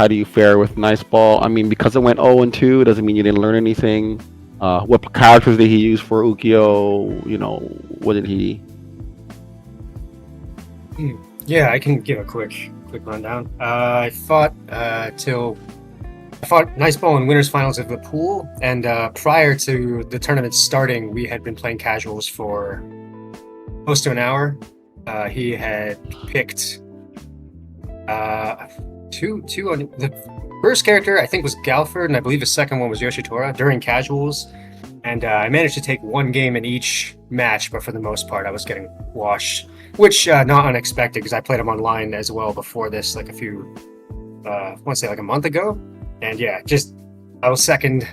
do you fare with Nice Ball? I mean, because it went 0-2, doesn't mean you didn't learn anything. What characters did he use for Ukyo? What did he? Yeah, I can give a quick rundown. I fought Nice Ball in winners finals of the pool, and prior to the tournament starting, we had been playing casuals for close to an hour. He had picked two on the first character, I think, was Galford, and I believe the second one was Yoshitora during casuals. And I managed to take one game in each match, but for the most part, I was getting washed, which not unexpected because I played him online as well before this, like I want to say like a month ago. And yeah, I was second.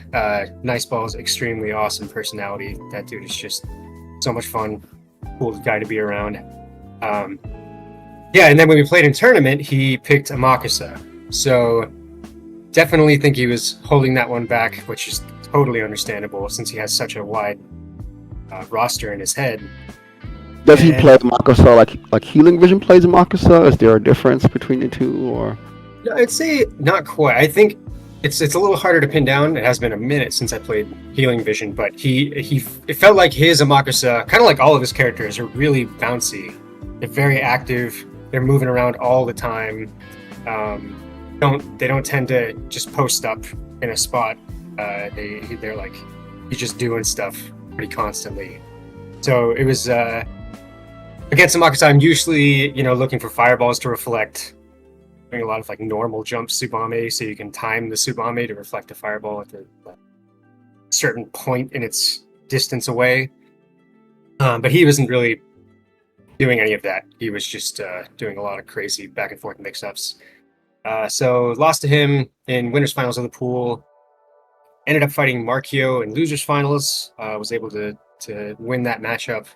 Nice Ball's extremely awesome personality. That dude is just so much fun. Cool guy to be around. And then when we played in tournament, he picked Amakusa. So definitely think he was holding that one back, which is totally understandable since he has such a wide roster in his head. Does he play Amakusa like Healing Vision plays Amakusa? Is there a difference between the two, or? No, I'd say not quite. I think it's a little harder to pin down. It has been a minute since I played Healing Vision, but it felt like his Amakusa, kind of like all of his characters, are really bouncy. They're very active. They're moving around all the time. They don't tend to just post up in a spot. They're like, he's just doing stuff pretty constantly. So it was against Amakusa, I'm usually looking for fireballs to reflect. Doing a lot of like normal jump Tsubame, so you can time the Tsubame to reflect a fireball at a certain point in its distance away. But he wasn't really doing any of that. He was just doing a lot of crazy back and forth mix-ups. So lost to him in winners finals of the pool. Ended up fighting Markio in losers finals. Was able to win that matchup.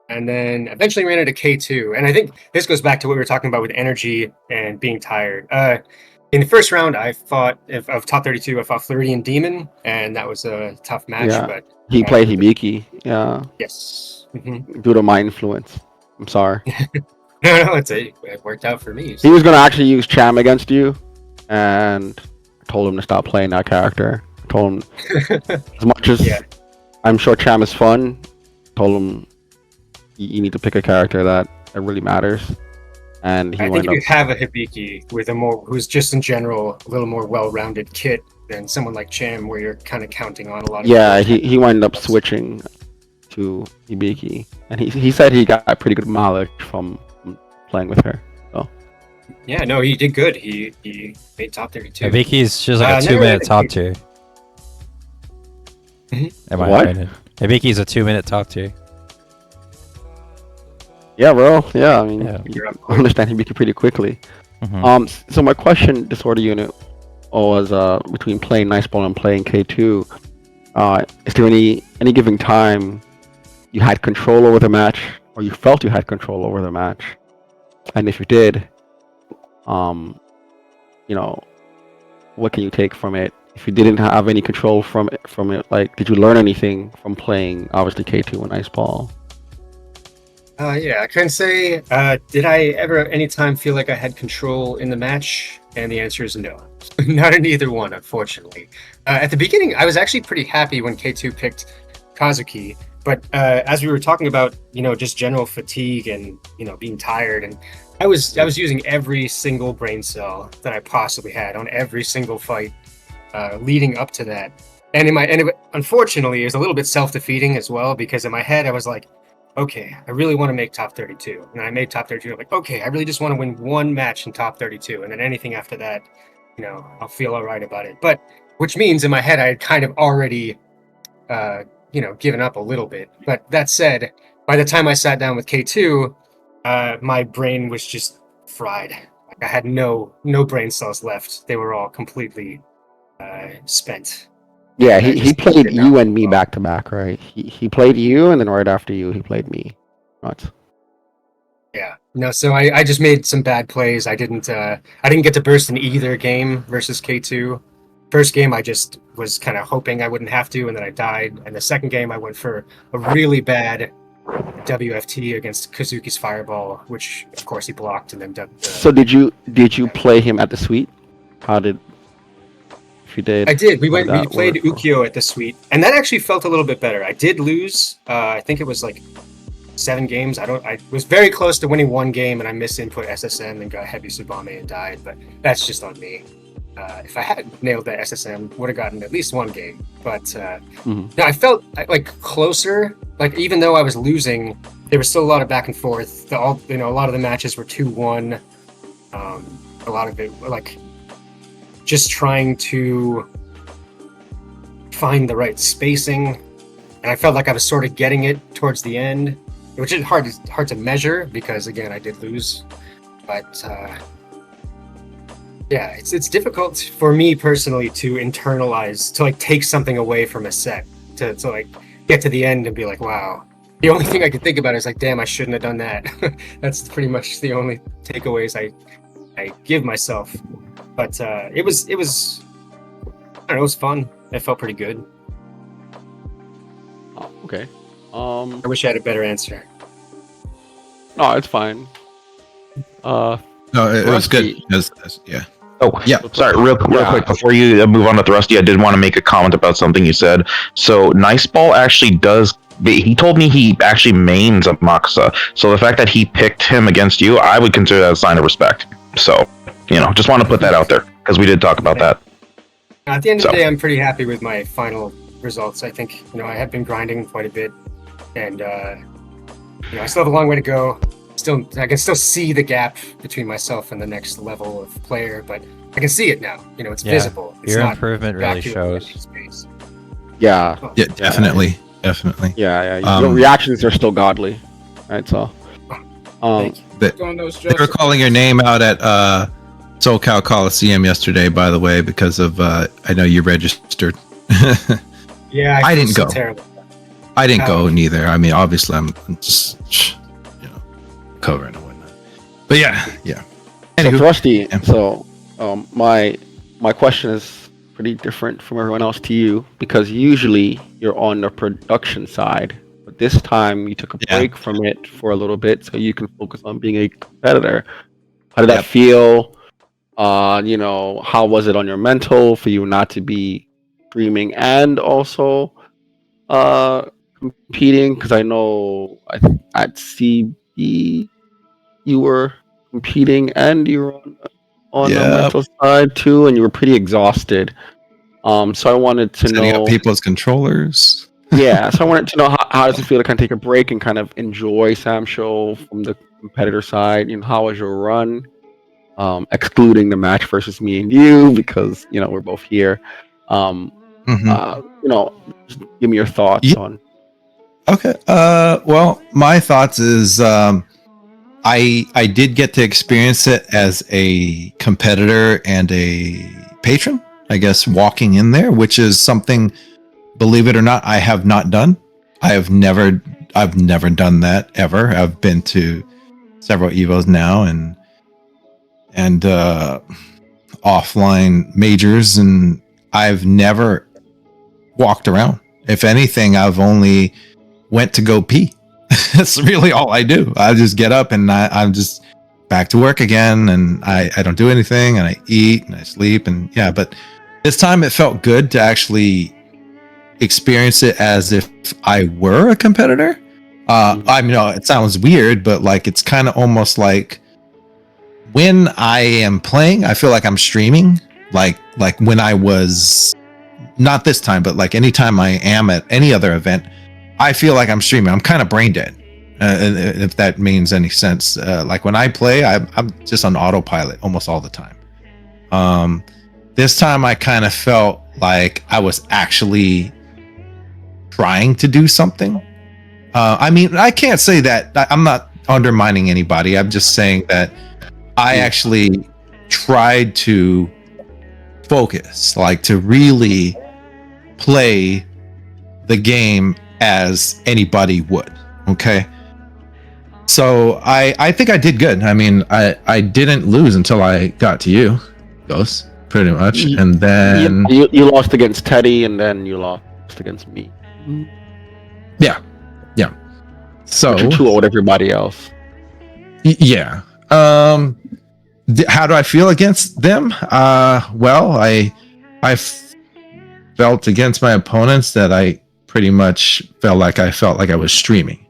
And then eventually ran into K2. And I think this goes back to what we were talking about with energy and being tired. In the first round, I fought of top 32. I fought Floridian Demon, and that was a tough match. Yeah. But He played Hibiki. Yeah. yes, mm-hmm. Due to my influence. I'm sorry. No, it worked out for me. He was gonna actually use Cham against you, and I told him to stop playing that character. I told him as much as I'm sure Cham is fun. I told him you need to pick a character that really matters. And I think if you have a Hibiki with who's just in general a little more well-rounded kit than someone like Cham, where you're kind of counting on a lot of. Yeah, he wound up switching to Hibiki, and he said he got a pretty good mileage from playing with her. So. Yeah, no, he did good. He made top 32. Viki's just like a 2-minute top tier. In my What? opinion. Hibiki's a 2-minute talk to you. Yeah, bro. Yeah, I mean, Yeah. you understand Hibiki pretty quickly. Mhm. So my question, disorder unit, was between playing Nice Ball and playing K2. Is there any given time you had control over the match, or you felt you had control over the match? And if you did, you know, what can you take from it? If you didn't have any control from it, like, did you learn anything from playing obviously K2 and Nice Ball? Yeah, I couldn't say. Did I ever at any time feel like I had control in the match? And the answer is no. Not in either one, unfortunately. At the beginning, I was actually pretty happy when K2 picked Kazuki. But as we were talking about, just general fatigue and, being tired, and I was using every single brain cell that I possibly had on every single fight leading up to that. And unfortunately, it was a little bit self-defeating as well, because in my head, I was like, okay, I really want to make top 32. And I made top 32. I'm like, okay, I really just want to win one match in top 32. And then anything after that, I'll feel all right about it. But which means in my head, I had kind of already, given up a little bit. But that said, by the time I sat down with K2, my brain was just fried. Like, I had no brain cells left. They were all completely spent. Yeah, And I he just played did not you feel and me well. back to back, right? He played you, and then right after you, he played me. Right. Yeah. No, so I just made some bad plays. I didn't get to burst in either game versus K2. First game I just was kind of hoping I wouldn't have to, and then I died. And the second game I went for a really bad WFT against Kazuki's Fireball, which of course he blocked, and then So did you play him at the suite? How did, if you did? I did. We how did that played work? Ukyo at the suite, and that actually felt a little bit better. I did lose. I think it was like 7 games. I was very close to winning one game, and I missed input SSM and got heavy Subame and died. But that's just on me. If I had nailed that SSM, would have gotten at least one game. But no, I felt like closer. Like, even though I was losing, there was still a lot of back and forth. A lot of the matches were 2-1. A lot of it, like, just trying to find the right spacing, and I felt like I was sort of getting it towards the end, which is hard to measure because, again, I did lose. But yeah, it's difficult for me personally to internalize, to like take something away from a set, to like get to the end and be like, wow. The only thing I could think about is like, damn, I shouldn't have done that. That's pretty much the only takeaways I give myself. But it was I don't know, it was fun. It felt pretty good. Oh, okay. I wish I had a better answer. No, it's fine. No, it was good. Yeah. Oh, yeah. Sorry, real quick, before you move on to Thrusty, I did want to make a comment about something you said. So, Nice Ball actually does. He told me he actually mains Amakusa. So, the fact that he picked him against you, I would consider that a sign of respect. So, just want to put that out there because we did talk about that. At the end of the day, I'm pretty happy with my final results. I think, I have been grinding quite a bit, and I still have a long way to go. I can still see the gap between myself and the next level of player, but I can see it now. It's visible. It's your not improvement really vacuum shows. in space. Yeah. Yeah, definitely. Definitely. Yeah. Your Um, reactions are still godly, right? So, Thank you. They were calling your name out at SoCal Coliseum yesterday, by the way, because of I know you registered. Yeah, I feel didn't so go. terrible. I didn't go neither. I mean, obviously, I'm just covering and whatnot. But yeah. So Anywho, Thrusty, Yeah. so my question is pretty different from everyone else to you, because usually you're on the production side, but this time you took a Yeah. break from it for a little bit so you can focus on being a competitor. How did Yep. that feel? How was it on your mental for you not to be streaming and also competing? Because I know at CB you were competing and you were on the Yep. mental side too, and you were pretty exhausted. So I wanted to setting know. up people's controllers. Yeah, so I wanted to know how does it feel to kind of take a break and kind of enjoy Samsho from the competitor side? How was your run? Excluding the match versus me and you, because we're both here. Just give me your thoughts Yeah. on. Okay. Well, my thoughts is I did get to experience it as a competitor and a patron. I guess walking in there, which is something, believe it or not, I have not done. I've never done that ever. I've been to several Evos now and offline majors, and I've never walked around. If anything, I've only went to go pee. That's really all I do. I just get up and I'm just back to work again, and I don't do anything, and I eat and I sleep, and yeah. But this time it felt good to actually experience it as if I were a competitor. I know it sounds weird, but like it's kind of almost like when I am playing, I feel like I'm streaming. Like when I was, not this time, but like anytime I am at any other event, I feel like I'm streaming. I'm kind of brain dead, if that means any sense. Like when I play, I'm just on autopilot almost all the time. This time I kind of felt like I was actually trying to do something. I mean, I can't say that. I'm not undermining anybody. I'm just saying that I actually tried to focus, like to really play the game as anybody would. Okay. So I think I did good. I mean, I didn't lose until I got to you, Ghost, pretty much. And then you lost against Teddy, and then you lost against me. Yeah. So but you two owed everybody else. Yeah. How do I feel against them? Well, I felt against my opponents that I pretty much felt like I was streaming.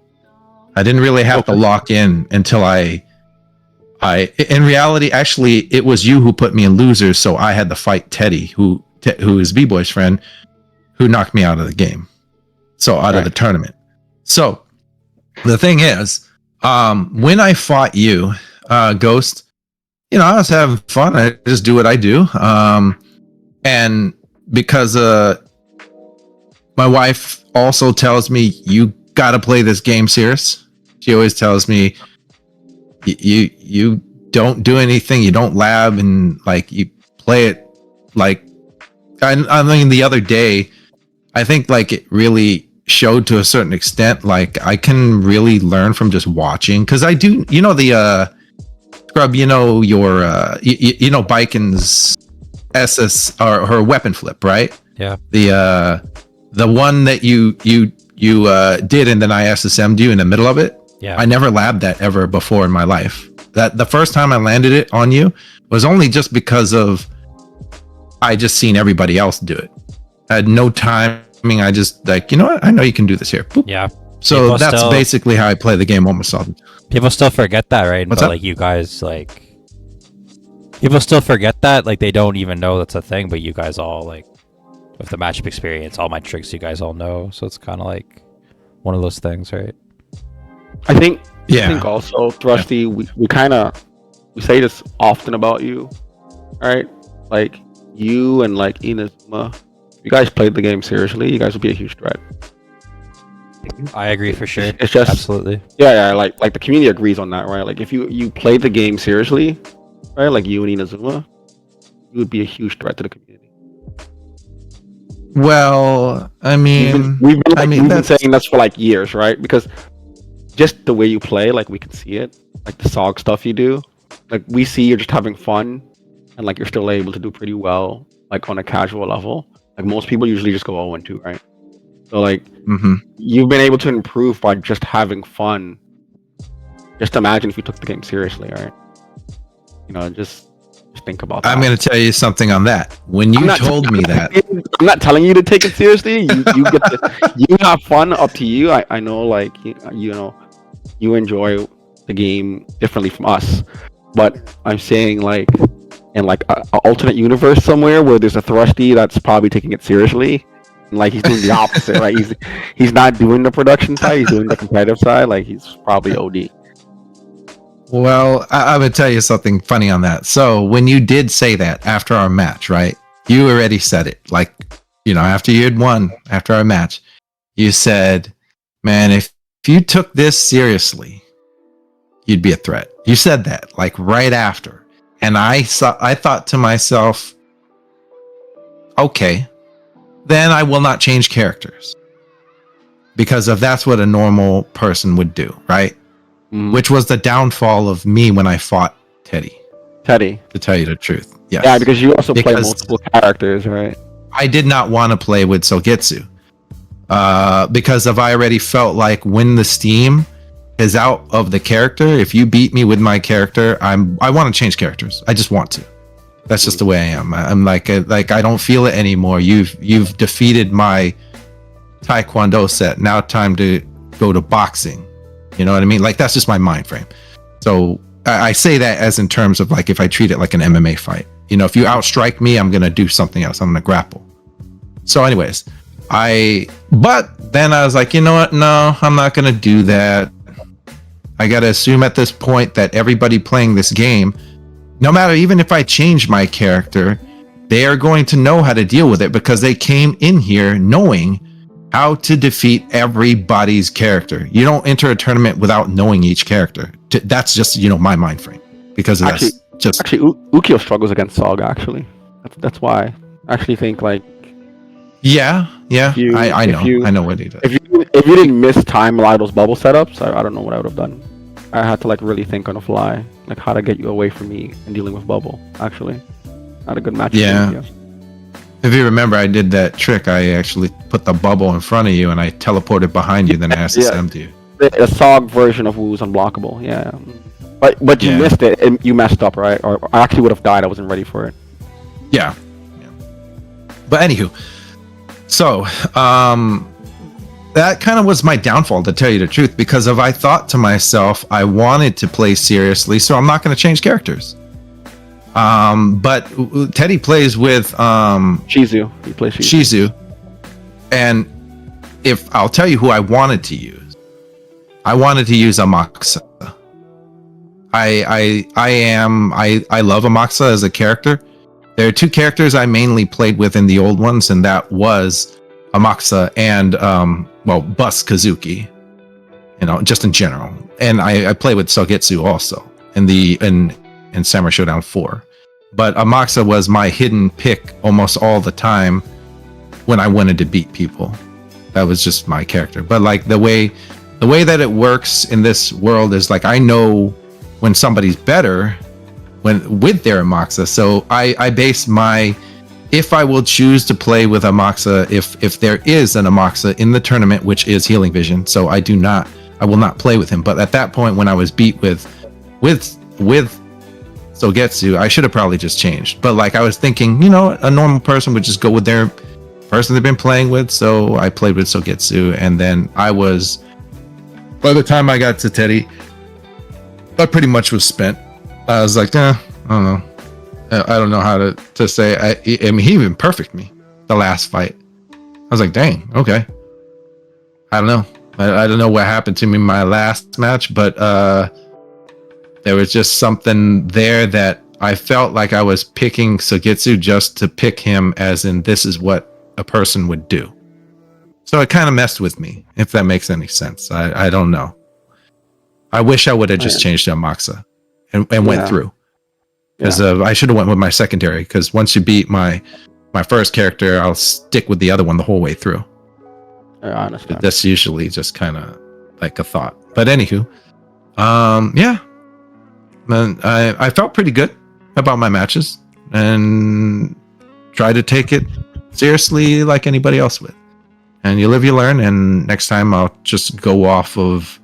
I didn't really have to lock in until I in reality, actually, it was you who put me in losers, so I had to fight Teddy, who is B-Boy's friend, who knocked me out of the game. So out of the tournament. So the thing is, when I fought you, Ghost, I was having fun. I just do what I do. And because my wife also tells me, you got to play this game serious. She always tells me, you don't do anything, you don't lab, and like you play it like, I mean, the other day, I think like it really showed to a certain extent, like I can really learn from just watching, because I do, the Scrub, your Biken's SS or her weapon flip, right? Yeah. The one that you did, and then I SSM'd you in the middle of it. Yeah. I never labbed that ever before in my life. That the first time I landed it on you was only just because of I just seen everybody else do it. I had no timing. I just like, you know what? I know you can do this here. Boop. Yeah. So People that's still- basically how I play the game almost all the time. People still forget that, right? What's But up? like you guys, like people still forget that, like they don't even know that's a thing. But you guys all like, with the matchup experience, all my tricks you guys all know. So it's kind of like one of those things, right? I think Yeah. also, Thrusty, we say this often about you, right? Like you and like Inazuma, if you guys played the game seriously, you guys would be a huge threat. I agree for sure. It's just Absolutely. yeah, like the community agrees on that, right? Like if you played the game seriously, right? Like you and Inazuma, you would be a huge threat to the community. Well, I mean, We've been that's- saying this for like years, right? Because just the way you play, like we can see it, like the SOG stuff you do, like we see you're just having fun, and like you're still able to do pretty well, like on a casual level. Like most people usually just go 0-2, right? So like you've been able to improve by just having fun. Just imagine if you took the game seriously, right? Just think about that. I'm going to tell you something on that. When you told me that, I'm not telling you to take it seriously. You get to, you have fun. Up to you. I know, like you enjoy the game differently from us, but I'm saying like in like an alternate universe somewhere where there's a Thrusty that's probably taking it seriously, and like he's doing the opposite, right? He's not doing the production side. He's doing the competitive side. Like he's probably OD. well, I'm going to tell you something funny on that. So when you did say that after our match, right? You already said it. Like after you had won, after our match, you said, man, if you took this seriously, you'd be a threat. You said that like right after. And I thought to myself, okay, then I will not change characters. Because that's what a normal person would do, right? Which was the downfall of me when I fought Teddy. To tell you the truth. Yes. Yeah, because you also play multiple characters, right? I did not want to play with Sogetsu. Because I already felt like when the steam is out of the character, if you beat me with my character, I want to change characters. I just want to. That's just the way I am. I'm like I don't feel it anymore. You've defeated my Taekwondo set. Now time to go to boxing. You know what I mean? Like that's just my mind frame. So I say that as in terms of like if I treat it like an MMA fight. If you outstrike me, I'm gonna do something else. I'm gonna grapple. So anyways, but then I was like, you know what? No, I'm not gonna do that. I gotta assume at this point that everybody playing this game, no matter even if I change my character, they are going to know how to deal with it because they came in here knowing how to defeat everybody's character. You don't enter a tournament without knowing each character. That's just my mind frame because actually, that's just Ukyo struggles against Sog. Actually, that's why I actually think like yeah. I know what he does. If you didn't miss time a lot of those bubble setups, I don't know what I would have done. I had to like really think on the fly, like how to get you away from me and dealing with bubble. Actually, I had a good match. Yeah. If you remember, I did that trick. I actually put the bubble in front of you and I teleported behind you, then I asked to send to you. The Sog version of Wu's unblockable. Yeah. But you missed it and you messed up, right? Or I actually would have died. I wasn't ready for it. Yeah. But anywho, so that kind of was my downfall, to tell you the truth, because I thought to myself, I wanted to play seriously, so I'm not going to change characters. But Teddy plays with Shizu. He plays Shizu. And if I'll tell you who I wanted to use, I wanted to use Amakusa. I love Amakusa as a character. There are two characters I mainly played with in the old ones, and that was Amakusa and Bus Kazuki. Just in general. And I play with Sogetsu also in Samurai Shodown 4. But Amakusa was my hidden pick almost all the time when I wanted to beat people. That was just my character. But like the way that it works in this world is like I know when somebody's better with their Amakusa. So I base if I will choose to play with Amakusa, if there is an Amakusa in the tournament, which is Healing Vision, so I will not play with him. But at that point, when I was beat with Sogetsu, I should have probably just changed. But like I was thinking, a normal person would just go with their person they've been playing with. So I played with Sogetsu, and then by the time I got to Teddy, I pretty much was spent. I was like, I don't know. I don't know how to say. I mean, he even perfected me the last fight. I was like, dang, okay. I don't know. I don't know what happened to me in my last match, but there was just something there that I felt like I was picking Sogetsu just to pick him, as in this is what a person would do. So it kind of messed with me, if that makes any sense. I don't know. I wish I would have just changed to Amakusa and went through. Because I should have went with my secondary, because once you beat my first character, I'll stick with the other one the whole way through. I understand. That's usually just kind of like a thought. But anywho, man, I felt pretty good about my matches and try to take it seriously like anybody else would. And you live, you learn, and next time I'll just go off of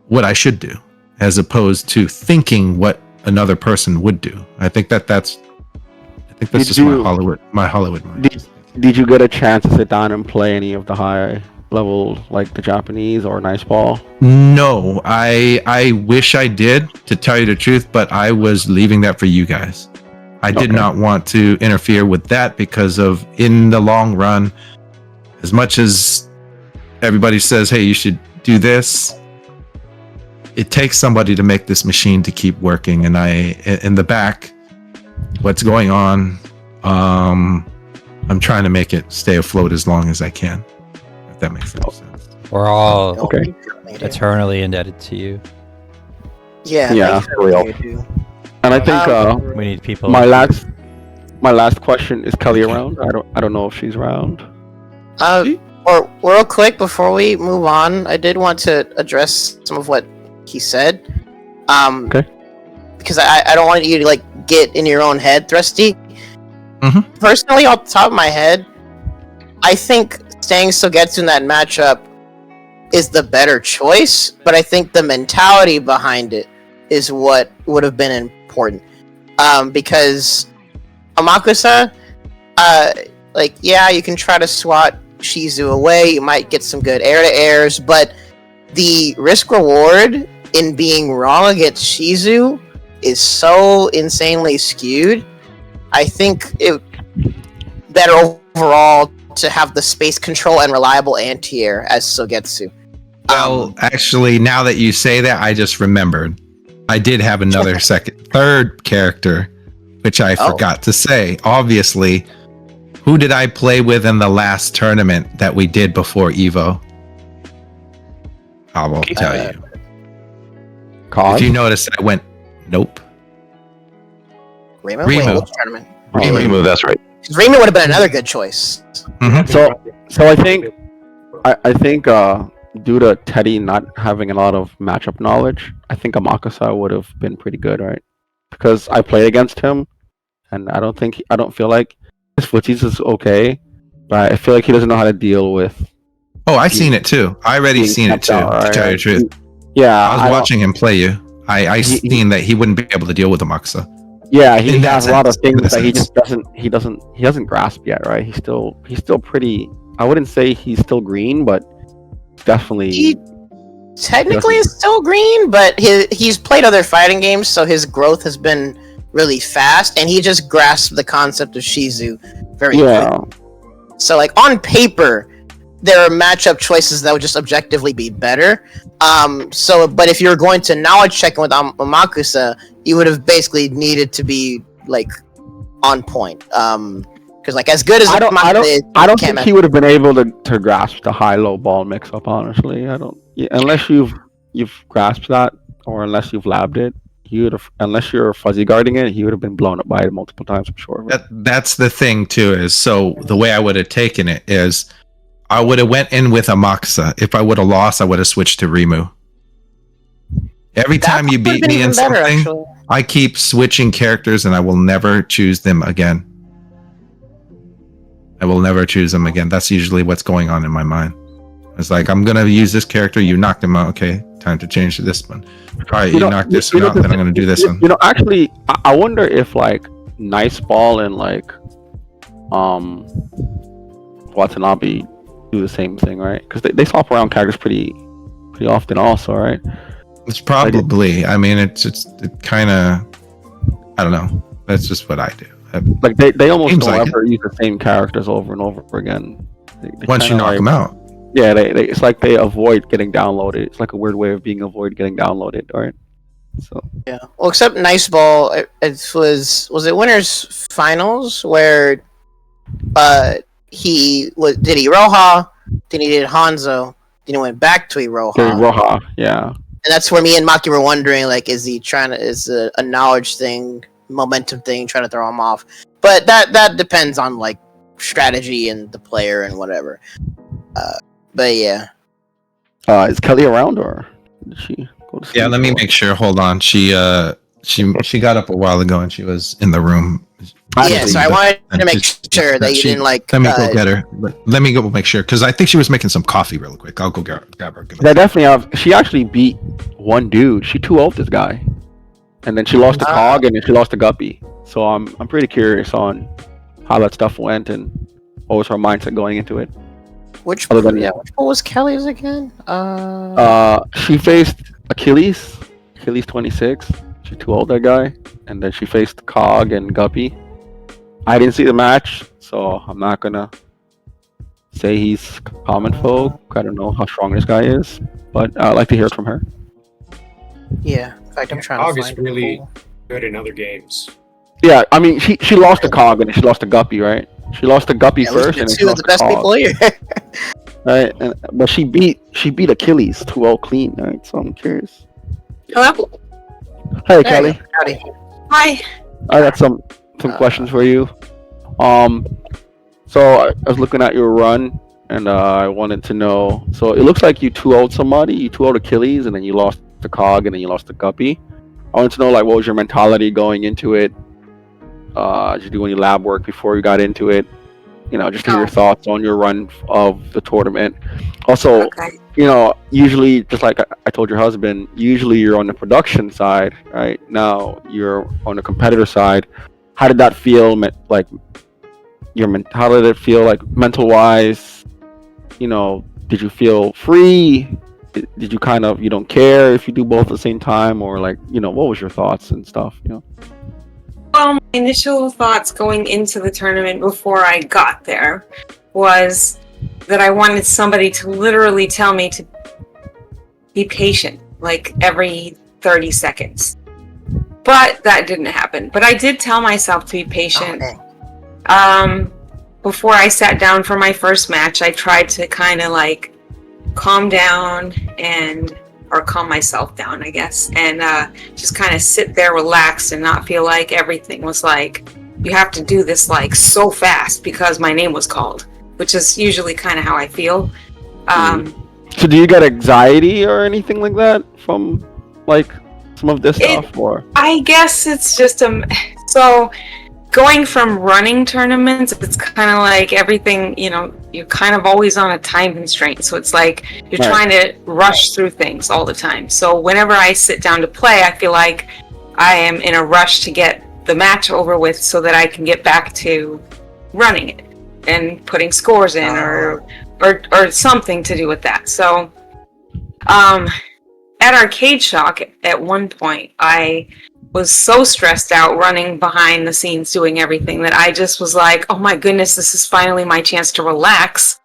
what I should do as opposed to thinking what another person would do. I think that's just my Hollywood mind. Did you get a chance to sit down and play any of the high level, like the Japanese or Nice Ball? No, I wish I did, to tell you the truth, but I was leaving that for you guys. I did not want to interfere with that because of, in the long run, as much as everybody says, hey, you should do this, it takes somebody to make this machine to keep working. And in the back, what's going on, I'm trying to make it stay afloat as long as I can. If that makes any sense. We're all Okay. eternally indebted to you. Yeah. Yeah, thank you for real. you do. And I think We need people. my last question is Kelly around. I don't know if she's around. Or real quick before we move on, I did want to address some of what he said. Okay. Because I don't want you to like get in your own head, Thrusty. Mhm. Personally, off the top of my head, I think staying Sogetsu in that matchup is the better choice, but I think the mentality behind it is what would have been important. Because Amakusa, like, yeah, you can try to swat Shizu away, you might get some good air-to-airs, but the risk-reward in being wrong against Shizu is so insanely skewed. I think it better overall to have the space control and reliable anti-air as Sogetsu. Well, actually, now that you say that, I just remembered. I did have another third character, which I forgot to say. Obviously, who did I play with in the last tournament that we did before Evo? I won't tell you. Cause? If you notice, I went, nope. Remu? Remu. Wait, which tournament? Remu, that's right. 'Cause Remu would have been another good choice. So I think due to Teddy not having a lot of matchup knowledge, I think Amakusa would have been pretty good, right? Because I played against him, and I don't feel like his footies is okay, but I feel like he doesn't know how to deal with. Oh, I've seen it too. I already seen it too, to tell you the truth. Yeah, I was watching him play you. I seen that he wouldn't be able to deal with Amakusa. Yeah, he In that has a lot of sense, in things that that he sense. just doesn't grasp yet, right? He's still pretty. I wouldn't say he's still green, but definitely. He technically is still green, but he's played other fighting games, so his growth has been really fast, and he just grasped the concept of Shizu very quickly. So, like, on paper, there are matchup choices that would just objectively be better. But if you're going to knowledge check with Amakusa, you would have basically needed to be, like, on point. Because, like, as good as I don't can't think match- he would have been able to grasp the high-low ball mix-up. Honestly, I don't. Yeah, unless you've grasped that, or unless you've labbed it, he would have. Unless you're fuzzy guarding it, he would have been blown up by it multiple times. I'm sure. That's the thing too. Is so the way I would have taken it is, I would have went in with Amakusa. If I would have lost, I would have switched to Remu. Every time you beat me in something, I keep switching characters, and I will never choose them again. I will never choose them again. That's usually what's going on in my mind. It's like, I'm gonna use this character. You knocked him out. Okay, time to change to this one. All right, you knocked this one out. Then I'm gonna do this one. You know, actually, I wonder if like Nice Ball and like Watanabe do the same thing, right? Because they swap around characters pretty often, also, right? It's probably. I mean, it kind of. I don't know. That's just what I do. Like they almost Seems don't like ever use the same characters over and over again. They Once you kinda knock them out. Yeah, it's like they avoid getting downloaded. It's like a weird way of being avoid getting downloaded, right? So Yeah. Well, except Nice Ball, it was it Winners Finals where he did Iroha, then he did Hanzo, then he went back to Iroha. Roja, yeah. And that's where me and Maki were wondering, like, is a knowledge thing, momentum thing, trying to throw him off? But that depends on like strategy and the player and whatever. But yeah. Is Kelly around, or did she go to sleep? Yeah, let me make sure. Hold on. She got up a while ago and she was in the room. Yeah, so I wanted to make sure that you didn't like. Let me go get her. Let me go make sure, because I think she was making some coffee real quick. I'll go grab her. They definitely have. She actually beat one dude. She 2-0'd this guy, and then she lost to Cog, and then she lost to Guppy. So I'm pretty curious on how that stuff went and what was her mindset going into it. Which Other than- which one was Kelly's again? She faced Achilles 26. She 2-0'd that guy, and then she faced Cog and Guppy. I didn't see the match, so I'm not gonna say he's common folk. I don't know how strong this guy is, but I'd like to hear it from her. Yeah, in fact, I'm trying Cog to is find really it. good in other games. Yeah, I mean, she lost to Cog and she lost to Guppy, right? She lost to Guppy At least first, the and then she two of lost the to best Cog. people here. Right, but she beat Achilles 2-0 clean. Right, so I'm curious. Hello? Hey, There Kelly. you go. Howdy. Hi. I got some questions for you. So I was looking at your run, and I wanted to know. So it looks like you 2-0'd somebody. You 2-0'd Achilles, and then you lost to Cog, and then you lost to Guppy. I wanted to know, like, what was your mentality going into it? Did you do any lab work before you got into it? You know, just to hear your thoughts on your run of the tournament. Also, Okay. you know, usually, just like I told your husband, usually you're on the production side, right? Now you're on the competitor side. How did that feel? Like, how did it feel, like, mental wise? You know, did you feel free? Did you kind of, you don't care if you do both at the same time, or, like, you know, what was your thoughts and stuff? You know. Well, my initial thoughts going into the tournament before I got there was that I wanted somebody to literally tell me to be patient, like every 30 seconds. But that didn't happen. But I did tell myself to be patient. Before I sat down for my first match, I tried to kind of like calm down or calm myself down, I guess, and just kind of sit there relaxed and not feel like everything was like, you have to do this like so fast because my name was called, which is usually kind of how I feel. So do you get anxiety or anything like that from, like, some of this stuff, or? I guess it's just so going from running tournaments, it's kind of like everything, you know, you're kind of always on a time constraint. So it's like you're trying to rush through things all the time. So whenever I sit down to play, I feel like I am in a rush to get the match over with so that I can get back to running it and putting scores in or something to do with that. So at Arcade Shock, at one point, I was so stressed out running behind the scenes doing everything that I just was like, oh my goodness, this is finally my chance to relax.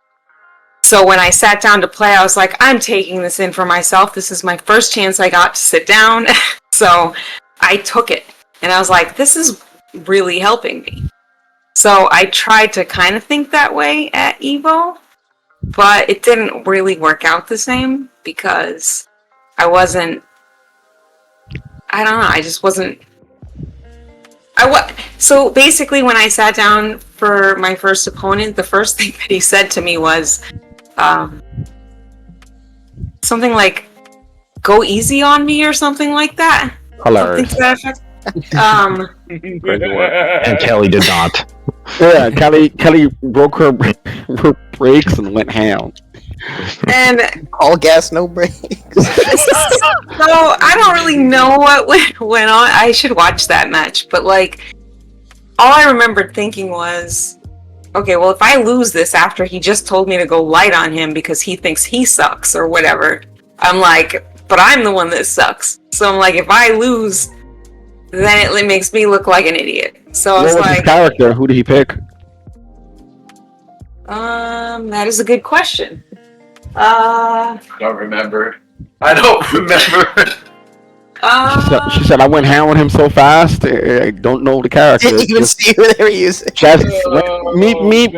So when I sat down to play, I was like, I'm taking this in for myself. This is my first chance I got to sit down. So I took it and I was like, this is really helping me. So I tried to kind of think that way at Evo, but it didn't really work out the same because I don't know, I just wasn't. So basically, when I sat down for my first opponent, the first thing that he said to me was something like, "Go easy on me" or something like that. Hilarious. And Kelly did not. Yeah, Kelly broke her brakes and went ham. And all gas, no brakes. so I don't really know what went on. I should watch that match, but like, all I remembered thinking was, okay, well, if I lose this after he just told me to go light on him because he thinks he sucks or whatever, I'm like, but I'm the one that sucks. So I'm like, if I lose, then it makes me look like an idiot. So I was What was his character? Who did he pick? That is a good question. I don't remember. She said, I went ham on him so fast, I don't know the character. Didn't even see who they were using. Just meep.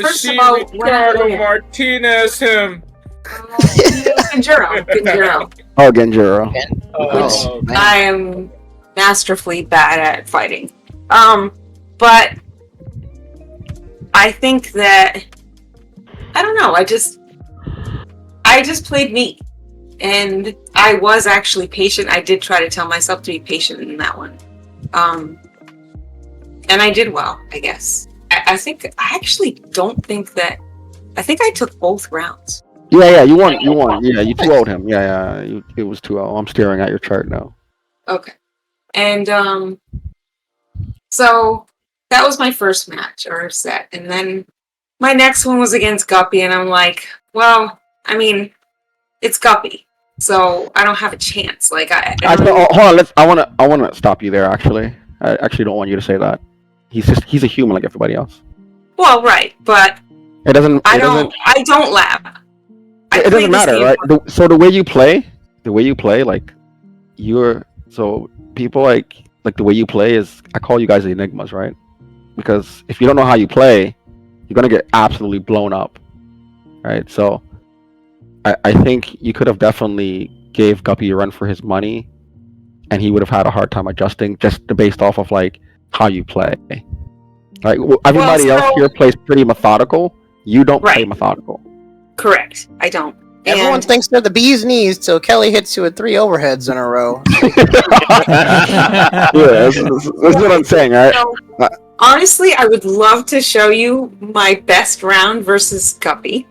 First of all, Ricardo Martinez him. Genjuro. Oh, Genjuro. Which I am masterfully bad at fighting. But I think that I don't know. I just played me, and I was actually patient. I did try to tell myself to be patient in that one, and I did well, I guess. I actually don't think that. I think I took both rounds. Yeah, you won. Yeah, you 2-0'd him. Yeah, it was 2-0. I'm staring at your chart now. Okay, and so that was my first match or set, and then my next one was against Guppy, and I'm like, well, I mean, it's Guppy, so I don't have a chance. Like, hold on. I wanna stop you there. Actually, I actually don't want you to say that. He's a human like everybody else. Well, right, but it doesn't. I don't lab. It doesn't matter, right? So the way you play, like, so people like like the way you play is, I call you guys the enigmas, right? Because if you don't know how you play, you're gonna get absolutely blown up, right? So I think you could have definitely gave Guppy a run for his money, and he would have had a hard time adjusting just based off of like how you play. Like everybody else here plays pretty methodical. You don't play methodical. Correct. I don't. Everyone thinks they're the bee's knees till Kelly hits you with 3 overheads in a row. Yeah, that's what I'm saying, right? So, honestly, I would love to show you my best round versus Guppy.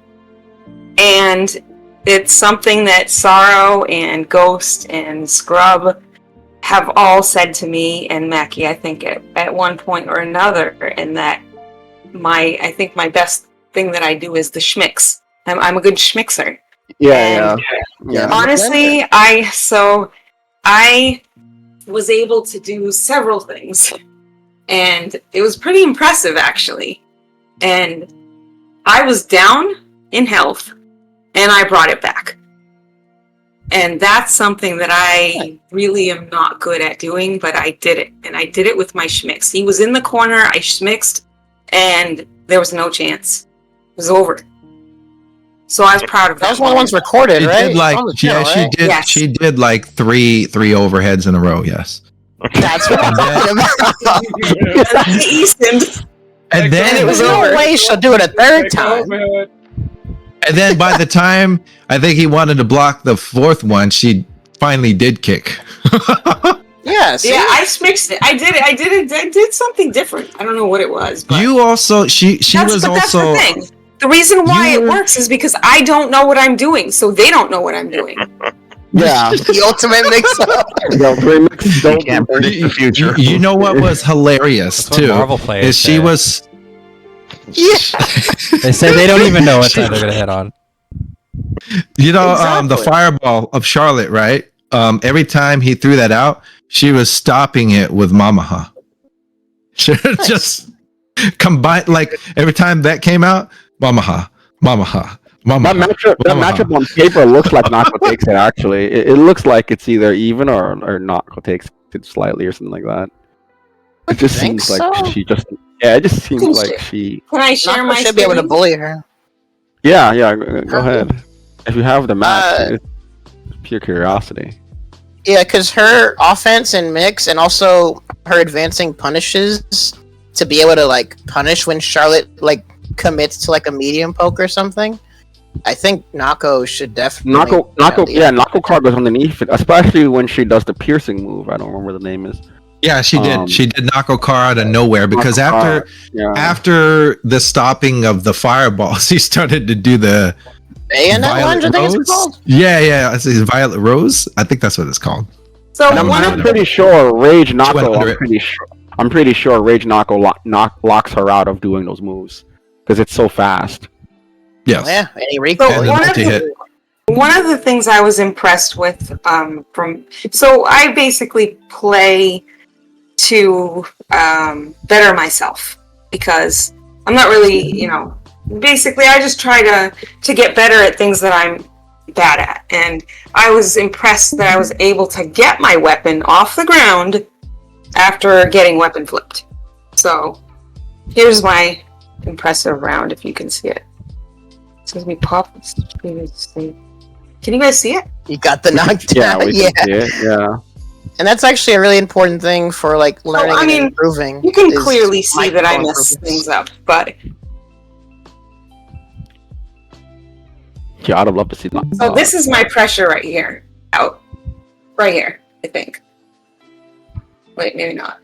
And it's something that Sorrow and Ghost and Scrub have all said to me, and Mackie, I think at one point or another, and that I think my best thing that I do is the schmicks. I'm a good schmixer. Yeah. Honestly, I was able to do several things, and it was pretty impressive actually. And I was down in health, and I brought it back. And that's something that I really am not good at doing, but I did it, and I did it with my schmicks. He was in the corner, I schmixed, and there was no chance. It was over. So I was proud of that. That was one of the ones recorded, right? Did like, she did. Yes. She did like three overheads in a row. Yes. That's what I'm talking about. And then it was no way she'll do it a third time. And then by the time I think he wanted to block the 4th one, she finally did kick. Yeah, yeah, I mixed it. I did it. I did something different. I don't know what it was. But You also she was that's also the thing. The reason why it works is because I don't know what I'm doing, so they don't know what I'm doing. Yeah. The ultimate mix-up. You can't predict the future. You know what was hilarious That's what too? Marvel players Is she say. was They say they don't even know what side they're gonna hit on. You know, the Exactly. fireball of Charlotte, right? Every time he threw that out, she was stopping it with Mamaha. Just combined, like every time that came out, Mamaha. That matchup on paper looks like Nako takes it. Actually, it looks like it's either even or Nako takes it slightly or something like that. It just think seems like so? she just it just seems like she. Can I share my should be able to screen? bully her. Yeah, go ahead. If you have the match, it's pure curiosity. Yeah, because her offense and mix, and also her advancing punishes to be able to like punish when Charlotte like commits to like a medium poke or something. I think Nako should definitely. Nako card goes underneath it, especially when she does the piercing move. I don't remember what the name is. Yeah, she did. She did Nako Car out of nowhere because Nako after the stopping of the fireballs, he started to do the bayonet lunge, I think it's called. Yeah. It's Violet Rose. I think that's what it's called. So And I'm pretty sure Rage Nako. 200. I'm pretty sure Rage Nako locks her out of doing those moves because it's so fast. Yes. Yeah, any recoil. So And the multi-hit. one of the things I was impressed with so I basically play to better myself because I'm not really, basically I just try to get better at things that I'm bad at, and I was impressed that I was able to get my weapon off the ground after getting weapon flipped. So here's my impressive round if you can see it. Says me pop. Can you guys see it? You got the knockdown. We can see it. Yeah. And that's actually a really important thing for like learning and improving. You can is clearly see that I micro mess improvements. things up, but Yeah, I'd love to see that. so this is my pressure right here. Out. Right here, I think. Wait, maybe not.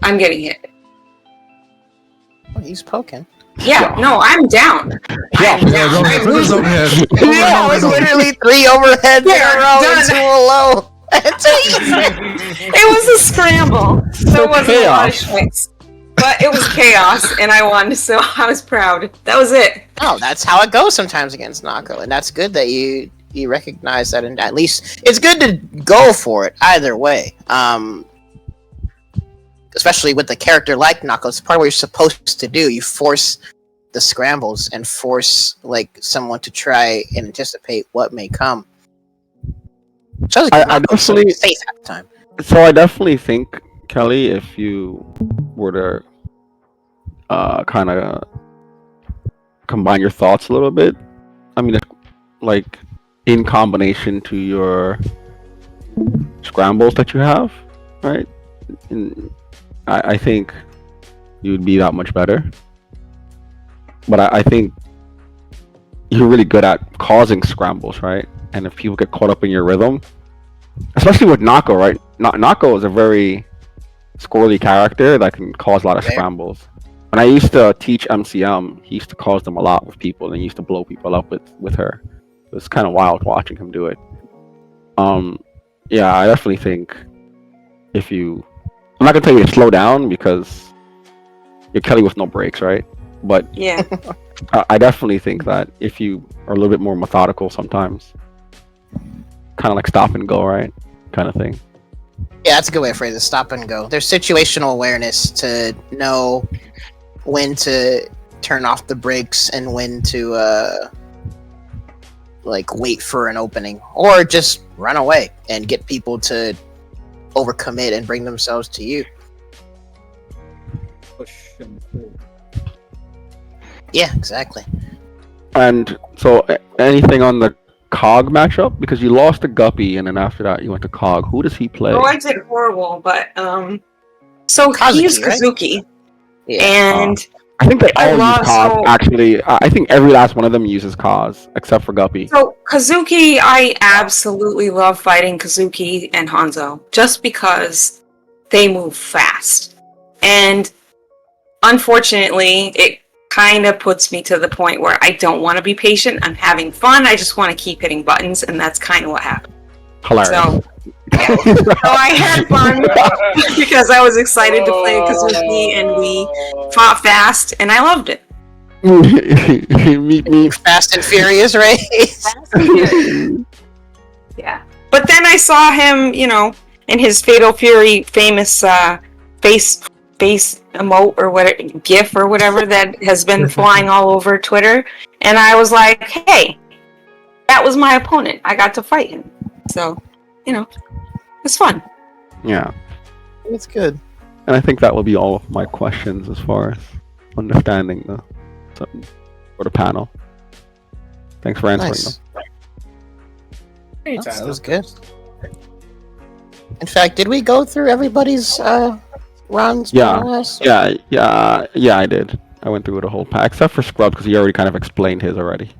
I'm getting hit. Oh, he's poking. Yeah, no, I'm down. I'm down. I'm losing. Yeah, it was literally 3 overheads in a row and 2 low. It was a scramble. So it wasn't a lot of schmicks. But it was chaos, and I won, so I was proud. That was it. No, that's how it goes sometimes against Nako, and that's good that you recognize that, and at least it's good to go for it either way. Especially with a character like Nako, it's part of what you're supposed to do. You force the scrambles and force like someone to try and anticipate what may come. Sounds I like not definitely- safe at the time. So I definitely think, Kelly, if you were to kind of combine your thoughts a little bit, I mean, like in combination to your scrambles that you have, right? And I think you'd be that much better. But I think you're really good at causing scrambles, right? And if people get caught up in your rhythm, especially with Nako, right? Nako is a very squirrely character that can cause a lot of Fair. scrambles. When I used to teach MCM, he used to cause them a lot with people, and he used to blow people up with her. It was kind of wild watching him do it. Yeah, I definitely think if you, I'm not gonna tell you to slow down because you're Kelly with no brakes, right? But Yeah. I definitely think that if you are a little bit more methodical sometimes, kind of like stop and go, right? Kind of thing. Yeah, that's a good way to phrase it. Stop and go. There's situational awareness to know when to turn off the brakes and when to like wait for an opening, or just run away and get people to overcommit and bring themselves to you. Push and pull. Yeah, exactly. And so, anything on the Cog matchup? Because you lost to Guppy, and then after that, you went to Cog. Who does he play? Oh, I did horrible, but so Kazuki, he's right? Kazuki, Yeah. and I think they I all use love Cog. so- Actually, I think every last one of them uses Cause, except for Guppy. so Kazuki, I absolutely love fighting Kazuki and Hanzo just because they move fast, and unfortunately, it kind of puts me to the point where I don't want to be patient. I'm having fun. I just want to keep hitting buttons, and that's kind of what happened. Hilarious. So, so I had fun because I was excited to play Kazuki, and we fought fast, and I loved it. me. Fast and Furious, right? Yeah. But then I saw him, in his Fatal Fury famous face emote or whatever, GIF or whatever that has been flying all over Twitter, and I was like, hey, that was my opponent. I got to fight him. So, it's fun. Yeah. It's good. And I think that will be all of my questions as far as understanding for the panel. Thanks for answering Nice. them. That was good. In fact, did we go through everybody's runs? Yeah. more or less? Yeah, I did. I went through the whole pack, except for Scrub, because he already kind of explained his already.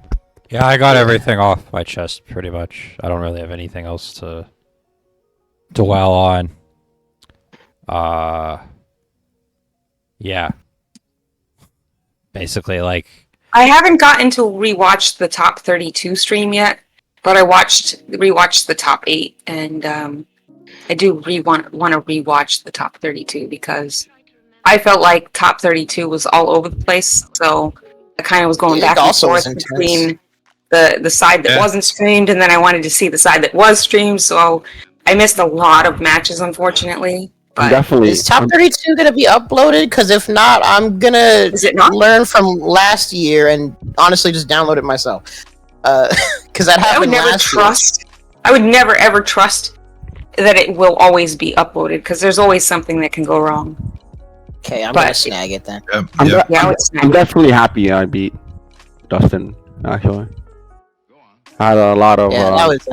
Yeah, I got everything off my chest pretty much. I don't really have anything else to dwell on. Yeah. Basically, like, I haven't gotten to rewatch the top 32 stream yet, but I rewatched the top 8, and I do want to rewatch the top 32 because I felt like top 32 was all over the place, so I kind of was going Yeah, it back and also was forth intense. between the side that Yeah. wasn't streamed, and then I wanted to see the side that was streamed, so I missed a lot of matches, unfortunately. But Definitely. Is top 32 gonna be uploaded? Because if not, I'm gonna is it not? learn from last year and honestly just download it myself. Because that I happened would never last year. trust. I would never ever trust that it will always be uploaded because there's always something that can go wrong. Okay, I'm But- gonna snag it then. Yep, I'm, yep. de- Yeah, I'm, it's I'm definitely happy I beat Dustin, actually. I had a lot of Yeah, that was.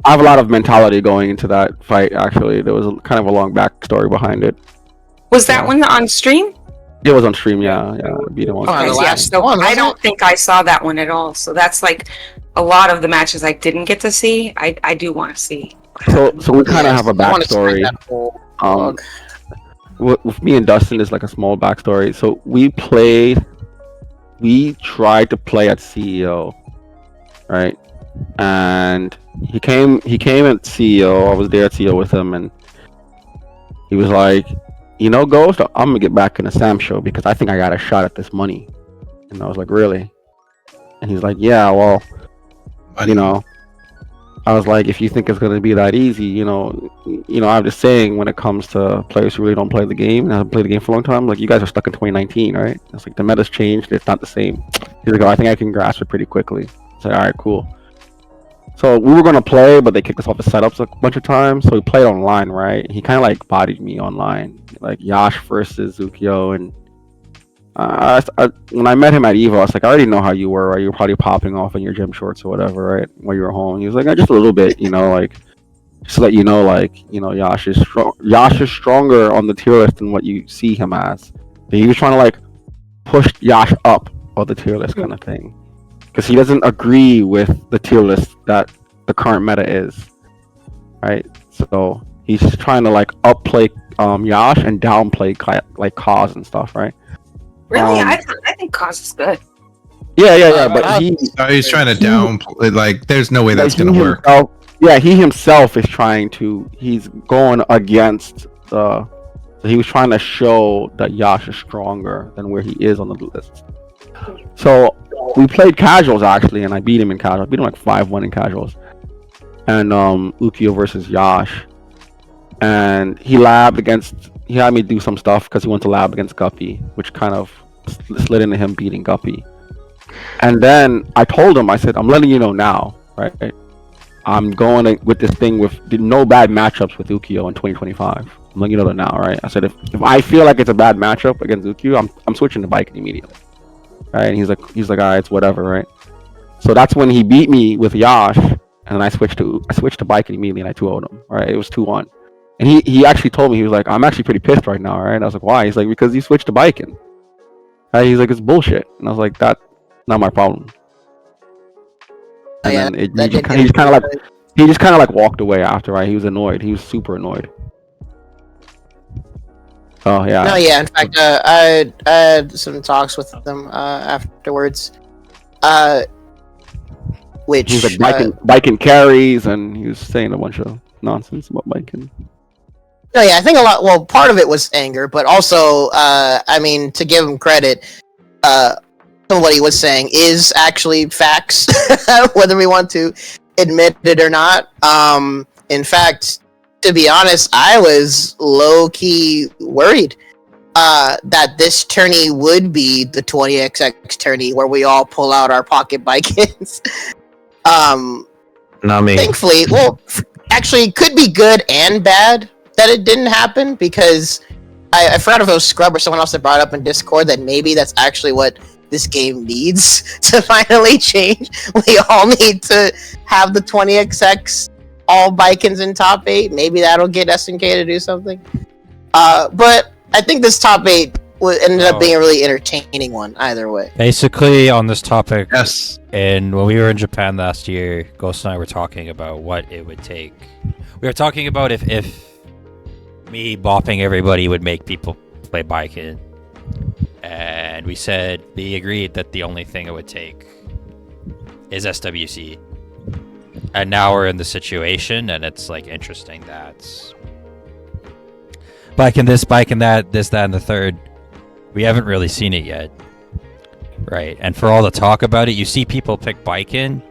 I have a lot of mentality going into that fight, actually. There was kind of a long backstory behind it. Was that Yeah. one on stream? It was on stream, yeah. I beat him on Oh, stream. the Okay, yeah, last so one, I wasn't don't think I saw that one at all. So that's like a lot of the matches I didn't get to see. I do want to see. So we kind of Yes, have a I wanna snag backstory. that whole Um, log. with me and Dustin is like a small backstory. So we tried to play at CEO, right? And he came at CEO. I was there at CEO with him, and he was like, Ghost, I'm gonna get back in the Samsho because I think I got a shot at this money. And I was like, really? And he's like, yeah, well, I was like, if you think it's gonna be that easy, I'm just saying when it comes to players who really don't play the game and haven't played the game for a long time, like you guys are stuck in 2019, right? It's like the meta's changed, it's not the same. He's like, oh, I think I can grasp it pretty quickly. I said, all right, cool. So we were gonna play, but they kicked us off the setups a bunch of times. So we played online, right? He kind of like bodied me online, like Yash versus Zukio. And when I met him at Evo, I was like, I already know how you were, right? You were probably popping off in your gym shorts or whatever, right? While you were home. He was like, just a little bit, like just to let you know, like, Yash is strong. Yash is stronger on the tier list than what you see him as. But he was trying to like push Yash up on the tier list kind of thing. Because he doesn't agree with the tier list that the current meta is, right? So he's just trying to like upplay Yash and downplay like Kaz and stuff, right? Really, I think Cause is good. Yeah. But he's trying to downplay. Like, there's no way that's like, gonna work. He himself is trying to. He's going against the. So he was trying to show that Yash is stronger than where he is on the list. So we played casuals actually, and I beat him in casuals. I beat him like 5-1 in casuals. And Ukio versus Yash. And he labbed against. He had me do some stuff because he went to lab against Guppy, which kind of slid into him beating Guppy. And then I told him, I said, I'm letting you know now, right? I'm going with this thing with no bad matchups with Ukio in 2025. I'm letting you know that now, right? I said, if I feel like it's a bad matchup against Ukio, I'm switching to Baiken immediately. Right? And he's like, all right, it's whatever, right? So that's when he beat me with Yash, and I switched to Baiken immediately, and I 2-0'd him. Right? It was 2-1. And he actually told me, he was like, I'm actually pretty pissed right now, right? And I was like, why? He's like, because you switched to Baiken. Right? He's like, it's bullshit. And I was like, that's not my problem. And then he just kind of like walked away after, right? He was annoyed. He was super annoyed. Oh yeah. No, yeah. In fact, I had some talks with them afterwards. Which he was like Baiken carries, and he was saying a bunch of nonsense about Baiken. No, yeah, I think a lot. Well, part of it was anger, but also, I mean, to give him credit, some of what he was saying is actually facts, whether we want to admit it or not. In fact, to be honest, I was low-key worried that this tourney would be the 20XX tourney where we all pull out our pocket Baikens. Not me. Thankfully, well, actually, it could be good and bad that it didn't happen, because I forgot if it was Scrub or someone else that brought up in Discord that maybe that's actually what this game needs to finally change. We all need to have the 20XX all Baikens in top 8. Maybe that'll get SNK to do something. But I think this top 8 ended up being a really entertaining one either way. Basically, on this topic, Yes. and when we were in Japan last year, Ghost and I were talking about what it would take. We were talking about if me bopping everybody would make people play Baiken. And we agreed that the only thing it would take is SWC. And now we're in the situation, and it's like interesting that Baiken this, Baiken that, this, that, and the third. We haven't really seen it yet. Right, and for all the talk about it, you see people pick Baiken,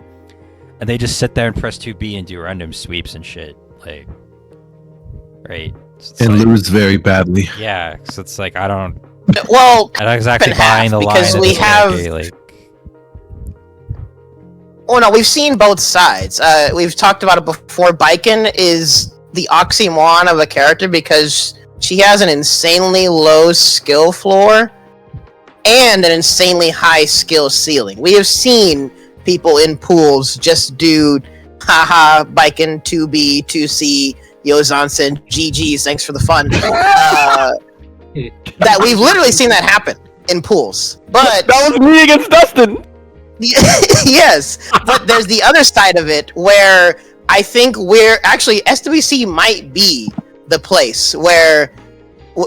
and they just sit there and press 2B and do random sweeps and shit. Like, right? And lose very badly. Yeah, so it's like, I don't... Well, I'm not exactly buying the line. because we have... Oh no, we've seen both sides. We've talked about it before. Baiken is the oxymoron of a character because she has an insanely low skill floor and an insanely high skill ceiling. We have seen people in pools just do haha Baiken 2B, 2C, Yozansen, GG's, thanks for the fun. That we've literally seen that happen in pools. But that was me against Dustin. Yes, but there's the other side of it where I think SWC might be the place where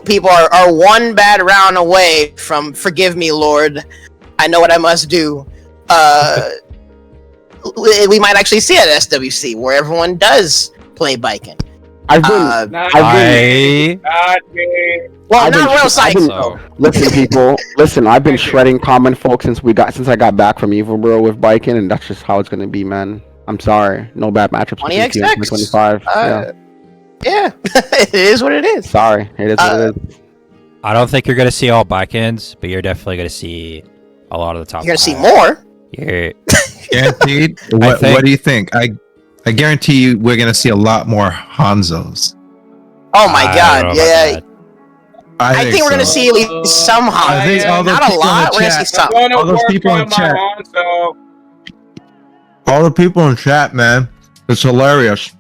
people are one bad round away from forgive me, Lord, I know what I must do. We might actually see it at SWC where everyone does play Baiken. Not real psycho. Listen, people. Listen, I've been shredding common folk since I got back from Evil Bro with Baiken, and that's just how it's gonna be, man. I'm sorry. No bad matchups. 20XX. 25. Yeah, it is what it is. Sorry, it is what it is. I don't think you're gonna see all Baikens, but you're definitely gonna see a lot of the top. You're gonna see more. You're Guaranteed. What do you think? I guarantee you we're gonna see a lot more Hanzos. Oh my I don't know god, about yeah. that. I think we're gonna see at least some I think all those not a people in lot. the We're gonna see chat- some. I'm gonna all those work people in on my chat. Hanzo. All the people in chat, man, it's hilarious.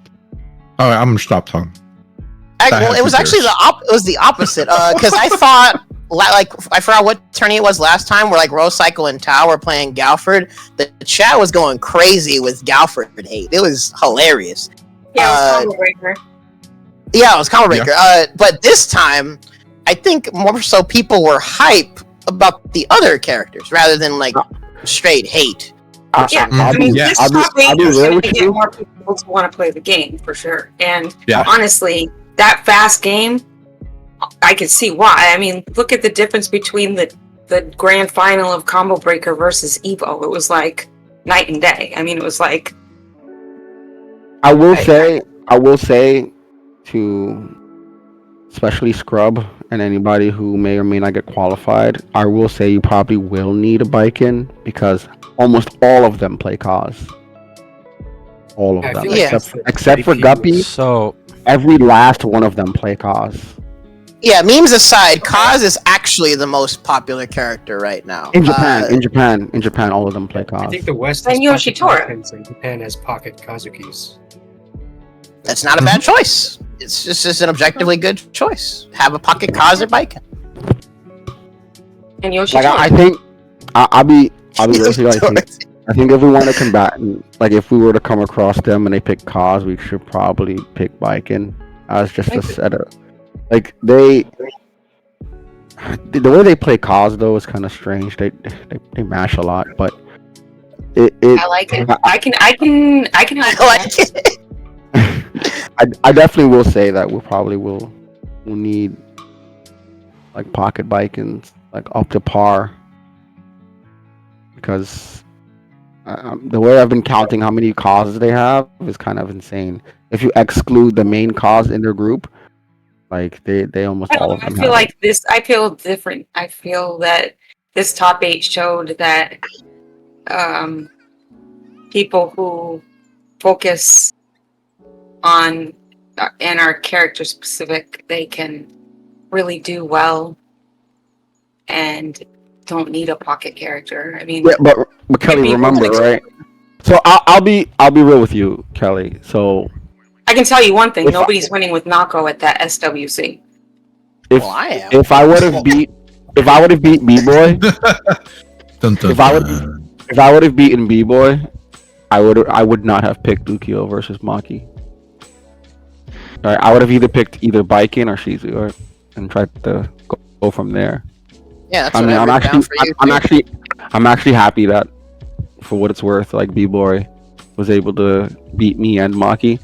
All right, I'm gonna stop talking. Well, it was actually it was the opposite. Because I thought, like, I forgot what tourney it was last time, where like Rose Cycle and Tao were playing Galford. The chat was going crazy with Galford hate. It was hilarious. Yeah, it was Combo Breaker. Yeah, it was Combo Breaker. But this time, I think more so people were hype about the other characters rather than like straight hate. Yeah, Mhm. I mean, Yeah, this I'll be- top eight I'll be is real going with to get you. more people to want to play the game for sure. And Yeah. honestly, that fast game, I could see why. I mean, look at the difference between the grand final of Combo Breaker versus Evo. It was like night and day. I mean, it was like I will say to especially Scrub and anybody who may or may not get qualified, I will say you probably will need a bike in because almost all of them play cause. All of I them, feel like Yeah. that's the except for few- Guppy. So Every last one of them play cause. Yeah, memes aside, Kaz is actually the most popular character right now. In Japan, all of them play I cause. think the West And has pocket Yoshitora. Kazuki's and Japan has pocket Kazukis. That's not a bad choice. It's just an objectively good choice. Have a pocket Kaz or bike. and Yoshi. Like I think I'll be real with you. I think if we want a combatant, like if we were to come across them and they pick cause, we should probably pick Biken as just a setup. Like the way they play cause though is kind of strange. They mash a lot, but it I like it. I can help. I like it. I definitely will say that we'll need like pocket Bikens like up to par because the way I've been counting how many causes they have is kind of insane. If you exclude the main cause in their group, like they almost all of them. I feel like this. I feel different. I feel that this top 8 showed that people who focus on and are character specific, they can really do well and don't need a pocket character. I mean, Yeah, but Kelly, people remember, like- right? So I'll be real with you, Kelly. So I can tell you one thing: If I- nobody's winning with Nako at that SWC. if Well, I am. if I would have beat B-Boy, if I would have beaten B-Boy, I would not have picked Ukyo versus Maki. Right, I would have either picked Biken or Shizu, and tried to go from there. Yeah, that's I what mean, I wrote down for you. I'm actually happy that, for what it's worth, like B-Boy was able to beat me and Maki,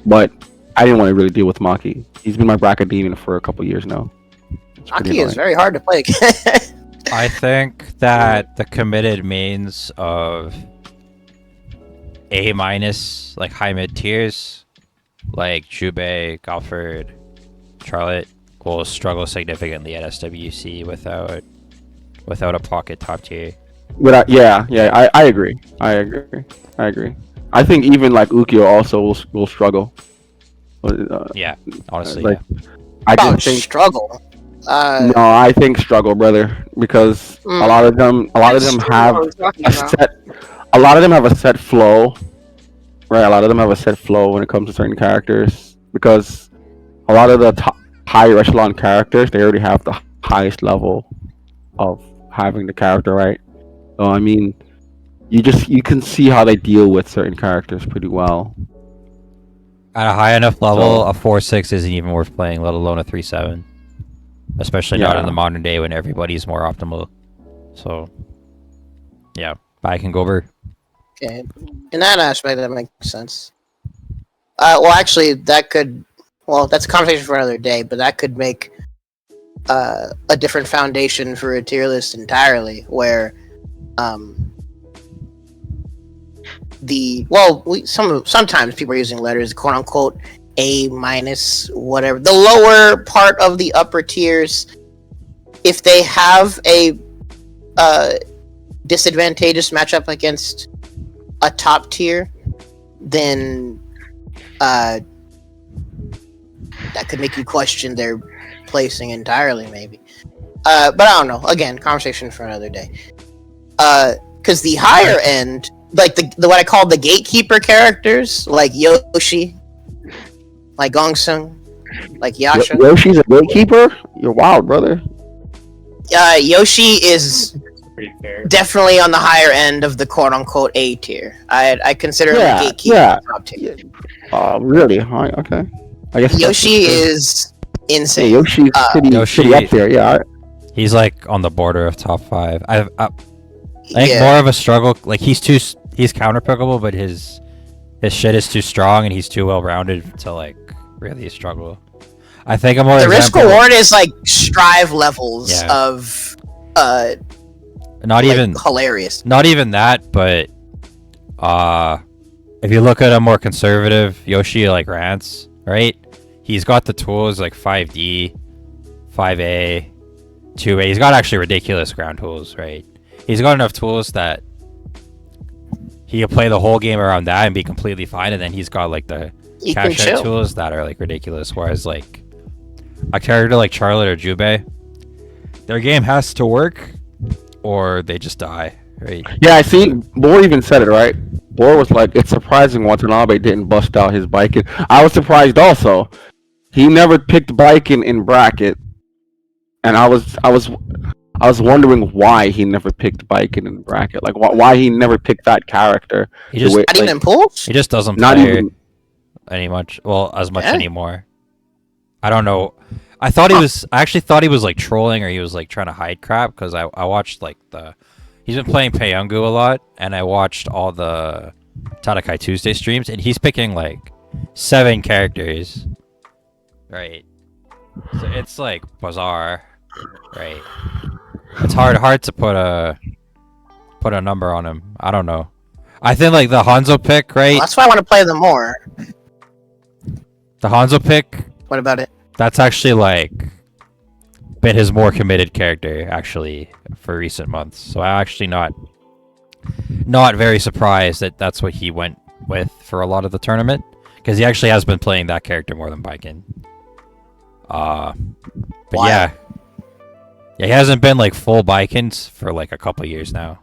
but I didn't want to really deal with Maki. He's been my bracket demon for a couple years now. It's pretty Aki is annoying. very hard to play. I think that the committed mains of A-, like high mid tiers, like Jubei, Galford, Charlotte, will struggle significantly at SWC without a pocket top tier. But I agree. I agree. I think even like Ukyo also will struggle. Yeah, honestly, like, yeah. I About just think struggle. no, I think struggle, brother, because a lot of them have a set. A lot of them have a set flow, right? A lot of them have a set flow when it comes to certain characters, because a lot of the higher echelon characters, they already have the highest level of having the character, right? So I mean, you can see how they deal with certain characters pretty well. At a high enough level, So- a 4-6 isn't even worth playing, let alone a 3-7. Especially not in the modern day when everybody's more optimal. So, yeah, I can go over. Okay. In that aspect, that makes sense. Well, actually, that's a conversation for another day, but that could make a different foundation for a tier list entirely, where sometimes people are using letters, quote unquote, A-, whatever. The lower part of the upper tiers, if they have a disadvantageous matchup against a top tier, then that could make you question their placing entirely, maybe. But I don't know. Again, conversation for another day. Because the higher end, like the what I call the gatekeeper characters, like Yoshi, like Gongsung, like Yasha. Yoshi's a gatekeeper? You're wild, brother. Yoshi is Pretty fair. definitely on the higher end of the quote unquote A tier. I consider him a gatekeeper top tier. Really? Huh? Okay. I guess Yoshi is insane. Hey, Yoshi's pretty up there. Yeah. He's like on the border of top 5. I think Yeah. more of a struggle. Like he's counterpickable, but his shit is too strong and he's too well rounded to like really struggle. I think I'm more The risk reward is like strive levels Yeah. of not like, even hilarious. not even that, but if you look at a more conservative Yoshi like Rance, right? He's got the tools like 5D, 5A, 2A. He's got actually ridiculous ground tools, right? He's got enough tools that he can play the whole game around that and be completely fine, and then he's got like the You can cash out chill. tools that are like ridiculous. Whereas like a character like Charlotte or Jubei, their game has to work or they just die, right? Yeah, I see. Boar even said it, right? Boar was like, it's surprising Watanabe didn't bust out his Baiken. I was surprised also. He never picked Baiken in bracket, and I was wondering why he never picked Baiken in bracket. Like, why he never picked that character. He just Not even in pools? he just doesn't Not play even. as much Yeah. anymore. I don't know. I actually thought he was like trolling or he was like trying to hide crap because I watched like he's been playing Payungu a lot and I watched all the Tadakai Tuesday streams and he's picking like 7 characters, right? So it's like bizarre, right? It's hard to put a number on him. I don't know. I think like the Hanzo pick, right? Well, that's why I want to play them more. The Hanzo pick, What about it? that's actually like been his more committed character actually for recent months. So I'm actually not very surprised that that's what he went with for a lot of the tournament because he actually has been playing that character more than Baiken. But Why? yeah, he hasn't been like full Baikens for like a couple years now.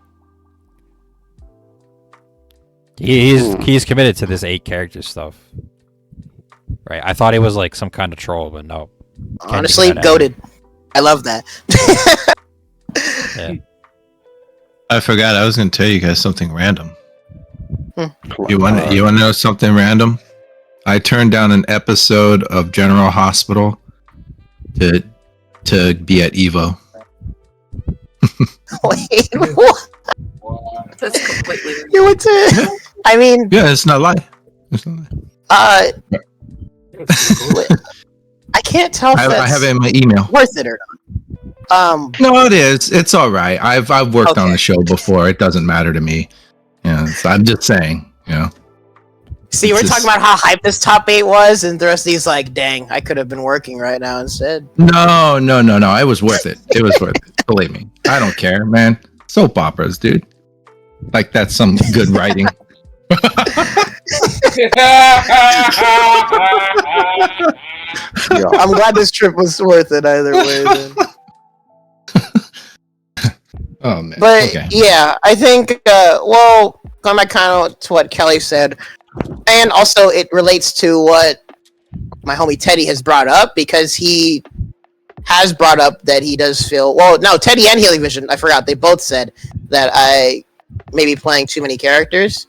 He's committed to this 8 character stuff. Right, I thought he was like some kind of troll, but no. Can't Honestly, do that goated. I love that. Yeah. I forgot. I was going to tell you guys something random. You want Uh, to know something random? I turned down an episode of General Hospital to be at Evo. Wait, what? That's completely. You went to? I mean, Yeah, it's not lie. It's not lie. I can't tell if I that's have it in my email. worth it or not. No, it is. It's all right. I've worked on Okay. the show before. It doesn't matter to me. Yeah, so I'm just saying. You know. See, we're It's talking just- about how hype this top 8 was, and the rest of these like, dang, I could have been working right now instead. No. It was worth it. It was worth it. Believe me. I don't care, man. Soap operas, dude. Like that's some good writing. I'm glad this trip was worth it either way. Then. Oh man. But okay. yeah, I think well, going back kind of to what Kelly said, and also it relates to what my homie Teddy has brought up because he has brought up that he does feel Teddy and Healing Vision, I forgot, they both said that I may be playing too many characters.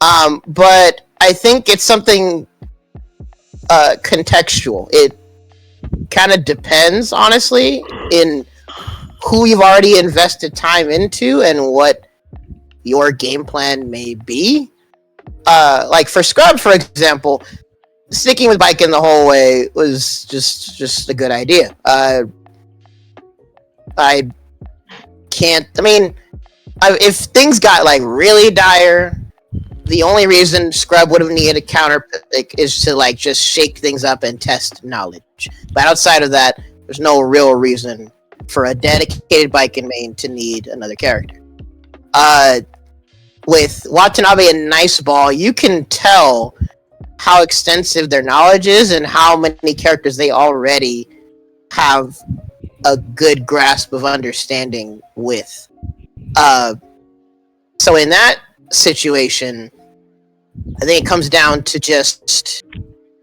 But I think it's something contextual. It kind of depends, honestly, in who you've already invested time into and what your game plan may be. Like for Scrub, for example, sticking with Baiken the whole way was just a good idea. I can't. I mean, if things got like really dire, the only reason Scrub would have needed a counter pick is to like just shake things up and test knowledge. But outside of that, there's no real reason for a dedicated Baiken main to need another character. with Watanabe and Nice Ball, you can tell how extensive their knowledge is and how many characters they already have a good grasp of understanding with. So in that situation, I think it comes down to just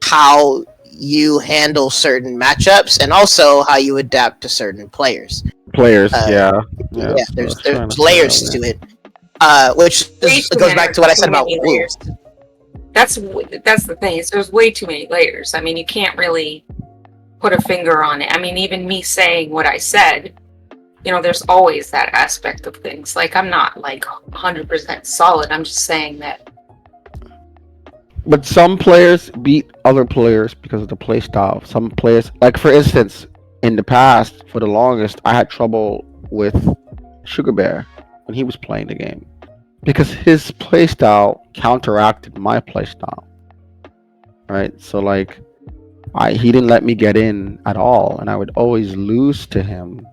how you handle certain matchups and also how you adapt to certain players. Yeah, there's layers to it, which goes back to what I said about Wu. That's the thing. There's way too many layers. I mean, you can't really put a finger on it. I mean, even me saying what I said, there's always that aspect of things. Like, I'm not like 100% solid. I'm just saying that. But some players beat other players because of the play style. Some players, like for instance, in the past, for the longest, I had trouble with Sugar Bear when he was playing the game because his play style counteracted my play style. Right? So like, he didn't let me get in at all, and I would always lose to him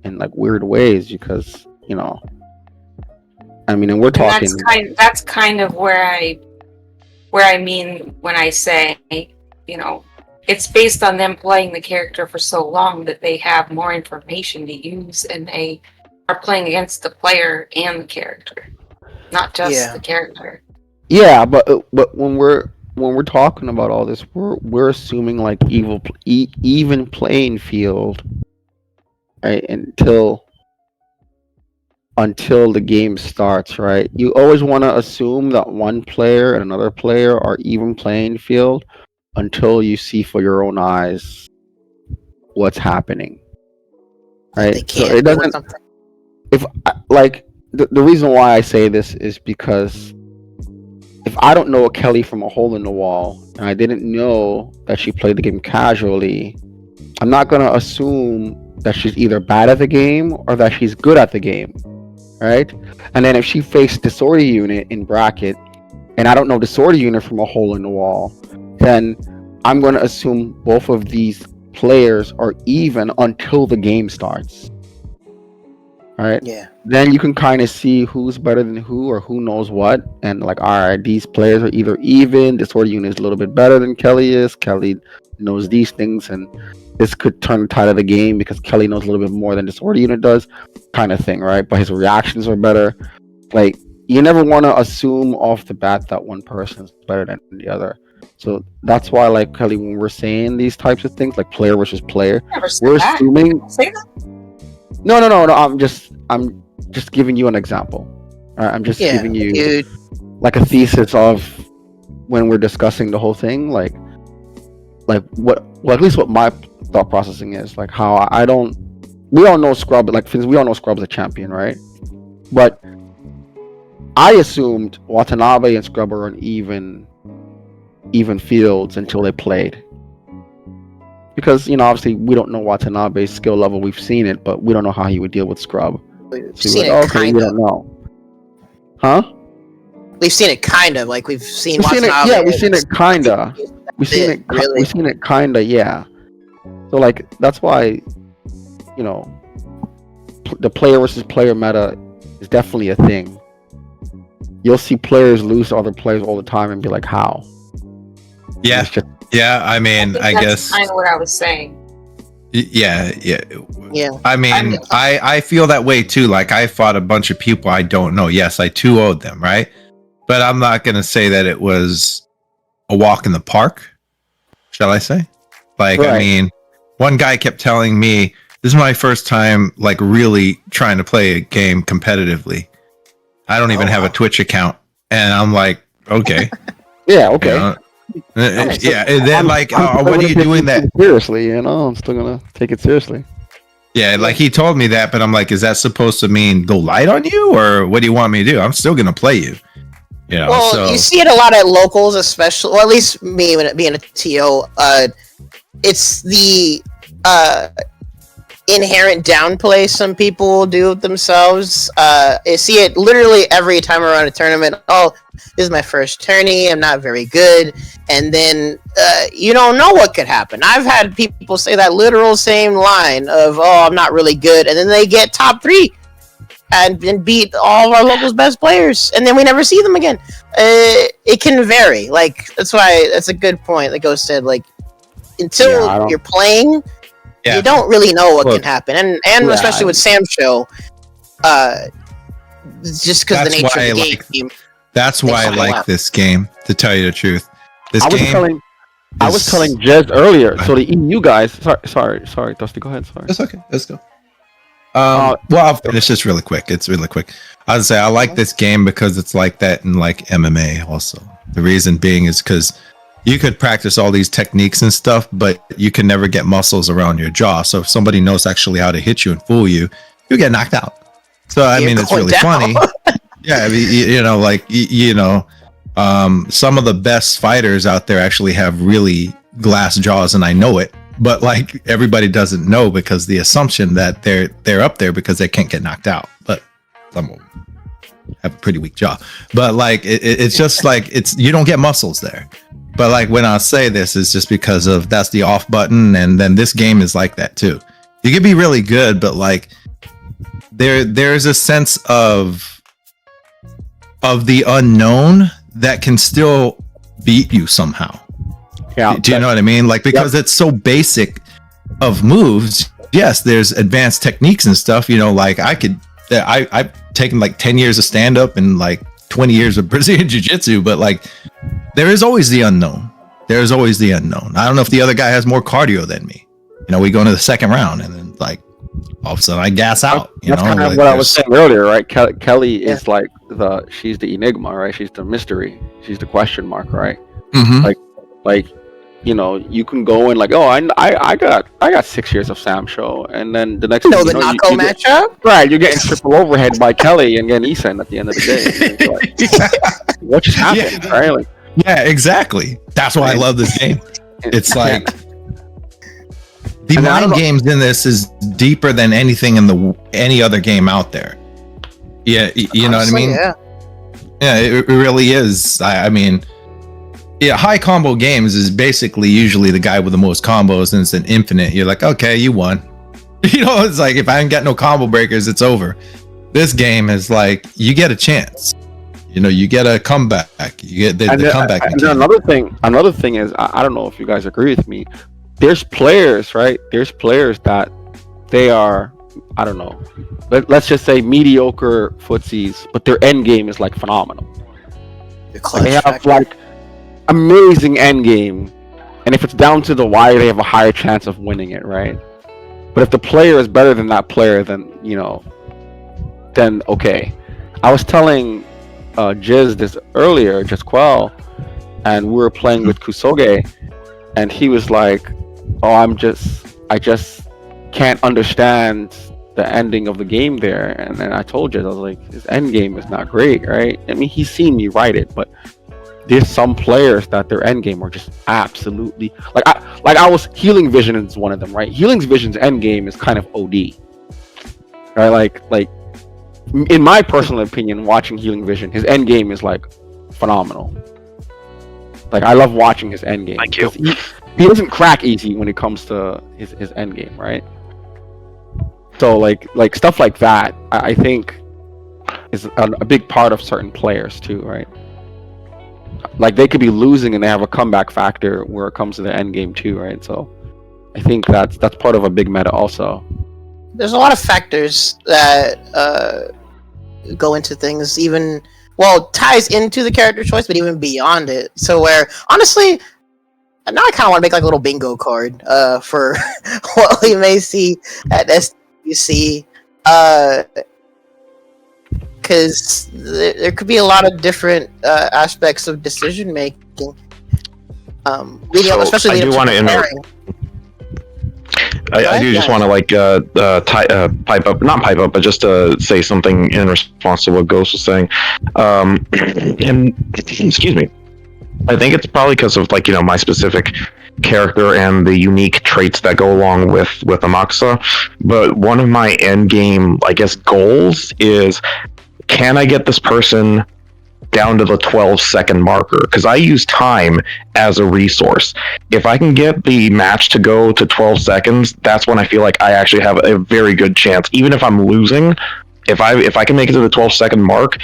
in like weird ways because I mean, and we're talking. That's kind of where I mean when I say, it's based on them playing the character for so long that they have more information to use, and they are playing against the player and the character, not just the character. Yeah, but when we're talking about all this, we're assuming like even playing field, right? Until the game starts, right? You always want to assume that one player and another player are even playing field until you see for your own eyes what's happening, right? So it doesn't. The reason why I say this is because if I don't know a Kelly from a hole in the wall and I didn't know that she played the game casually, I'm not gonna assume that she's either bad at the game or that she's good at the game. Right? And then if she faced Disorder Unit in bracket, and I don't know Disorder Unit from a hole in the wall, then I'm going to assume both of these players are even until the game starts. Right? Yeah. Then you can kind of see who's better than who or who knows what, and like, all right, these players are either even. Disorder Unit is a little bit better than Kelly is. Kelly knows these things, and this could turn the tide of the game because Kelly knows a little bit more than Disorder Unit does, kind of thing, right? But his reactions are better. Like, you never want to assume off the bat that one person is better than the other. So that's why, like, Kelly, when we're saying these types of things, like player versus player, we're assuming. Say that? No. I'm just giving you an example. I'm just giving you like a thesis of when we're discussing the whole thing, like what, well, at least what my thought processing is, like how we all know Scrub, like we all know Scrub's a champion, right? But I assumed Watanabe and Scrub are on even fields until they played. Because, obviously we don't know Watanabe's skill level. We've seen it, but we don't know how he would deal with Scrub. We've seen it kind we don't know. Huh? We've seen it kind of, like we've seen Watanabe. We've seen it kinda. We've seen it kinda, yeah. So like that's why, the player versus player meta is definitely a thing. You'll see players lose to other players all the time and be like, how? Yeah. Yeah, I mean, I guess that's kind of what I was saying. Yeah. I mean, I feel that way too. Like, I fought a bunch of people I don't know. Yes, I 2-0'd them, right? But I'm not going to say that it was a walk in the park, shall I say? Like, right. I mean, one guy kept telling me, this is my first time, like, really trying to play a game competitively. I don't even have a Twitch account. And I'm like, okay. Yeah, okay. Yeah, and then like, what are you doing that seriously? I'm still gonna take it seriously. Yeah, like he told me that, but I'm like, is that supposed to mean go light on you, or what do you want me to do? I'm still gonna play you. Well, so. You see it a lot at locals, especially, or at least me, when it being a TO. It's the inherent downplay some people do of themselves. I see it literally every time around a tournament. Oh, this is my first tourney, I'm not very good. And then you don't know what could happen. I've had people say that literal same line of, oh, I'm not really good. And then they get top 3. and beat all of our locals' best players, and then we never see them again. It can vary. Like that's why that's a good point. Like Ghost said, like until you're playing, you don't really know what can happen, and especially with Samsho, just because the nature of the game. That's why I like this game. To tell you the truth, I was telling Jez earlier. So the EU guys. Sorry, Dusty. Go ahead. Sorry. It's okay. Let's go. Well, I'll finish this really quick. It's really quick. I'd say I like this game because it's like that in like MMA also. The reason being is because you could practice all these techniques and stuff, but you can never get muscles around your jaw. So if somebody knows actually how to hit you and fool you, you get knocked out. So I mean, it's really funny. Yeah, I mean, some of the best fighters out there actually have really glass jaws, and I know it. But like everybody doesn't know because the assumption that they're up there because they can't get knocked out. But some of them have a pretty weak jaw. But like it's just like you don't get muscles there. But like when I say this is just because of that's the off button, and then this game is like that too. You can be really good, but like there's a sense of the unknown that can still beat you somehow. Yeah, do you know what I mean? Like because it's so basic of moves. Yes, there's advanced techniques and stuff. Like I've taken like 10 years of stand up and like 20 years of Brazilian jiu-jitsu, but like there is always the unknown. There's always the unknown. I don't know if the other guy has more cardio than me. We go into the second round and then like all of a sudden I gas out. That's kind of what I was saying earlier, right? Kelly is like she's the enigma, right? She's the mystery. She's the question mark, right? Mm-hmm. Like you can go in like, oh, I got 6 years of Samsho, and then the next the Nako matchup, right? You're getting triple overhead by Kelly and getting Isen at the end of the day. Like, what just happened, right? Like, yeah, exactly. That's why I love this game. It's like the mind games in this is deeper than anything in any other game out there. Yeah, you know what I mean? Yeah, it really is. I mean. Yeah, high combo games is basically usually the guy with the most combos, and it's an infinite. You're like, okay, you won. It's like if I ain't got no combo breakers, it's over. This game is like you get a chance. You get a comeback. You get the comeback. And another thing is, I don't know if you guys agree with me. There's players, right? There's players that they are, I don't know. Let's just say mediocre footsies, but their end game is like phenomenal. They have like amazing end game, and if it's down to the wire, they have a higher chance of winning it, right? But if the player is better than that player, then then okay. I was telling Jiz this earlier, just Quell, and we were playing with Kusoge, and he was like, oh, I just can't understand the ending of the game there. And then I told Jiz, I was like, his end game is not great, right? I mean, he's seen me write it, but there's some players that their end game are just absolutely I was Healing Vision is one of them, right? Healing Vision's end game is kind of OD, right? Like in my personal opinion, watching Healing Vision, his end game is like phenomenal. Like I love watching his end game. Thank you. He doesn't crack easy when it comes to his end game, right? So like stuff like that, I think is a big part of certain players too, right? Like they could be losing and they have a comeback factor where it comes to the end game too, right? So I think that's part of a big meta also. There's a lot of factors that go into things, ties into the character choice, but even beyond it. So where honestly, now I kind of want to make like a little bingo card for what we may see at SWC. Because there could be a lot of different aspects of decision making. Especially I do want to interrupt. I do just want to pipe up, not pipe up, but just say something in response to what Ghost was saying. And excuse me, I think it's probably because of my specific character and the unique traits that go along with Amakusa. But one of my end game, goals is, can I get this person down to the 12-second marker? Because I use time as a resource. If I can get the match to go to 12 seconds, that's when I feel like I actually have a very good chance. Even if I'm losing, if I can make it to the 12-second mark,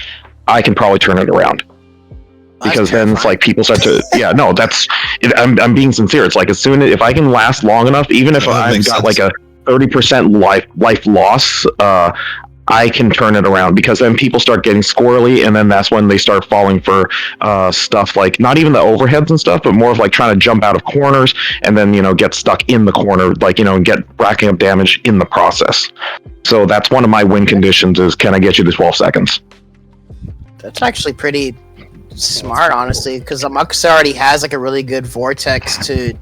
I can probably turn it around. Because then it's like people start to I'm being sincere. It's like as soon as if I can last long enough, even if I've got like a 30% life loss, I can turn it around, because then people start getting squirrely, and then that's when they start falling for stuff like not even the overheads and stuff, but more of like trying to jump out of corners and then get stuck in the corner, like and get racking up damage in the process. So that's one of my win conditions: is can I get you to 12 seconds? That's actually pretty smart, honestly, because Amux already has like a really good vortex to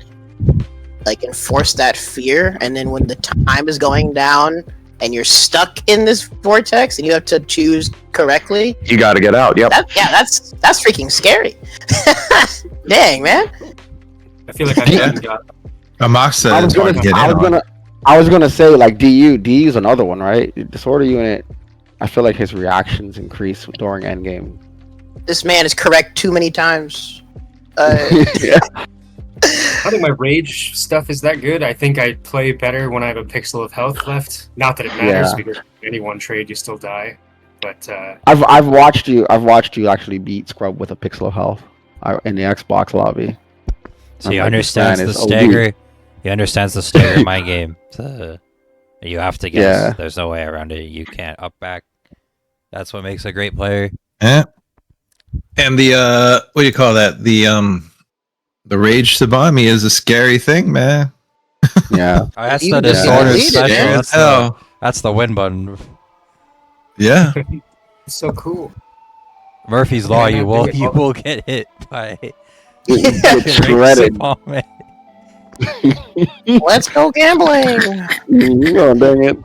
like enforce that fear, and then when the time is going down and you're stuck in this vortex and you have to choose correctly, you got to get out. Yep. That's freaking scary. Dang, man. I feel like I haven't got. Amok said I was it's hard to get in on. I was gonna say like DU's another one, right? Disorder Unit. I feel like his reactions increase during endgame. This man is correct too many times. Yeah. I don't think my rage stuff is that good. I think I play better when I have a pixel of health left. Not that it matters, Yeah. because any one trade you still die. But I've watched you actually beat Scrub with a pixel of health in the Xbox lobby. So he I'm like, understands this the man is stagger. He understands the stagger mind game. So you have to guess. Yeah. There's no way around it. You can't up back. That's what makes a great player. Yeah. And the what do you call that? The rage Sabami is a scary thing, man. Yeah. Oh, that's You the just disorder lead it, special. man. That's the win button. Yeah. it's so cool. Murphy's Law. Yeah, You I think will get hit by Get shredded. Let's go gambling. Oh, dang it.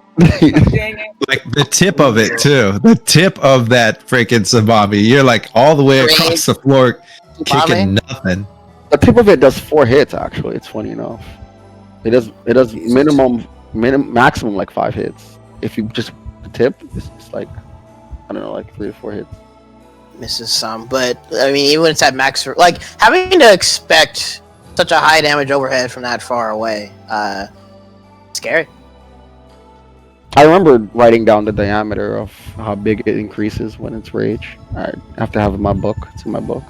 Like the tip of it too. The tip of that freaking Sabami. You're like all the way across the floor, kicking nothing. The tip of it does 4 hits. Actually, it's funny enough. It does maximum like 5 hits. If you just the tip, it's like I don't know, like 3 or 4 hits. Misses some, but I mean, even when it's at max, like having to expect such a high damage overhead from that far away, scary. I remember writing down the diameter of how big it increases when it's rage. I have to have it in my book. It's in my book.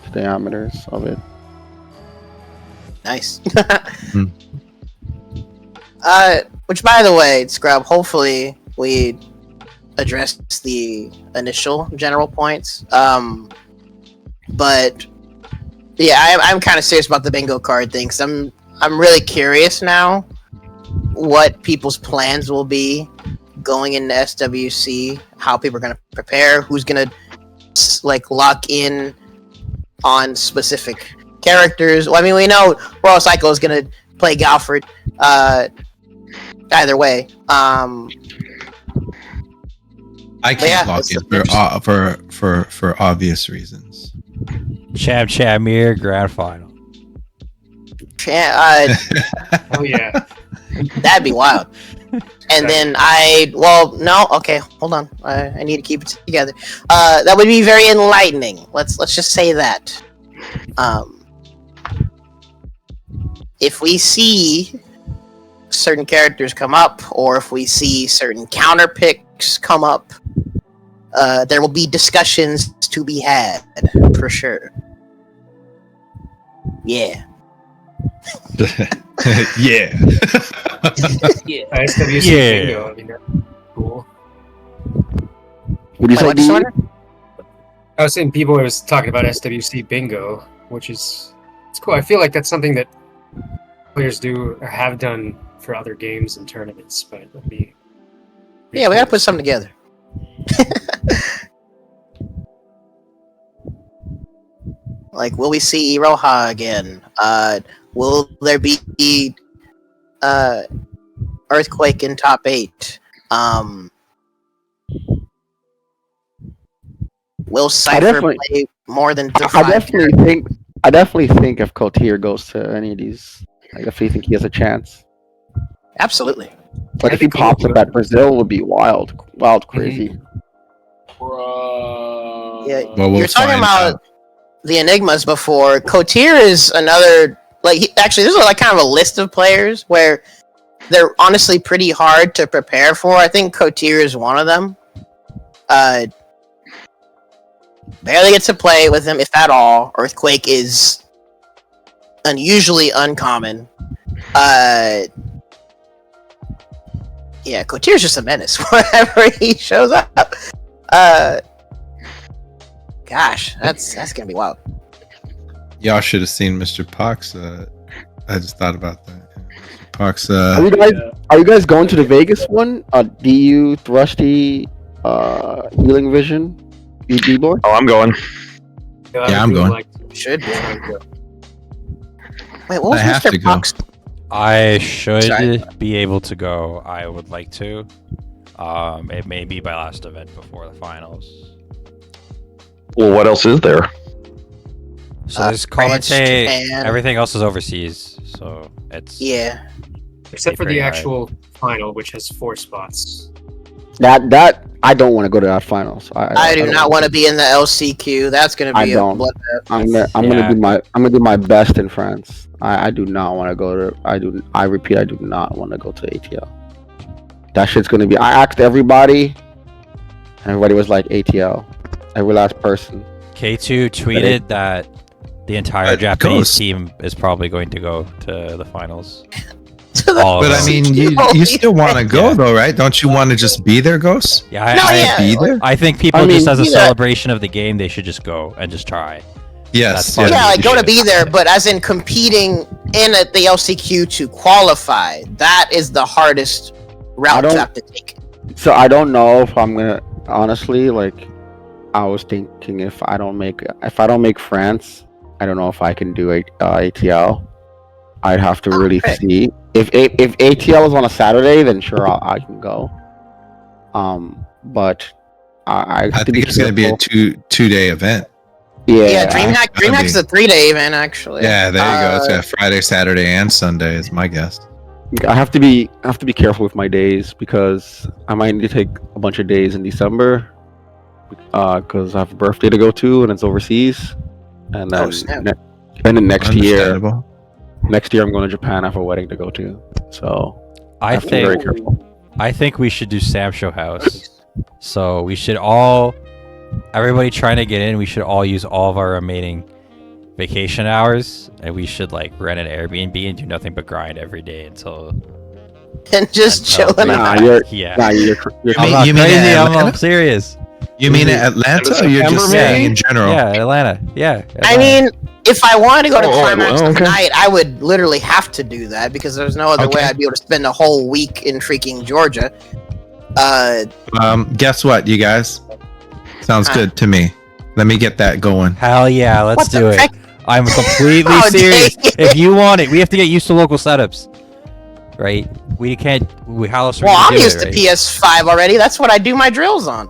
The diameters of it. Nice. Which, by the way, Scrub, hopefully we addressed the initial general points. But yeah, I'm kind of serious about the bingo card thing, 'cause I'm really curious now what people's plans will be going into SWC, how people are going to prepare, who's going to like lock in on specific characters. Well, I mean, we know Royal Cycle is going to play Galford either way. I can't lock it for obvious reasons. Chamir Grand Final. Oh yeah. That'd be wild. And then okay, hold on. I need to keep it together. That would be very enlightening. Let's just say that. If we see certain characters come up, or if we see certain counter picks come up, there will be discussions to be had for sure. Yeah. Yeah. SWC Yeah. bingo. I mean, that's cool. Would you say What D? disorder? I was saying people was talking about SWC bingo, which is it's cool. I feel like that's something that players do or have done for other games and tournaments, but it'd be Yeah, we gotta put something together. Like, will we see Iroha again? Will there be Earthquake in top 8? Will Cypher definitely- play more than the I definitely think if Cotier goes to any of these, I definitely think he has a chance. Absolutely. Like if he pops up at Brazil, would be wild, crazy. Yeah, Well, we'll you're talking find about out. the Enigmas before. Cotier is another, actually, this is like kind of a list of players where they're honestly pretty hard to prepare for. I think Cotier is one of them. Barely get to play with him, if at all. Earthquake is unusually uncommon. Yeah, Cotier's just a menace whenever he shows up. Gosh, that's gonna be wild. Y'all should have seen Mr. Pox. I just thought about that. Pox. Are you guys going to the Vegas one? DU Thrusty, Healing Vision, ED board? Oh, I'm going. Yeah, I'm going. Should be. Wait, what was I have to Mr. go. Fox? I should Sorry. be able to go. I would like to. It may be my last event before the finals. Well, what else is there? So there's France, commentate. Japan. Everything else is overseas, so it's Yeah. Except for pretty the hard. actual final, which has 4 spots. That I don't want to go to that finals. I do not want to be in the LCQ. That's gonna I be a don't. bloodbath. I'm gonna do my best in France. I do not want to go to. I repeat, I do not want to go to ATL. That shit's gonna be. I asked everybody, and everybody was like ATL. Every last person. K2 tweeted that the entire Japanese Ghost. team is probably going to go to the finals. To the- All of But I them. mean, you Holy still want to go Yeah. though, right? Don't you want to just be there, Ghost? Yeah, I, No, I, yeah. Be there? I think people I mean, just as a yeah. celebration of the game, they should just go and just try. Yes. That's fine. Yeah, like you go to should. be there, but as in competing in at the LCQ to qualify, that is the hardest route to don't- have to take. So I don't know if I'm gonna honestly like. I was thinking if I don't make France, I don't know if I can do ATL. I'd have to really Okay. see if ATL is on a Saturday, then sure I can go. But I have I to think it's going to be a careful. two-day event. Yeah, Yeah, DreamHack is a 3-day event actually. Yeah, there you go. It's Uh, got Friday, Saturday, and Sunday is my guess. I have to be careful with my days because I might need to take a bunch of days in December because I have a birthday to go to and it's overseas, and then Oh, snap. and then next year Understandable. I'm going to Japan. I have a wedding to go to, so I I have to be very think careful. we should do Samsho House. So we should everybody trying to get in, we should all use all of our remaining vacation hours, and we should like rent an Airbnb and do nothing but grind every day until and just Until chilling they- out. Nah, you're I'm not You mean crazy, I'm Atlanta? serious. You mean Atlanta, or you're just September, saying maybe? in general? Yeah, Atlanta. Yeah. I Atlanta. mean, if I wanted to go to Climax okay. tonight, I would literally have to do that because there's no other way Okay. I'd be able to spend a whole week in freaking Georgia. Guess what, you guys? Sounds good to me. Let me get that going. Hell yeah, let's What the do it. heck? I'm completely Oh, serious. dang it. If you want it, we have to get used to local setups, right? We can't. How else are we Well, gonna I'm do used it, to right? PS5 already. That's what I do my drills on.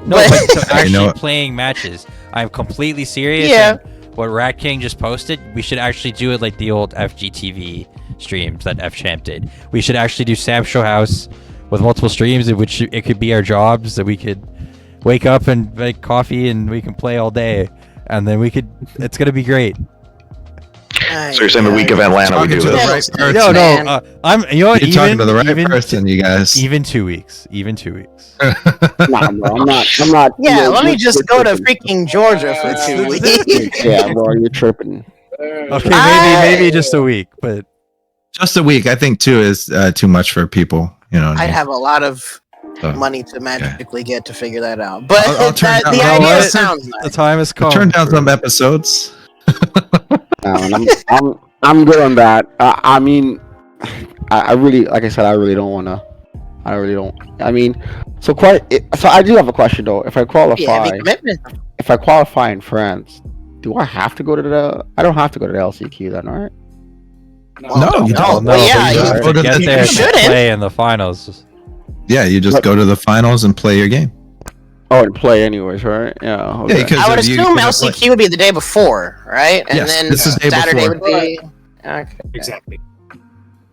No, But- but to You actually know what? playing matches. I'm completely serious. Yeah. and what Rat King just posted, we should actually do it like the old FGTV streams that FChamp did. We should actually do Samsho House with multiple streams, in which it could be our jobs that we could wake up and make coffee and we can play all day, and then it's gonna be great. So you're saying the week of Atlanta we Talking do to the this? right person. No, man. I'm. You know what? You're talking to the right person, you guys. Even 2 weeks. Even 2 weeks. Nah, bro, I'm not. Yeah, you're- let me you're just go to tripping. freaking Georgia for 2 weeks. Yeah, bro, you're tripping. Okay, I- maybe just a week, but Just a week, I think, too, is too much for people. You know, what I I'd mean? have a lot of So, money to magically get to figure that out. But I'll turn down- the you know idea what? sounds the nice. time has come. turn down some episodes. I'm good on that. I mean, I really, like I said, I really don't wanna. I really don't. I mean, so I do have a question though. If I Yeah, qualify, big commitment. if I qualify in France, do I have to go to the? I don't have to go to the LCQ then, right? No, you don't. No, Well, yeah, but you you- have go to to get the- there you to shouldn't. play in the finals. Yeah, you just go to the finals and play your game. Oh, and play anyways, right? Yeah. Yeah, Okay. because I would if you- assume you don't LCQ would be the day before, right? And Yes, then this is day Saturday before. would be. Okay. Exactly.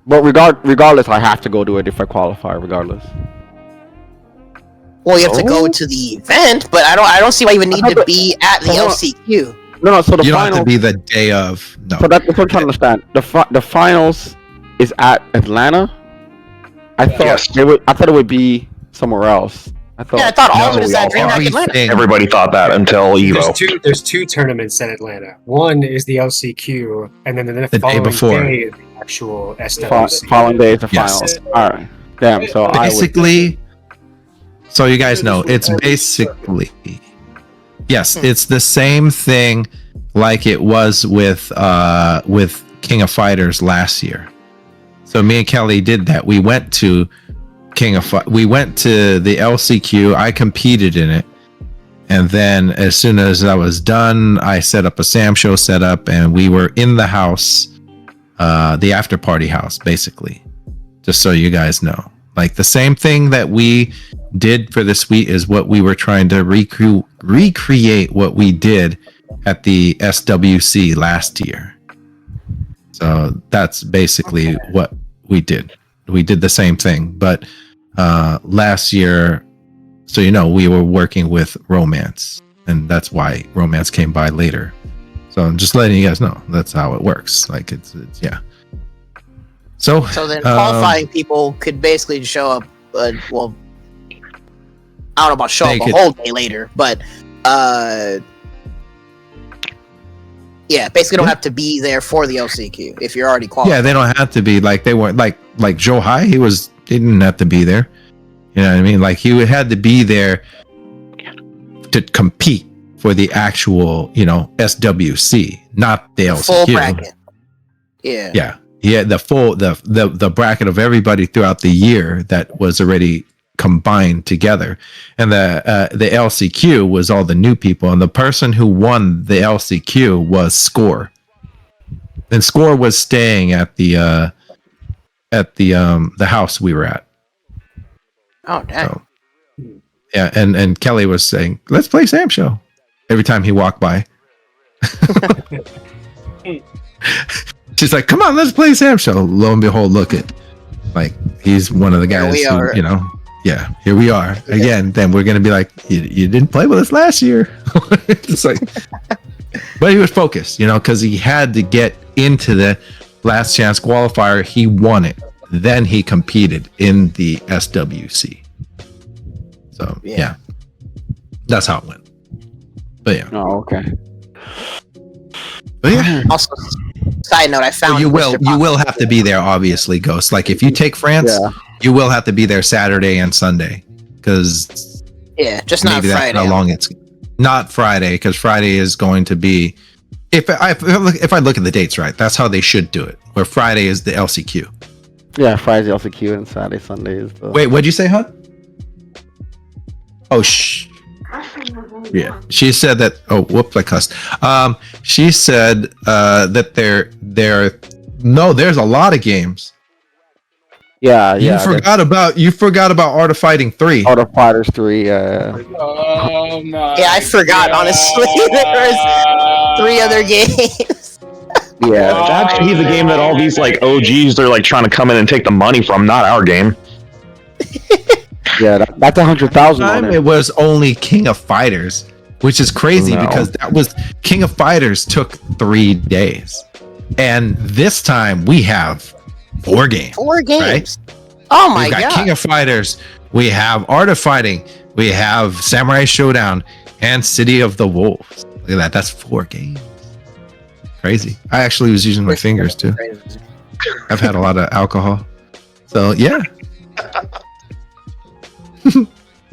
But regardless, I have to go do it if I qualify. Regardless. Well, you have to go Oh. to the event, but I don't see why you would need thought to that- be at the hold on. LCQ. No. So the you don't final. have to be the day of. No. So that's what I'm trying to understand. The finals is at Atlanta. I thought Yes. I thought it would be somewhere else. I thought. Yeah, I thought all of No, it is at DreamHack Atlanta. everything. Everybody thought that until Evo. There's two tournaments in Atlanta. One is the LCQ, and then the day following before. day is the actual SWC. Following day is the Yes. finals. All right. Damn. So Basically, so you guys know, it's basically yes, it's the same thing like it was with King of Fighters last year. So me and Kelly did that. We went to we went to the LCQ. I competed in it, and then as soon as I was done, I set up a Samsho setup, and we were in the house, the after party house, basically. Just so you guys know, like the same thing that we did for the suite is what we were trying to recreate what we did at the SWC last year. So that's basically what we did. We did the same thing, but last year, so you know, we were working with Romance, and that's why Romance came by later. So I'm just letting you guys know that's how it works. Like it's yeah. So then qualifying people could basically show up. Well, I don't know about show up a whole day later, but yeah, basically don't have to be there for the LCQ if you're already qualified. Yeah, they don't have to be like they weren't like Joe High. He didn't have to be there. You know what I mean? Like he had to be there to compete for the actual, SWC, not the LCQ. Full bracket. Yeah. Yeah. Yeah, the full the bracket of everybody throughout the year that was already combined together, and the LCQ was all the new people, and the person who won the LCQ was Score, and Score was staying at the house we were at. Oh, dang. So, yeah, and Kelly was saying, "Let's play Samsho," every time he walked by. She's like, "Come on, let's play Samsho." Lo and behold, look at, like, he's one of the guys who, yeah, here we are again. Then we're gonna be like, you didn't play with us last year. It's like, but he was focused, because he had to get into the last chance qualifier. He won it. Then he competed in the SWC. So yeah, that's how it went. But yeah. Oh, okay. But yeah. Also, side note, I found you will have to be there, obviously, Ghost. Like if you take France, you will have to be there Saturday and Sunday, because just not maybe Friday. That's how long it's not Friday, because Friday is going to be, if I look at the dates right, that's how they should do it. Where Friday is the LCQ. Yeah, Friday's the LCQ and Saturday, Sunday is the. Wait, what'd you say, Hud? Oh, yeah. She said that. Oh, whoops! I cussed. She said that there's a lot of games. Yeah. You forgot about Art of Fighting 3. Art of Fighters 3. Oh my. Yeah, I forgot. Honestly, there was 3 other games. Yeah, that should be the game that all these like OGs are like trying to come in and take the money from, not our game. Yeah, that's 100,000. It was only King of Fighters, which is crazy because that was King of Fighters took 3 days, and this time we have 4 games. 4 games. Right? Oh my We've got god! King of Fighters. We have Art of Fighting. We have Samurai Shodown and City of the Wolves. Look at that. That's 4 games. Crazy. I actually was using my fingers too. I've had a lot of alcohol. So yeah.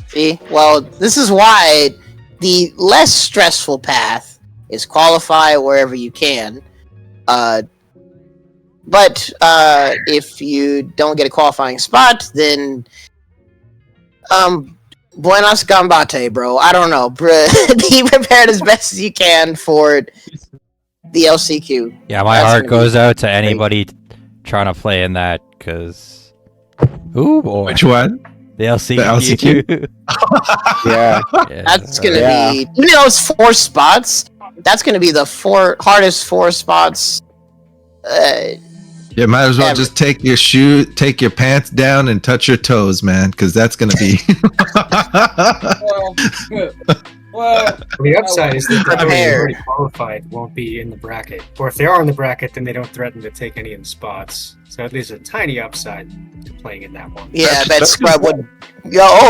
See, well, this is why the less stressful path is qualify wherever you can. But if you don't get a qualifying spot, then buenas gambate, bro. I don't know. Be prepared as best as you can for the LCQ. Yeah, my heart goes out to anybody trying to play in that, because ooh boy. Which one? The LCQ. Yeah. That's gonna be, even though it's 4 spots, that's gonna be the hardest 4 spots. Yeah, might as well just take your pants down and touch your toes, man, because that's gonna be. Well, The upside is that the players Prepared. already qualified won't be in the bracket, or if they are in the bracket, then they don't threaten to take any of the spots. So at least a tiny upside to playing in that one. Yeah, I bet Scrub would.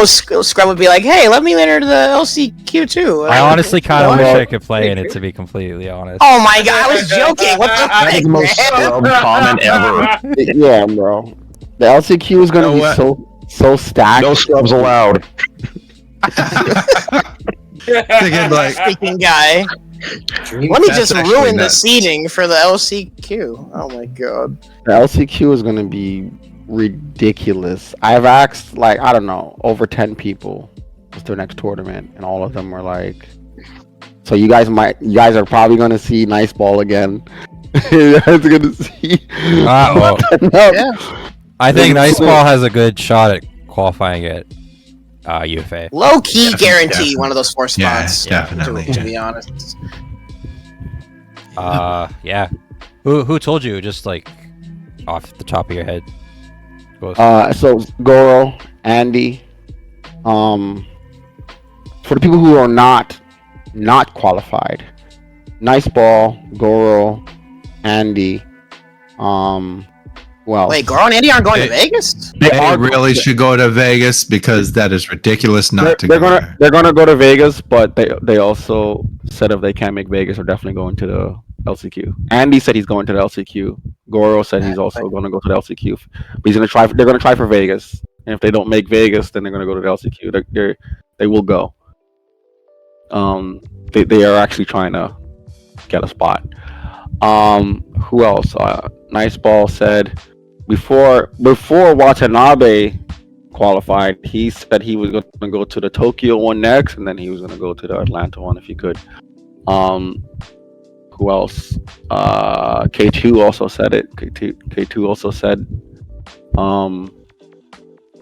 Scrub would be like, "Hey, let me enter the LCQ too." I honestly kind of What? wish I could play in it, to be completely honest. Oh my god, I was joking. What the That is heck, the most man? scrub comment ever. Yeah, bro. The LCQ is gonna You know be so stacked. No scrubs allowed. Thinking like, Freaking guy. Let me That's just actually ruin the nuts. seating for the LCQ. Oh my god. The LCQ is gonna be ridiculous. I've asked like I don't know over 10 people what's their next tournament, and all of them were like, "So you guys are probably gonna see Nice Ball again. You guys are gonna see." Well, Yeah. I think Nice Ball has a good shot at qualifying at UFA. Low key Definitely, guarantee definitely. one of those 4 Yeah, spots. definitely. To be honest. Yeah. Who told you? Just like off the top of your head. So Goro, Andy, for the people who are not qualified, Nice Ball, Goro, Andy, well, Wait, Goro and Andy aren't going to Hey. Vegas? they they are really should go to Vegas because that is ridiculous not to they're go gonna there. they're gonna go to Vegas, but they also said if they can't make Vegas, they're definitely going to the LCQ. Andy said he's going to the LCQ. Goro said he's also going to go to the LCQ, but he's gonna try. They're gonna try for Vegas, and if they don't make Vegas, then they're gonna go to the LCQ. They will go. They are actually trying to get a spot. Who else? Nice Ball said before Watanabe qualified, he said he was going to go to the Tokyo one next, and then he was going to go to the Atlanta one if he could. Who else? K2 also said it. K2 also said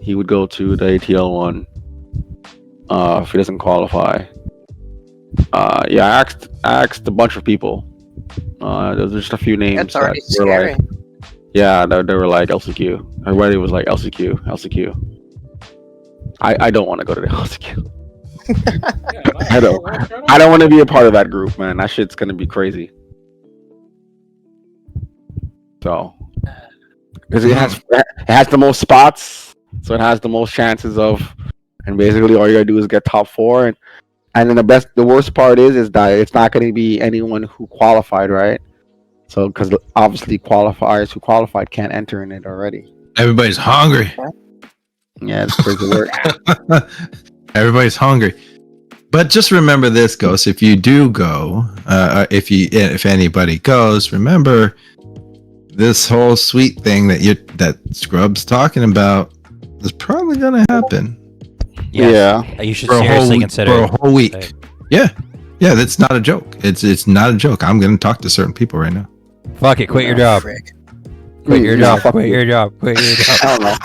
he would go to the ATL one if he doesn't qualify. Yeah, I asked a bunch of people. There's just a few names. That's already that were scary. like, yeah, they were like LCQ. Everybody was like LCQ. I don't want to go to the LCQ. I don't want to be a part of that group, man. That shit's gonna be crazy. So, because it has the most spots, so it has the most chances of, and basically all you gotta do is get top 4, and then the worst part is that it's not gonna be anyone who qualified, right? So, because obviously qualifiers who qualified can't enter in it already. Everybody's hungry. Yeah, it's crazy work. Everybody's hungry. But just remember this, Ghost. If you do go, if anybody goes, remember this whole sweet thing that Scrub's talking about is probably gonna happen Yes. You should for a whole seriously week. consider For a it. whole week. Yeah, that's not a joke. It's not a joke. I'm gonna talk to certain people right now. Fuck it, quit your job. Frick. Quit your Yeah, job. fuck Quit you. your job. Quit your job. I don't know.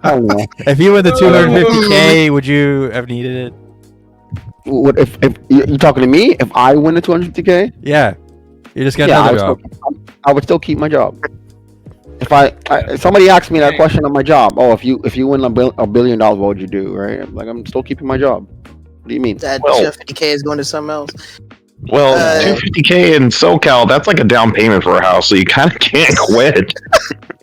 I don't know. If you win the 250K, would you have needed it? What if you talking to me? If I win the 250K, Yeah. You just got yeah, another job. I would still keep my job. If somebody asked me that question on my job, if you win $1 billion, what would you do? Right? I'm like, I'm still keeping my job. What do you mean? That Well- 50K is going to something else. Well, 250K in SoCal, that's like a down payment for a house, so you kind of can't quit.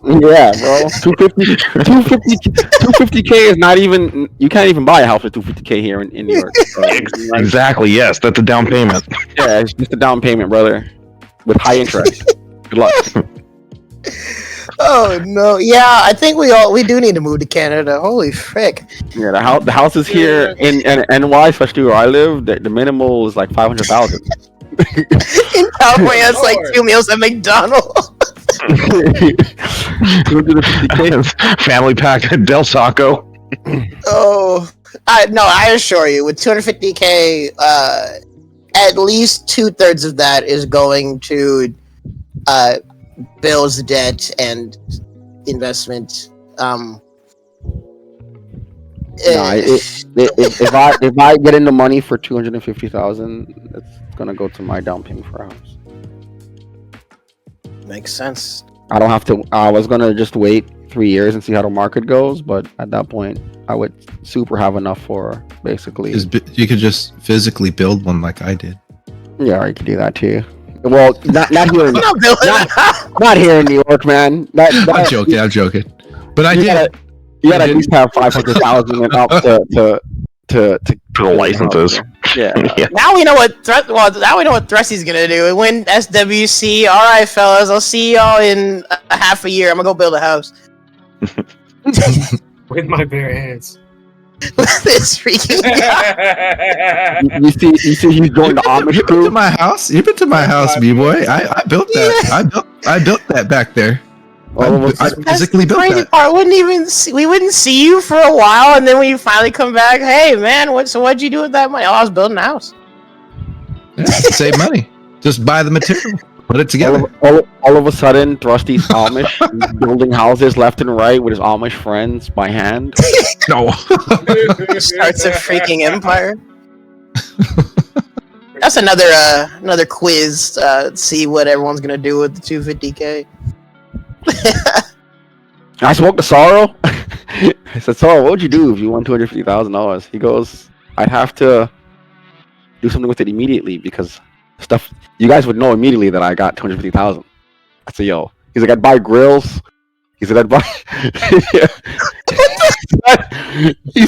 Yeah, bro. 250K is not even. You can't even buy a house for 250K here in New York. So, Exactly, yes, that's a down payment. yeah, it's just a down payment, brother, with high interest. Good luck. Oh no, yeah, I think we do need to move to Canada. Holy frick! Yeah, the houses here in NY, especially where I live, the minimal is like 500,000. In California, it's like 2 meals at McDonald's. Family pack at Del Taco. Oh, I assure you, with 250K, at least 2/3 of that is going to bills, debt, and investment. If I get in the money for 250,000, it's gonna go to my down payment for a house. Makes sense. I don't have to. I was gonna just wait 3 years and see how the market goes. But at that point, I would super have enough for basically. You could just physically build one like I did. Yeah, you could do that too. Well, not here. Not here in New York, man. I'm joking. But I did. You gotta at least have 500,000 and up to For the licenses. Yeah. Now we know what Thressy's gonna do. Win SWC. All right, fellas. I'll see y'all in a half a year. I'm gonna go build a house. With my bare hands. This freaking guy. You see, he's joined the Amish You've been crew. to my house. You've been to my house, B-boy. I built that. I built that back there. I physically built Crazy that. part. We wouldn't see you for a while, and then when you finally come back, hey man, what'd you do with that money? Oh, I was building a house. Yeah, save money. Just buy the material. Put it together. All of a sudden, Thrusty's Amish, he's building houses left and right with his Amish friends by hand. No. Starts a freaking empire. That's another quiz. See what everyone's gonna do with the 250K. I spoke to Sorrow. I said, Sorrow, what would you do if you won $250,000? He goes, I'd have to do something with it immediately because stuff you guys would know immediately that I got 250,000. I said, yo. He's like, I'd buy grills. He said, I'd buy. he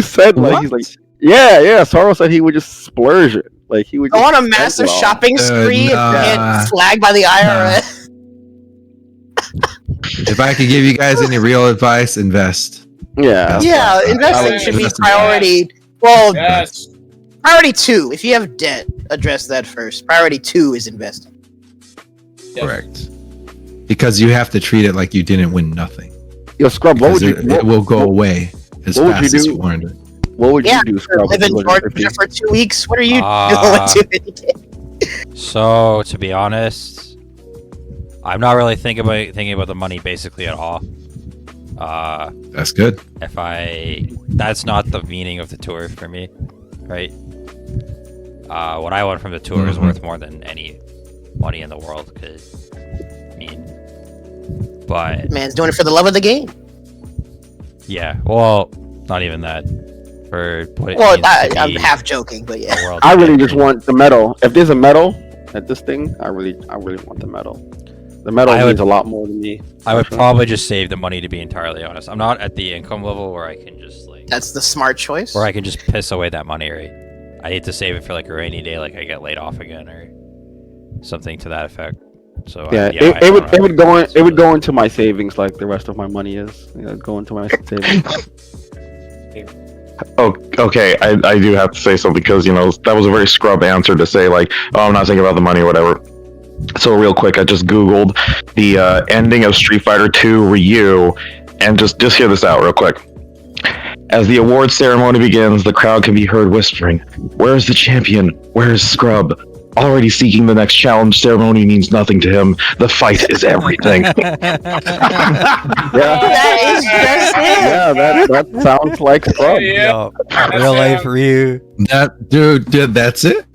said, like, he's like, yeah. Sorrow said he would just splurge it. Like he would. Go on a massive shopping spree and get flagged by the IRS. If I could give you guys any real advice, invest. Yeah, investing should be priority. Well, priority 2. If you have debt, address that first. Priority 2 is investing. Correct. Because you have to treat it like you didn't win nothing. Yo, Scrub, what would you? It will go away as fast as you earned it. What would you do, Scrub? Live in Georgia for 2 weeks. What are you doing with 250K? So, to be honest, I'm not really thinking about the money basically at all. That's good. That's not the meaning of the tour for me, right? What I want from the tour is worth more than any money in the world. But man's doing it for the love of the game. Yeah, well, not even that. I'm half joking, but yeah. I really just want the medal. If there's a medal at this thing, I really want the medal. The medal means a lot more to me. I would probably just save the money, to be entirely honest. I'm not at the income level where I can just That's the smart choice. Where I can just piss away that money, right? I need to save it for like a rainy day, like I get laid off again or something to that effect. So it would go into my savings like the rest of my money is. Go into my savings. Oh, okay. I do have to say something because that was a very scrub answer to say like, oh, I'm not thinking about the money or whatever. So real quick, I just googled the ending of Street Fighter 2 Ryu, and just hear this out real quick. As the award ceremony begins, the crowd can be heard whispering, "Where's the champion? Where's Scrub? Already seeking the next challenge. Ceremony means nothing to him. The fight is everything." That sounds like Scrub. Yo, real life Ryu. That's it.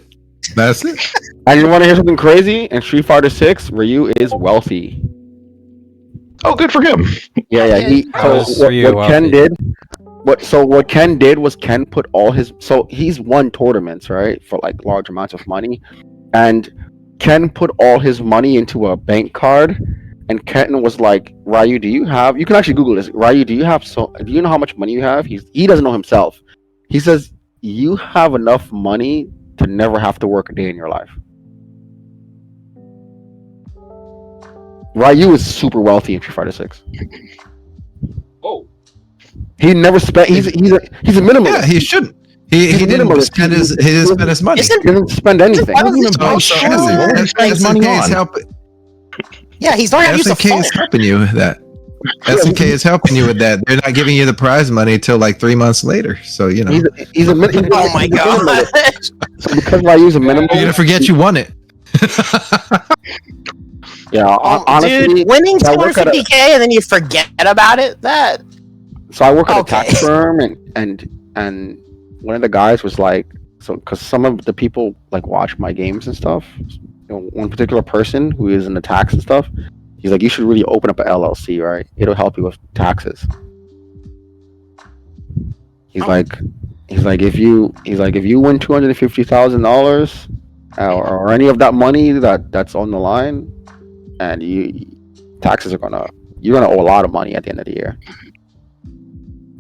That's it. And you want to hear something crazy? In Street Fighter 6, Ryu is wealthy. Oh, good for him. Yeah. What Ken did was Ken put all his. So he's won tournaments, right, for like large amounts of money, and Ken put all his money into a bank card. And Ken was like, "Ryu, do you have? You can actually Google this. Ryu, do you have? Do you know how much money you have?" He doesn't know himself. He says, "You have enough money to never have to work a day in your life." Ryu is super wealthy in Street Fighter 6. Oh. He never spent. He's a minimalist. Yeah, he shouldn't. He didn't spend his money. He didn't spend anything. Yeah, he's learning how to use the phone. SNK is helping you with that. SNK is helping you with that. They're not giving you the prize money till like 3 months later. So he's a minimalist. Oh my god! So because Ryu's a minimalist, you're gonna forget you won it. Yeah, honestly, dude, winning 250K and then you forget about it. So I work at a tax firm, and one of the guys was like, because some of the people like watch my games and stuff. One particular person who is in the tax and stuff, He's like, you should really open up an LLC, right? It'll help you with taxes. He's like, if you win $250,000 or any of that money that's on the line, and taxes you're gonna owe a lot of money at the end of the year.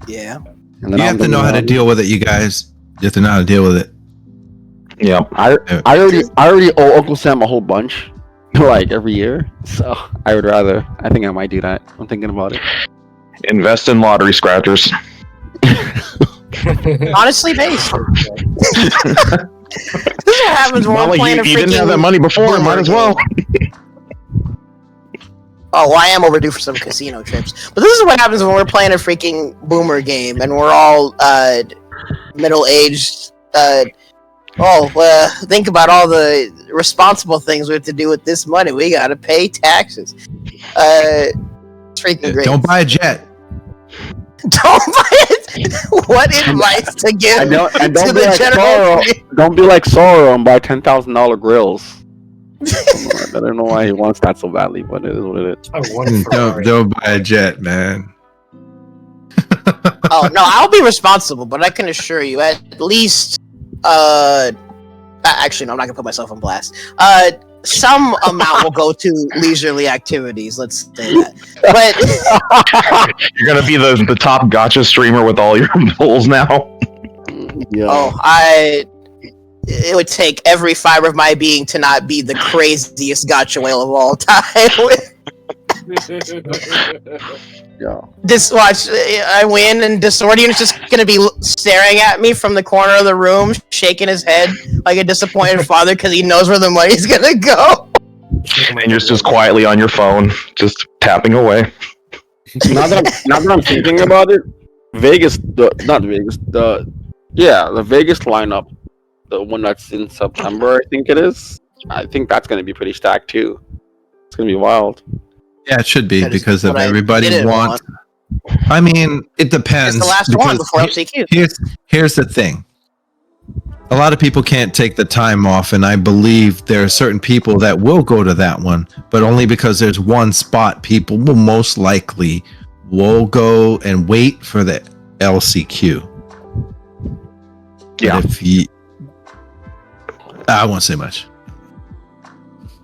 Yeah. And then You have to know how to deal with it, you guys. You have to know how to deal with it. Yeah. I already owe Uncle Sam a whole bunch, like every year. So I think I might do that. I'm thinking about it. Invest in lottery scratchers. Honestly based. This is what happens when we're playing a freaking. You didn't have that money before, might as well. Oh, well, I am overdue for some casino trips. But this is what happens when we're playing a freaking boomer game and we're all middle-aged. Think about all the responsible things we have to do with this money. We gotta pay taxes. It's freaking great. Don't buy a jet. Don't buy it. What advice to give And don't to be the like general? Don't be like Sorrow and buy $10,000 grills. I don't know why he wants that so badly, but it is what it is. I want a Ferrari. Don't buy a jet, man. Oh no, I'll be responsible, but I can assure you, at least, actually, no, I'm not gonna put myself on blast. Some amount will go to leisurely activities. Let's say that. But You're gonna be the top gotcha streamer with all your pulls now. Yeah. It would take every fiber of my being to not be the craziest gotcha whale of all time. Yeah. This watch, I win, and Disordian is just gonna be staring at me from the corner of the room, shaking his head like a disappointed father because he knows where the money's gonna go. And you're just quietly on your phone, just tapping away. Now that I'm thinking about it, the Vegas lineup, the one that's in September, I think it is. I think that's going to be pretty stacked too. It's going to be wild. Yeah, it should be That is because if what I everybody didn't wants. I mean, it depends. It's the last one because before MCQ. Here's the thing. A lot of people can't take the time off, and I believe there are certain people that will go to that one, but only because there's one spot. People will most likely go and wait for the LCQ. Yeah. I won't say much.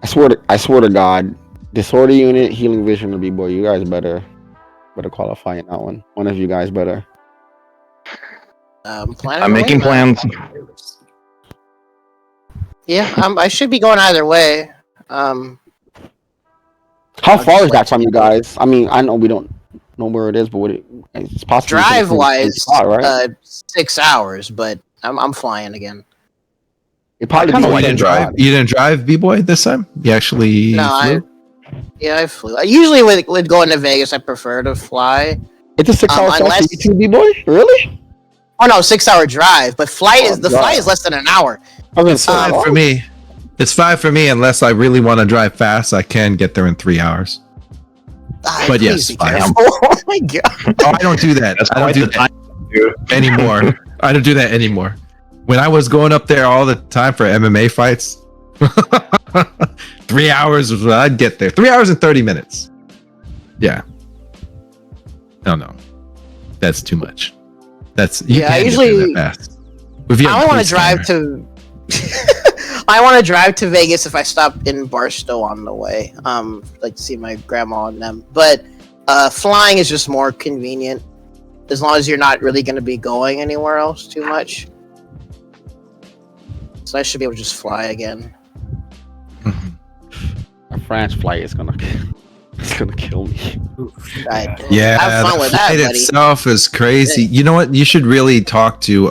I swear to God, Disorder Unit, Healing Vision, and B-Boy, you guys better qualify in that one. One of you guys better. I'm making plans. Yeah, I should be going either way. How far is that from you guys? I mean, I know we don't know where it is, but it's possible. Drive-wise, right? 6 hours, but I'm flying again. It probably Oh, you didn't drive, B-Boy, this time? You actually flew? I flew. I usually with going to Vegas, I prefer to fly. It's a 6 hour flight for you, B-Boy? Really? Oh no, 6 hour drive, but flight is less than an hour. It's fine for me. It's fine for me unless I really want to drive fast. I can get there in 3 hours. But yes, oh my god! Oh, I don't do that. I don't do that anymore. I don't do that anymore. When I was going up there all the time for MMA fights, 3 hours was when I'd get there. 3 hours and 30 minutes. Yeah. No. That's too much. I usually fast. I want to drive to. I want to drive to Vegas if I stop in Barstow on the way. Like to see my grandma and them. But flying is just more convenient, as long as you're not really going to be going anywhere else too much. So I should be able to just fly again. A France flight is gonna kill me. Yeah, have fun with that, flight buddy. itself is crazy. You know what? You should really talk to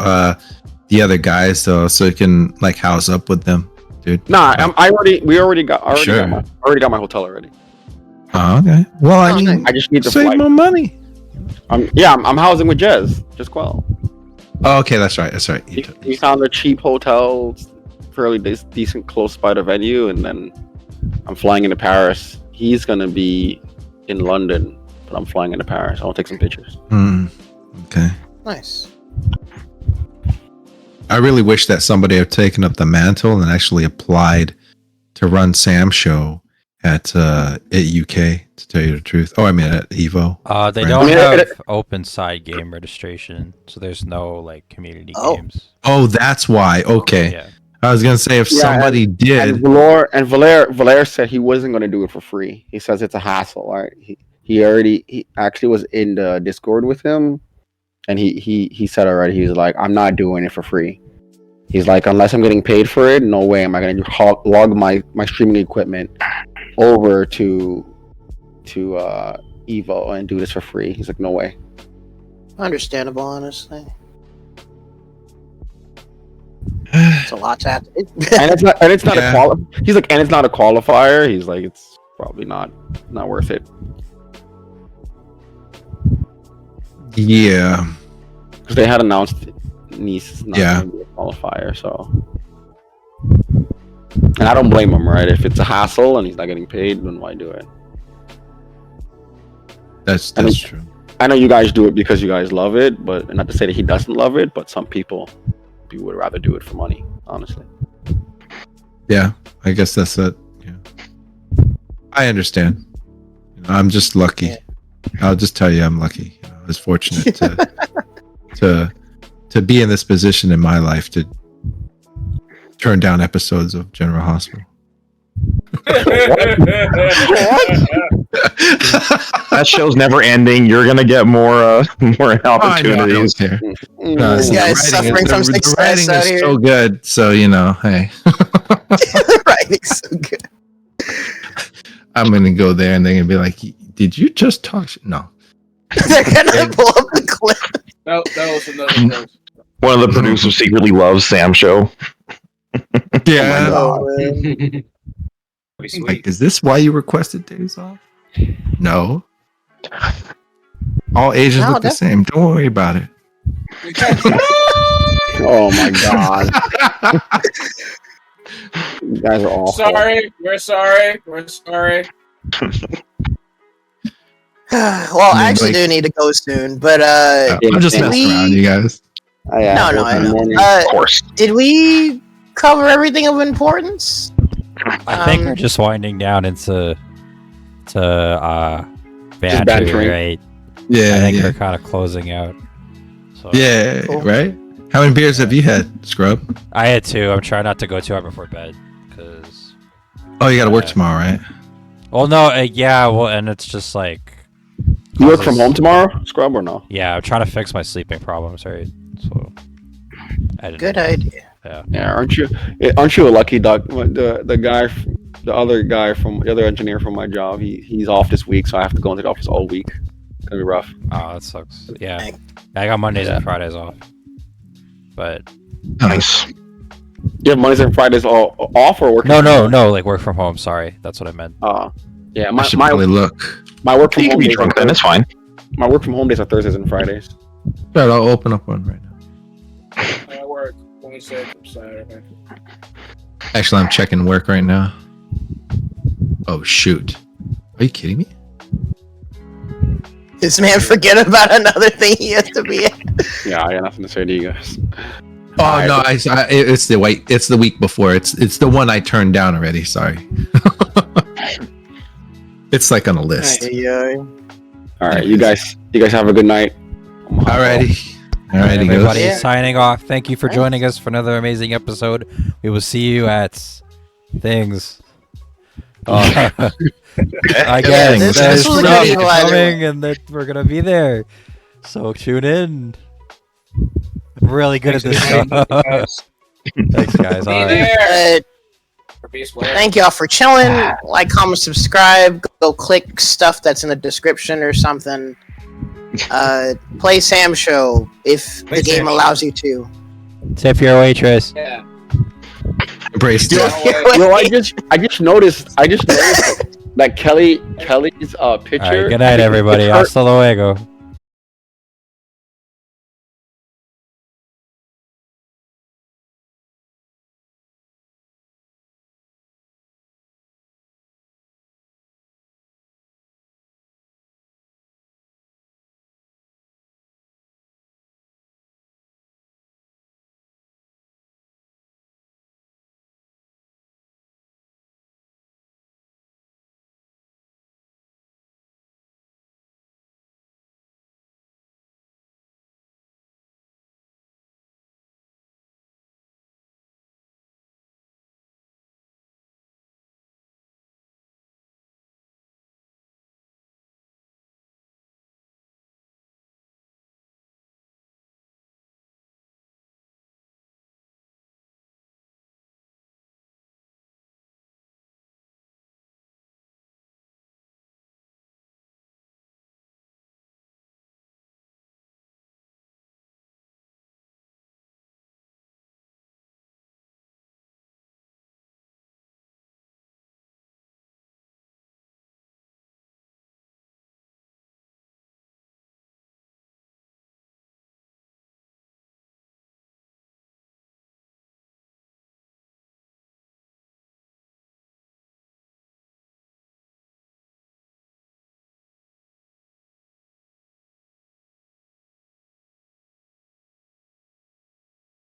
the other guys though, so you can like house up with them, dude. Nah, I already got my hotel already. Oh, okay. Well, I mean, I just need to save more money. I'm housing with Jez Quell. Oh, okay, that's right. We found a cheap hotel, fairly decent, close by the venue, and then I'm flying into Paris. He's gonna be in London, but I'm flying into Paris. I'll take some pictures. Okay. Nice. I really wish that somebody had taken up the mantle and actually applied to run Samsho at UK, to tell you the truth. Oh, I mean at Evo. They Right. don't I mean, have open side game registration, so there's no like community Oh. games. Oh, that's why. Okay. Yeah. I was gonna say if Yeah, somebody And did. Valère said he wasn't going to do it for free. He says it's a hassle. Right? He actually was in the Discord with him, and he said already. He's like, I'm not doing it for free. He's like, unless I'm getting paid for it, no way am I going to log my streaming equipment over to Evo and do this for free. He's like, no way. Understandable, honestly. It's a lot to have to And it's not Yeah. He's like, and it's not a qualifier. He's like, it's probably not worth it. Yeah. Because they had announced Nice is not Yeah. going to be a qualifier, so. And I don't blame him, right? If it's a hassle and he's not getting paid, then why do it? That's I mean- true. I know you guys do it because you guys love it, but and not to say that he doesn't love it, but some people would rather do it for money, honestly. Yeah, I guess that's it. Yeah. I understand. You know, I'm just lucky. Yeah. I'll just tell you, I'm lucky. You know, I was fortunate to be in this position in my life to turn down episodes of General Hospital. That show's never ending. You're gonna get more opportunities. Here. This guy's suffering from the success writing out is here. so good, so you know, hey, Writing's so good. I'm gonna go there and they're gonna be like, "Did you just talk?" No. They're gonna pull up the clip. That was another joke. One of the producers secretly loves Samsho. Yeah. Oh, man. Pretty sweet. Like, is this why you requested days off? No. All Asians No, look the that's- same. Don't worry about it. Oh my god. You guys are awful. Sorry, we're sorry. We're sorry. Well, I actually do need to go soon, but I'm just Did messing we- around, you guys. Yeah, no, I know. Of course. Did we cover everything of importance? I think we're just winding down into banter, bantering. right? Yeah, I think yeah. we're kind of closing out. So Yeah, Cool. right? How many beers have you had, Scrub? I had two. I'm trying not to go too hard before bed because. Oh, you gotta work tomorrow, right? Well, no, yeah, well, and it's just like. You work from home tomorrow, Scrub, or no? Yeah, I'm trying to fix my sleeping problems, right? So. I didn't- Good idea. Yeah, aren't you a lucky duck? The guy, the other engineer from my job, he's off this week, so I have to go into the office all week. It's gonna be rough. Oh, that sucks. Yeah, I got Mondays and Fridays off, but Nice. You have Mondays and Fridays all off or working? no, like work from home. Sorry, that's what I meant. Yeah, I my should probably look. work from You can home be days drunk are then. It's fine. my work from home days are Thursdays and Fridays. Right, I'll open up one right now. I work 26 Saturday. Actually, I'm checking work right now. Oh shoot! Are you kidding me? This man forget about another thing he has to be at. Yeah, I got nothing to say to you guys. Oh no, it's the wait. It's the week before. It's the one I turned down already. Sorry. It's like on a list. All right, you guys have a good night. Alrighty. Alrighty, Everybody guys. signing off. Thank you for joining us for another amazing episode. We will see you at things. I guess this there's was stuff really cool either coming and that we're gonna be there. So tune in. I'm really good at this stuff. Thanks, guys. All right. Thank y'all for chilling. Like, comment, subscribe. Go click stuff that's in the description or something. Play Samsho if the game allows you to. Tip your waitress. Yeah. Embrace Yo, I just noticed that Kelly's picture. All right, good night, everybody. Hasta luego.